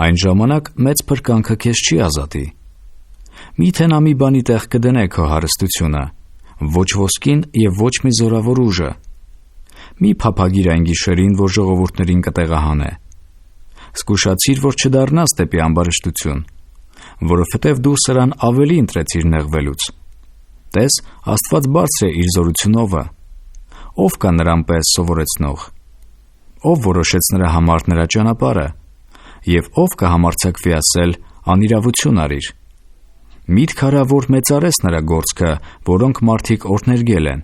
S1: այն ժամանակ մեծ փրկանքը քեզ չի ազատի։ Միթե նա մի բանի տեղ կդնե քո հարստությունը, ոչ ոսկին և ոչ մի զորավոր ուժը։ Մի փափագիր այն գիշերին, որ ժողովուրդներին կտեղահանե։ Զգուշացիր, որ չդառնաս դեպի ամբարշտություն, որովհետև դու սրան ավելի ընտրեցիր նեղվելուց։ Տես, Աստված բարձր է իր զորությունովը։ Ո՞վ կա նրան պես սովորեցնող։ Ո՞վ որոշեց նրա համար նրա ճանապարհը, և ո՞վ կհամարձակվի ասել անիրավություն արիր։ Միտք արա, որ մեծարես նրա գործքը, որոնք մարդիկ օրհներգել են։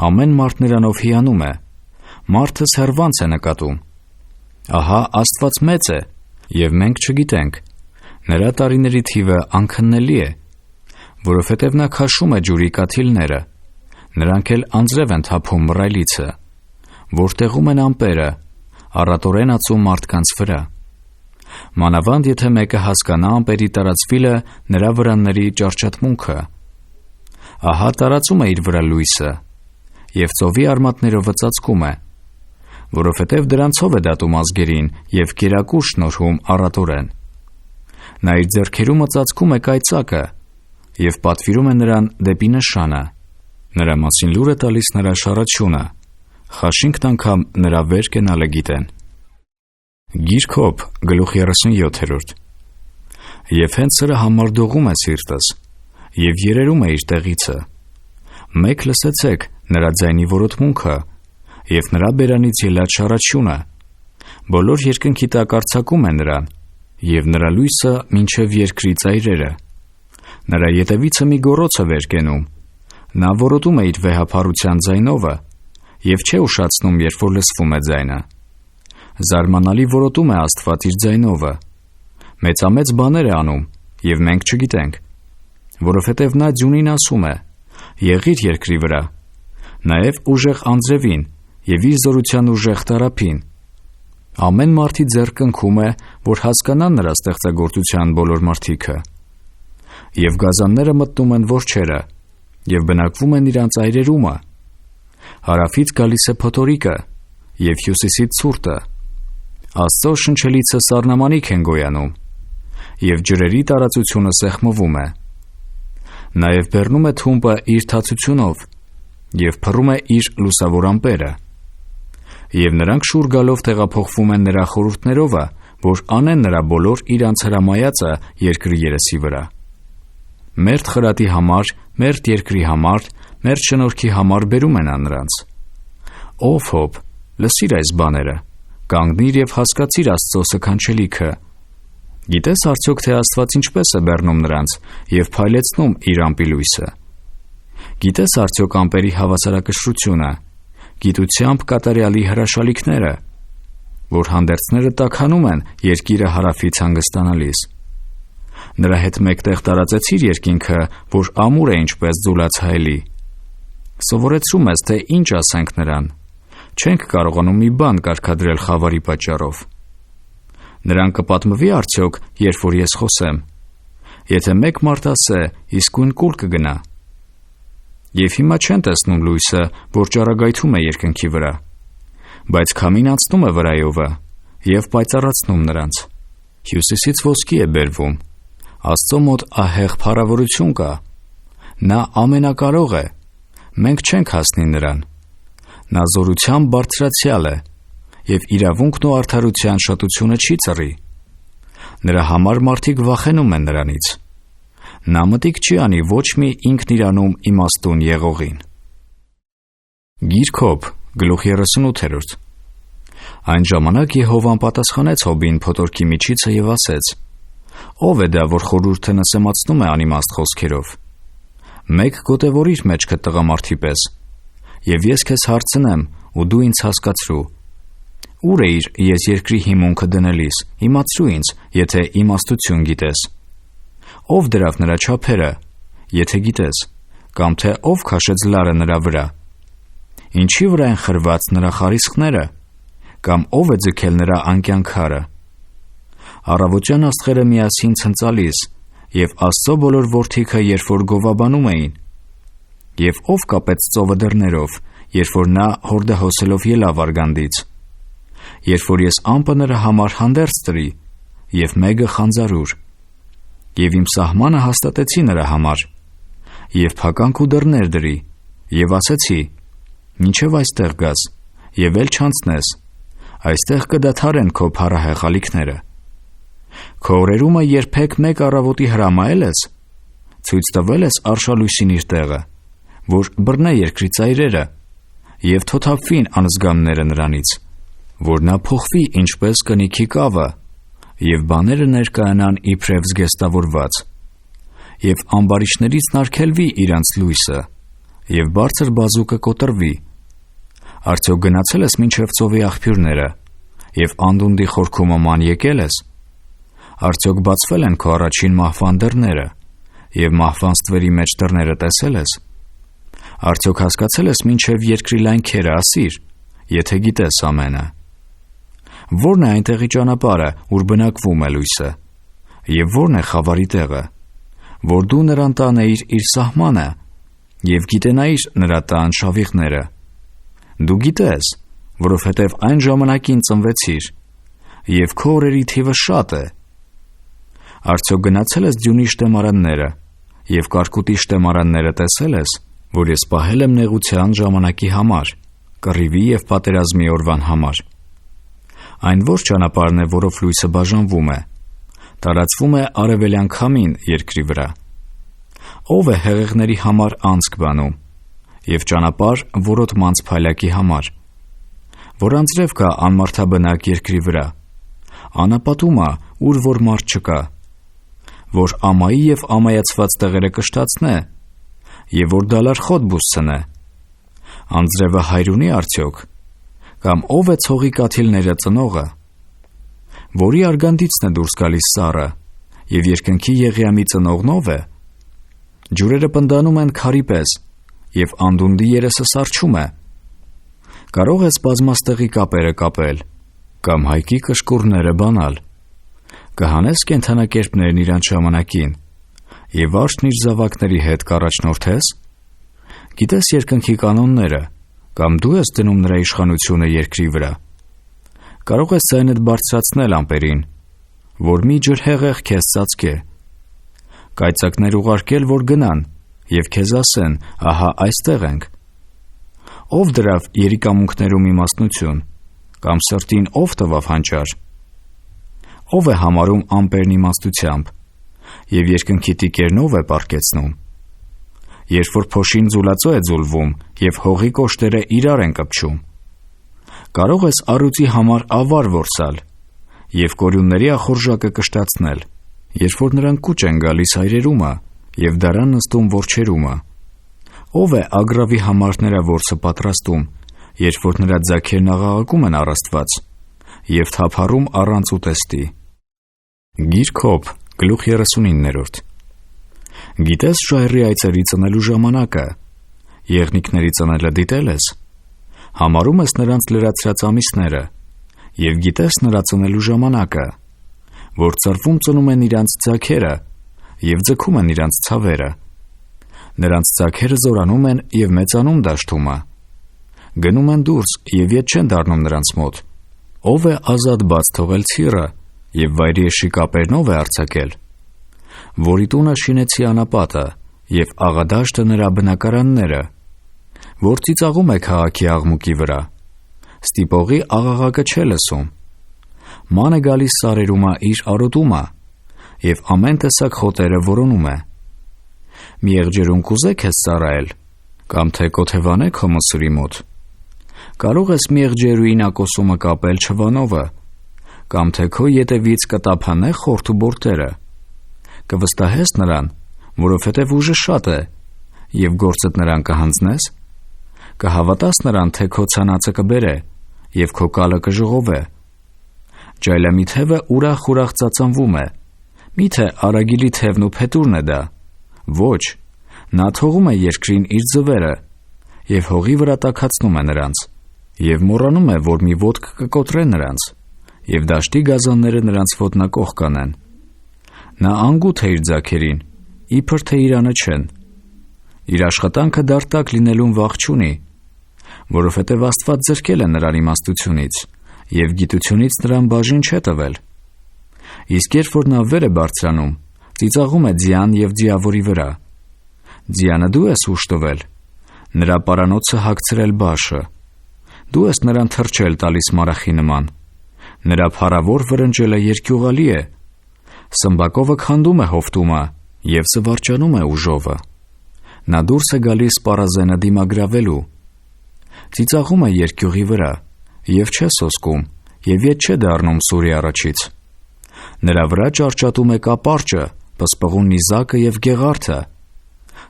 S1: Ամեն մարդ նրանով հիանում է, մարդս հեռվանց է նկատում։ Ահա Աստված մեծ է, և մենք չգիտենք, նրա տարիների թիվը անքննելի է, որովհետև նա քաշում է ջուրի կաթիլները, նրանք էլ անձրև են թափում մռայլիցը, որտեղում են ամպերը, առատորեն ածում մարդկանց վրա։ Մանավանդ եթե մեկը հասկանա ամպերի տարածվիլը նրա վրանների ճարճատմունքը։ Ահա տարածում է իր վրա լույսը, և ծովի արմատներով ծածկում է, որովհետև դրանցով է դատում ազգերին և կերակուր շնորհում առատորեն։ Նա իր ձեռքերում ծածկում է կայծակը և պատվիրում է նրան դեպի նշանը, նրա մասին լուր է տալիս նրա շառաչյունը, խաշինքն անգամ նրա վեր կենալը գիտեն։ Գիրք Հոբ, գլուխ 37: Եվ հենց սրա համար դողում է սիրտս, և երերում է իր տեղիցը։ Մեկ լսեցեք նրա ձայնի որոտմունքը, և նրա բերանից ելած շառաչյունը, բոլոր երկնքի տակ արձակում է նրան, և նրա լույսը մինչև երկրի ծայրերը։ Նրա ետևիցը մի գոռոց է վեր կենում, նա որոտում է իր վեհափառության ձայնովը, և չէ ուշացնում, երբ որ լսվում է ձայնը։ Զարմանալի որոտում է Աստված իր ձայնովը, մեծամեծ բաներ է անում, և մենք չգիտենք, որովհետև նա ձյունին ասում է. «Եղիր երկրի վրա», նաև ուժեղ անձրևին և իր զորության ուժեղ տարափին։ Ամեն մարդի ձեռք կնքում է, որ հասկանան նրա ստեղծագործության բոլոր մարդիկը։ Եվ գազանները մտնում են որջերը, և բնակվում են իրանց այրերումը։ Հարավից գալիս է փոթորիկը, և հյուսիսից ցուրտը։ Աստծո շնչելիցը սառնամանիք են գոյանում, և ջրերի տարածությունը սեղմվում է։ Նաև բեռնում է թումբը իր թացությունով, և փռում է իր լուսավոր ամպերը։ Եվ նրանք շուռ գալով տեղափոխվում են նրա խորհուրդներովը, որ անեն նրա բոլոր իրանց հրամայածը երկրի երեսի վրա։ մերթ խրատի համար, մերթ երկրի համար, մերթ շնորհքի համար բերում են նրանց։ Ով Հոբ, լսիր այս բաները, կանգնիր և հասկացիր Աստծո սքանչելիքը։ Գիտես արդյոք, թե Աստված ինչպես է բեռնում նրանց և փայլեցնում իր ամպի լույսը։ Գիտես արդյոք ամպերի հավասարակշռությունը, գիտությամբ կատարյալի հրաշալիքները, որ հանդերձները տաքանում են երկիրը հարավից հանգստանալիս։ Նրա հետ մեկտեղ տարածեցիր երկինքը, որ ամուր է ինչպես ձուլացահելի։ Սովորեցրում ես, թե ինչ ասենք նրան։ Չենք կարողանում մի բան կարգադրել խավարի պատճառով։ Նրան կպատմվի արդյոք, երբ որ ես խոսեմ։ Եթե մեկ մարդ ասե, իսկույն կուլ կգնա։ Եվ հիմա չեն տեսնում լույսը, որ ճառագայթում է երկնքի վրա, բայց քամին անցնում է վրայովը և պայծառացնում նրանց։ Հյուսիսից ոսկի է բերվում։ Աստծո մոտ ահեղ փառավորություն կա։ Նա ամենակարող է։ Մենք չենք հասնի նրան։ Նա զորությամբ բարձրացյալ է և իրավունքն ու արդարության շատությունը չի ծռի։ Նրա համար մարդիկ վախենում են նրանից։ Նա մտիկ չի անի ոչ մի ինքն իրանում իմաստուն եղողին։ Գիրք Հոբ, գլուխ 38։ Այն ժամանակ Եհովան պատասխանեց Հոբին փոթորկի միջիցը և ասեց. «Ով է դա, որ խորհուրդը նսեմացնում է անիմաստ խոսքերով։ Մեկ գոտևորիր մեջքդ տղամարդի պես, և ես քեզ հարցնեմ, ու դու ինձ հասկացրու։ Ուր էիր ես երկրի հիմունքը դնելիս, իմացրու ինձ, եթե իմաստություն գիտես։ Ով դրավ նրա չափերը, եթե գիտես, կամ թե ով քաշեց լարը նրա վրա։ Ինչի վրա են խրված նրա խարիսխները, կամ ով է ձգել նրա անկյան քարը։ Առավոտյան աստղերը միասին ցնծալիս, և Աստծո բոլոր որդիքը երբ որ գովաբանում էին։ Եվ ով կապեց ծովը դռներով, երբ որ նա հորդահոսելով ելավ արգանդից։ Երբ որ ես ամպը նրա համար հանդերձ տրի, և մեգը խանձարուր, և իմ սահմանը հաստատեցի նրա համար, և փականք ու դռներ դրի, և ասեցի. մինչև այստեղ գաս, և էլ չանցնես, այստեղ կդադարեն քո փառահեղ ալիքները։ Քո օրերումը երբեք մեկ առավոտի հրամայել ես, ցույց տվել ես արշալույսին իր տեղը, որ բռնե երկրի ծայրերը, և թոթափվին անզգամները նրանից, որ նա փոխվի ինչպես կնիքի կավը, և բաները ներկայանան իբրև զգեստավորված, և ամբարիշներից նարգելվի իրանց լույսը, և բարձր բազուկը կոտրվի։ Արդյոք գնացել ես մինչև ծովի աղբյուրները, և անդունդի խորքումը ման եկել ես։ Արդյոք բացվել են քո առաջին մահվան դռները, և մահվան ստվերի մեջ դռները տեսել ես։ Արդյոք հասկացել ես մինչև երկրի լայնքերը ասիր, եթե գիտես ամենը։ Ո՞րն է այնտեղի ճանապարհը, ուր բնակվում է լույսը, և ո՞րն է խավարի տեղը, որ դու նրան տանեիր իր սահմանը, և գիտենայիր նրա տան շավիղները։ Դու գիտես, որովհետև այն ժամանակին ծնվեցիր, և քո օրերի թիվը շատ է։ Արդյոք գնացել ես ձյունի շտեմարանները, և կարկուտի շտեմարանները տեսել ես, որ ես պահել եմ նեղության ժամանակի համար, կռիվի և պատերազմի օրվան համար։ Այն ո՞ր ճանապարհն է, որով լույսը բաժանվում է, տարածվում է արևելյան քամին երկրի վրա։ Ով է հեղեղների համար անցք բանում, և ճանապարհ որոտմանց փայլակի համար, որ անձրև կա անմարդաբնակ երկրի վրա, անապատումա, ուր որ մարդ չկա, որ ամայի և ամայացված տեղերը կշտացնե, և որ դալար-խոտ բուզցնե։ Անձրևը հայր ունի արդյոք, կամ ով է ցողի կաթիլները ծնողը։ Որի արգանդիցն է դուրս գալիս սառը, և երկնքի Եղիամի ծնողն ով է։ Ջուրերը պնդանում են քարի պես, և անդունդի երեսը սառչում է։ Կարող ես բազմաստեղի կապերը կապել, կամ հայկի կշկուրները բանալ։ Կհանես կենդանակերպներն իրանց ժամանակին, և արշն իր զավակների հետ կառաջնորդես։ Գիտես երկնքի կանոնները, կամ դու ես դնում նրա իշխանությունը երկրի վրա։ Կարող ես ձայնդ բարձրացնել ամպերին, որ մի ջրհեղեղ քեզ ծածկե։ Կայծակներ ուղարկել, որ գնան, և քեզ ասեն. ահա այստեղ ենք։ Ով դրավ երիկամունքներում իմաստնություն, կամ սրտին ով տվավ հանճար։ Ով է համարում ամպերն իմաստությամբ, և երկնքի տիկերն ով է պառկեցնում։ Երբ որ փոշին ձուլածո է ձուլվում և հողի կոշտերը իրար են կպչում։ Կարող ես առյուծի համար ավար որսալ և կորյունների ախորժակը կշտացնել, երբ որ նրանք կուչ են գալիս հայրերումը և դարան նստում որջերումը։ Ով է ագռավի համար նրա որսը պատրաստում, երբ որ նրա ձագերն աղաղակում են առ Աստված և թափառում առանց ուտեստի։ Գիրք Հոբ, գլուխ 39։ Գիտես ժայռի այծերի ծնելու ժամանակը, եղնիկների ծնելը դիտել ես, համարում ես նրանց լրացրած ամիսները, և գիտես նրա ծնելու ժամանակը, որ ծռվում ծնում են իրանց ձագերը և ձգում են իրանց ցավերը, նրանց ձագերը զորանում են և մեծանում դաշտումը, գնում են դուրս և ետ չեն դառնում նրանց մոտ, ով է ազատ բաց թողել ցիրը և վայրի էշի կապերն ով է արձակել, որի տունը շինեցի անապատը և աղադաշտը նրա բնակարանները, որ ծիծաղում է քաղաքի աղմուկի վրա, ստիպողի աղաղակը չէ լսում, ման է գալիս սարերումա իր արոտումը և ամեն տեսակ խոտերը որոնում է։ Մի եղջերուն կուզե քեզ ծառայել, կամ թե կոթևանե քո մսուրի մոտ, կարող ես մի եղջերուին ակոսումը կապել չվանովը, կամ թե քո ետևից կտափանե խորթ ու բորտերը, կվստահես նրան, որովհետև ուժը շատ է, և գործդ նրան կհանձնես, կհավատաս նրան, թե քո ցանածը կբերե, և քո կալը կժողովե։ Ջայլամի թևը ուրախ ծածանվում է, միթե արագիլի թևն ու փետուրն է դա, ոչ, նա թողում է երկրին իր ձվերը, և հողի վրա տաքացնում է նրանց, և մոռանում է, որ մի ոտք կկոտրե նրանց, և դաշտի գազանները նրանց ոտնակոխ կանեն։ Նա անգութ է իր ձագերին, իբր թե իրանը չեն։ Իր աշխատանքը դարտակ լինելուն վախ չունի, որովհետև Աստված զրկել է նրան իմաստությունից, և գիտությունից նրան բաժին չէ տվել։ Իսկ երբ որ նա վեր է բարձրանում, ծիծաղում է ձյան և ձիավորի վրա։ Ձյանը դու ես ուժ տվել, նրա պարանոցը հագցրել բաշը, դու ես նրան թրջել տալիս մարախի նման, նրա փառավոր վրնջելը երկյուղալի է, սմբակովը քանդում է հովտումը և զվարճանում է ուժովը։ Նա դուրս է գալիս պարազենը դիմագրավելու, ծիծաղում է երկյուղի վրա և չէ սոսկում և ետ չէ դառնում սուրի առաջից։ Նրա վրա ճարճատում է կապարճը, պսպղուն նիզակը և գեղարդը,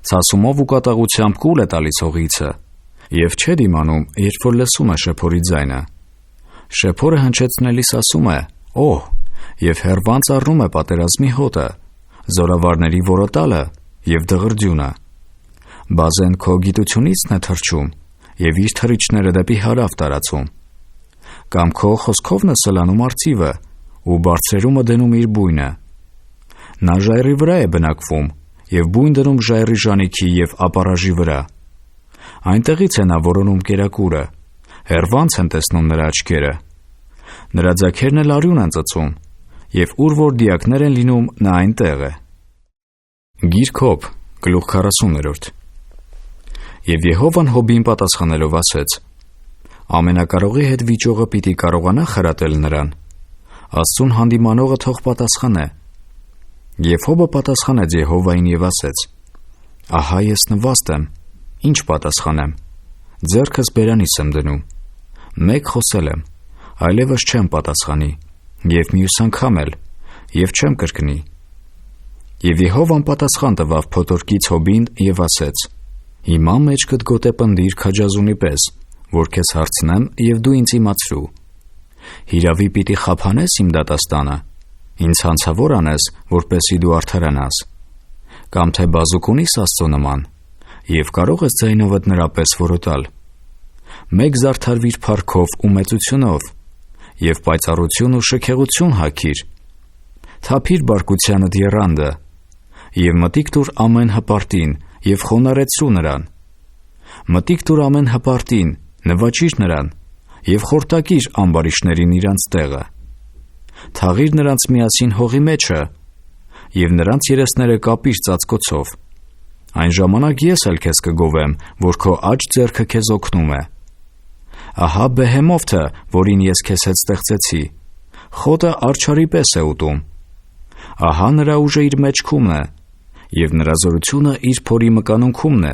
S1: ցասումով ու կատաղությամբ կուլ է տալիս հողիցը և չէ դիմանում, երբ որ լսում է շեփորի ձայնը։ Շեփորը հնչեցնելիս ասում է. «Օհ», և հեռվանց առնում է պատերազմի հոտը, զորավարների որոտալը և դղրդյունը։ Բազեն քո գիտությունիցն է թռչում և իր թռիչքները դեպի հարավ տարածում։ Կամ քո խոսքովն է սլանում արծիվը ու բարձրերումը դնում իր բույնը։ Նա ժայռի վրա է բնակվում և բույն դնում ժայռի ժանիքի և ապարաժի վրա։ Այնտեղից է նա որոնում կերակուրը, հեռվանց են տեսնում նրա աչքերը։ Նրա ձագերն էլ արյուն են ծծում, և ուր որ դիակներ են լինում, նա այնտեղ է։ Գիրք Հոբ, գլուխ 40։ Եվ Եհովան Հոբին պատասխանելով ասեց. Ամենակարողի հետ վիճողը պիտի կարողանա խրատել նրան, Աստծուն հանդիմանողը թող պատասխանե։ Եվ Հոբը պատասխանեց Եհովային և ասեց. Ահա ես նվաստ եմ, ինչ պատասխանեմ, ձեռքս բերանիս եմ դնում, մեկ խոսել եմ, այլևս չեմ պատասխանի, և մյուս անգամ էլ, և չեմ կրկնի։ Եվ Եհովան պատասխան տվավ փոթորկից Հոբին և ասեց. Հիմա մեջքդ գոտե պնդիր քաջազունի պես, որ քեզ հարցնեմ և դու ինձ իմացրու։ Հիրավի պիտի խափանես իմ դատաստանը, ինձ հանցավոր անես, որպեսզի դու արդարանաս, կամ թե բազուկ ունիս Աստծո նման, և կարող ես ձայնովդ նրա պես որոտալ։ Մեկ զարդարվիր փառքով ու մեծությունով, և պայծառություն ու շքեղություն հագիր, թափիր բարկությանդ եռանդը, և մտիկ տուր ամեն հպարտին, և խոնարհեցրու նրան։ Մտիկ տուր ամեն հպարտին, նվաճիր նրան, և խորտակիր ամբարիշներին իրանց տեղը։ Թաղիր նրանց միասին հողի մեջը, և նրանց երեսները կապիր ծածկոցով։ Այն ժամանակ ես էլ քեզ կգովեմ, որ քո աջ ձեռքը քեզ օգնում է։ Ահա բեհեմովթը, որին ես քեզ հետ ստեղծեցի, խոտը արջարի պես է ուտում։ Ահա նրա ուժը իր մեջքումն է, և նրա զորությունը իր փորի մկանունքումն է։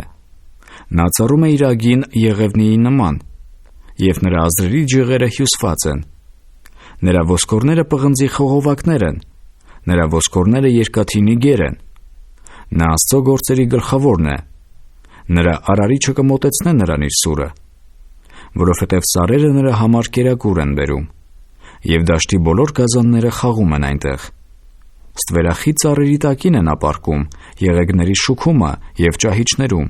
S1: Նա ծառում է իր ագին Եղևնիի նման, և նրա ազդրերի ջղերը հյուսված են։ Նրա ոսկորները պղնձի խողովակներ են, նրա ոսկորները երկաթի նիգեր են։ Նա Աստծո գործերի գլխավորն է, նրա արարիչը կմոտեցնե նրան իր սուրը, որովհետև ծառերը նրա համար կերակուր են բերում, և դաշտի բոլոր գազանները խաղում են այնտեղ։ Ստվերախիտ ծառերի տակին են ապարկում եղեգների շուքումը և ճահիճներում։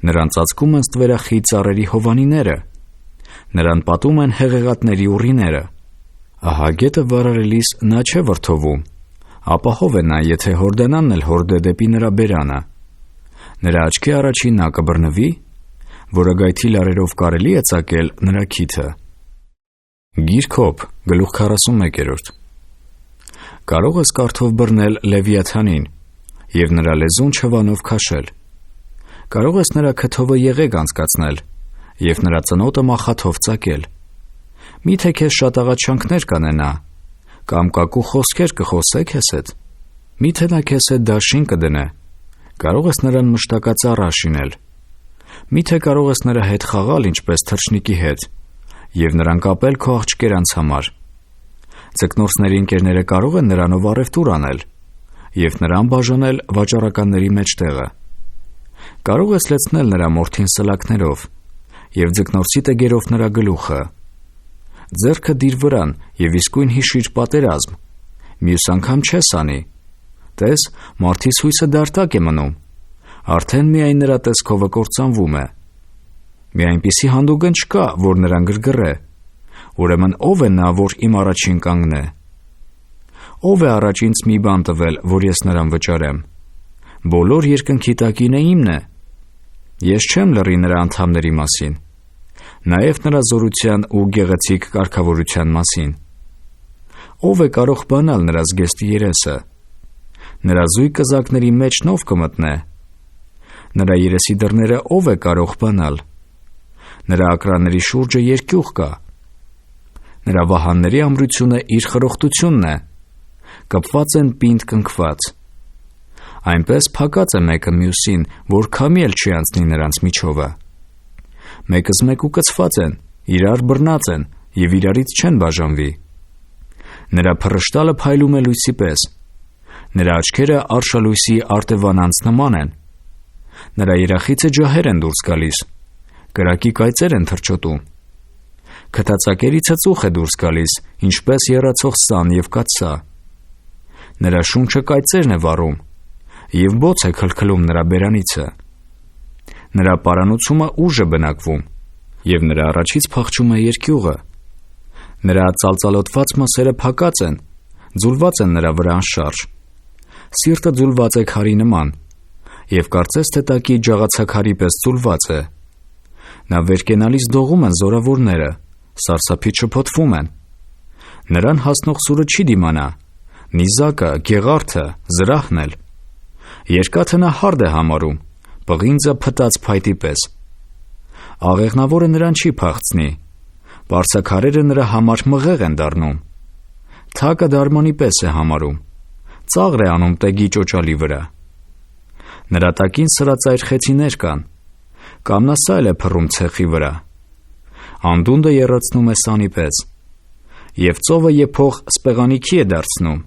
S1: Նրան ծածկում են ստվերախիտ ծառերի հովանիները, նրան պատում են հեղեղատների ուռիները։ Ահա գետը վարարելիս նա չէ վրդովում, ապահով է նա, եթե Հորդանանն էլ հորդե դեպի նրա բերանը։ Նրա աչքի առաջին նա կբռնվի, որը գայթի լարերով կարելի է ծակել նրա քիթը։ Գիրք Հոբ, գլուխ 41. Կարող ես կարթով բռնել Լևիաթանին և նրա լեզուն չվանով քաշել։ Կարող ես նրա քթովը եղեգ անցկացնել և նրա ծնոտը մախաթով ծակել։ Միթե քեզ շատ աղաչանքներ կանենա, կամ կակու խոսքեր կխոսե քեզ հետ։ Միթե նա քեզ հետ դաշին կդնե, կարող ես նրան մշտակածառ աշինել։ Միթե կարող ես նրա հետ խաղալ ինչպես թռչնիկի հետ և նրան կապել քո աղջկերանց համար։ Ձկնորսների ընկերները կարող են նրանով առևտուր անել և նրան բաժանել վաճառականների մեջտեղը։ Կարող ես լցնել նրա մորթին սլակներով և ձկնորսի տեգերով նրա գլուխը։ Ձեռքը դիր վրան և իսկույն հիշիր պատերազմ, մյուս անգամ չես անի։ Տես, մարդիս հույսը դարտակ է մնում, արդեն միայն նրա տեսքովը կործանվում է։ Մի այնպիսի հանդուգն չկա, որ նրան գրգռե։ Ուրեմն ով է նա, որ իմ առաջին կանգնե։ Ով է առաջ ինձ մի բան տվել, որ ես նրան վճարեմ։ Բոլոր երկնքի տակինը իմն է։ Ես չեմ լռի նրա անդամների մասին, նաև նրա զորության ու գեղեցիկ կարգավորության մասին։ Ով է կարող բանալ նրա զգեստի երեսը։ Նրա զույգ կզակների մեջ նով կմտնե։ Նրա երեսի դռները ով է կարող բանալ։ Նրա ակրանների շուրջը երկյուղ կա։ Նրա վահանների ամրությունը իր խրոխտությունն է, կպված են պինդ կնքված։ Այնպես փակած է մեկը մյուսին, որ քամի էլ չի անցնի նրանց միջովը։ Մեկզմեկու կցված են, իրար բռնած են և իրարից չեն բաժանվի։ Նրա փռշտալը փայլում է լույսի պես, նրա աչքերը արշալույսի արտևանանց նման են։ Նրա երախիցը ջահեր են դուրս գալիս, կրակի կայծեր են թռչոտում։ Քթածակերիցը ծուխ է դուրս գալիս, ինչպես եռացող սան և կաթսա։ Նրա շունչը կայծերն է վառում, և բոց է քլքլում նրա բերանիցը։ Նրա պարանոցումը ուժ է բնակվում, և նրա առաջից փախչում է երկյուղը։ Նրա ծալծալոտված մսերը փակած են, ձուլված են նրա վրա անշարժ։ Սիրտը ձուլված է քարի նման, և կարծես թե տակի ջաղացաքարի պես ձուլված է։ Նա վերկենալիս դողում են զորավորները, սարսափից շփոթվում են։ Նրան հասնող սուրը չի դիմանա, նիզակը, գեղարդը, զրահն էլ։ Երկաթը նա հարդ է համարում, պղինձը փտած փայտի պես։ Աղեղնավորը նրան չի փախցնի, պարսաքարերը նրա համար մղեղ են դառնում։ Թակը դարմանի պես է համարում, ծաղր է անում տեգի ճոճալի վրա։ Նրա տակին սրածայր խեցիներ կան, կամնասայլ է փռում ցեխի վրա։ Անդունդը եռացնում է սանի պես, և ծովը եփող սպեղանիքի է դարձնում։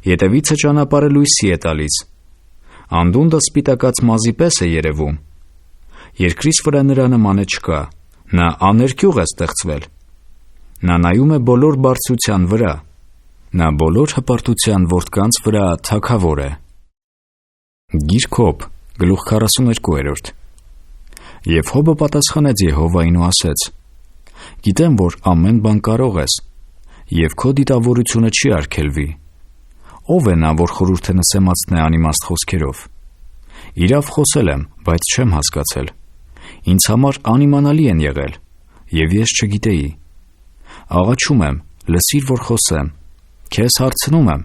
S1: Ետևիցը ճանապարհը լույսի է տալիս։ Անդունդը սպիտակած մազի պես է երևում։ Երկրից վրա նրա նմանը չկա, նա աներկյուղ է ստեղծվել։ Նա նայում է բոլոր բարձրության վրա, նա բոլոր հպարտության որդկանց վրա թագավոր է։ Գիրք Հոբ, գլուխ 42. Եվ Հոբը պատասխանեց Եհովային ու ասեց. Գիտեմ, որ ամեն բան կարող ես, և քո դիտավորությունը չի արգելվի։ Ով է նա, որ խորհուրդը նսեմացնե անիմաստ խոսքերով։ Իրավ խոսել եմ, բայց չեմ հասկացել։ Ինձ համար անիմանալի են եղել, և ես չգիտեի։ Աղաչում եմ, լսիր, որ խոսեմ, քեզ հարցնում եմ,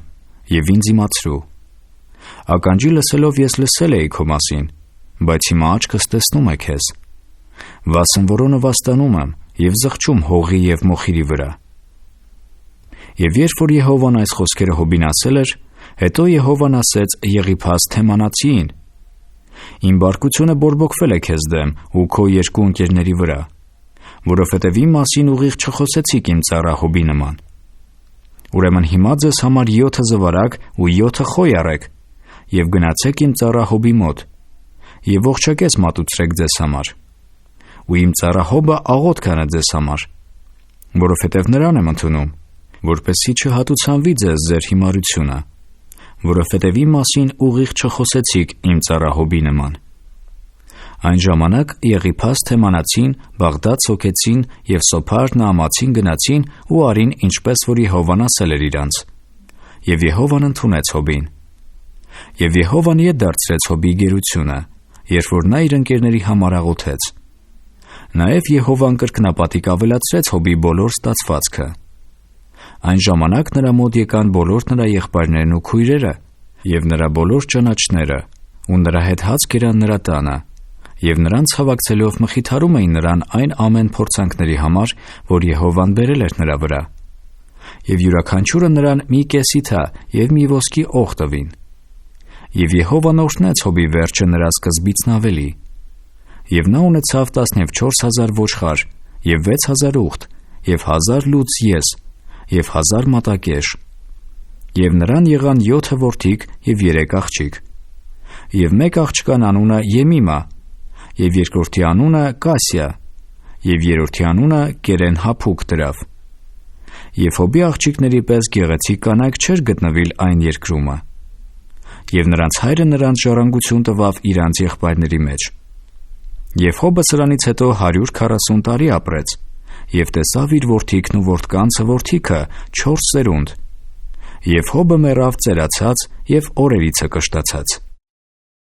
S1: և ինձ իմացրու։ Ականջի լսելով ես լսել էի քո մասին, բայց հիմա աչքս տեսնում է քեզ։ Վասն որոնը վաստանում եմ և զղջում հողի և մոխիրի վրա։ Եվ երբ որ Եհովան այս խոսքերը Հոբին ասել էր, հետո Եհովան ասեց Եղիփաս Թեմանացիին. «Իմ բարկությունը բորբոքվել է քեզ դեմ ու քո երկու ընկերների վրա, որովհետև իմ մասին ուղիղ չխոսեցիք իմ ծառա Հոբի նման։ Ուրեմն հիմա ձեզ համար 7 զվարակ ու 7 խոյ առեք և գնացեք իմ ծառա Հոբի մոտ և ողջակեց մատուցրեք ձեզ համար, ու իմ ծառա Հոբը աղոթք անե ձեզ համար, որովհետև նրան եմ ընդունում, որպեսզի չհատուցանվի ձեզ ձեր հիմարությունը, որովհետև իմ մասին ուղիղ չխոսեցիք իմ ծառա Հոբի նման»։ Այն ժամանակ Եղիփաս Թեմանացին, Բաղդադ Սոքեցին և Սոփար Նաամացին գնացին ու արին ինչպես որ Եհովան ասել էր իրանց, և Եհովան ընդունեց Հոբին։ Եվ Եհովան ետ դարձրեց Հոբի գերությունը, երբ որ նա իր ընկերների համար աղոթեց։ Նաև Եհովան կրկնապատիկ ավելացրեց Հոբի բոլոր ստացվածքը։ Այն ժամանակ նրա մոտ եկան բոլոր նրա եղբայրներն ու քույրերը և նրա բոլոր ճանաչները ու նրա հետ հաց կերան նրա տանը, և նրանց հավաքցելով մխիթարում էին նրան այն ամեն փորձանքների համար, որ Եհովան բերել էր նրա վրա։ Եվ յուրաքանչյուրը նրան մի կեսիթա և մի ոսկի օղ տվին։ Եվ Եհովան օրհնեց Հոբի վերջը նրա սկզբիցն ավելի։ Եվ նա ունեցավ 14,000 ոչխար և 6,000 ուղտ և 1,000 լուծ ես և 1,000 մատակեշ։ Եվ նրան եղան 7 որդիք և 3 աղջիկ։ Եվ մեկ աղջկան անունը Եմիմա, և երկրորդի անունը Կասիա, և երրորդի անունը Կերեն Հափուկ դրավ։ Եվ Հոբի աղջիկների պես գեղեցիկ կանայք չէր գտնվիլ այն երկրումը։ Եվ նրանց հայրը նրանց ժառանգություն տվավ իրանց եղբայրների մեջ։ Եվ Հոբը սրանից հետո 140 տարի ապրեց, և տեսավ իր որդիքն ու որդկանցը որդիքը 4 սերունդ։ Եվ Հոբը մեռավ ծերացած և օրերիցը կշտացած։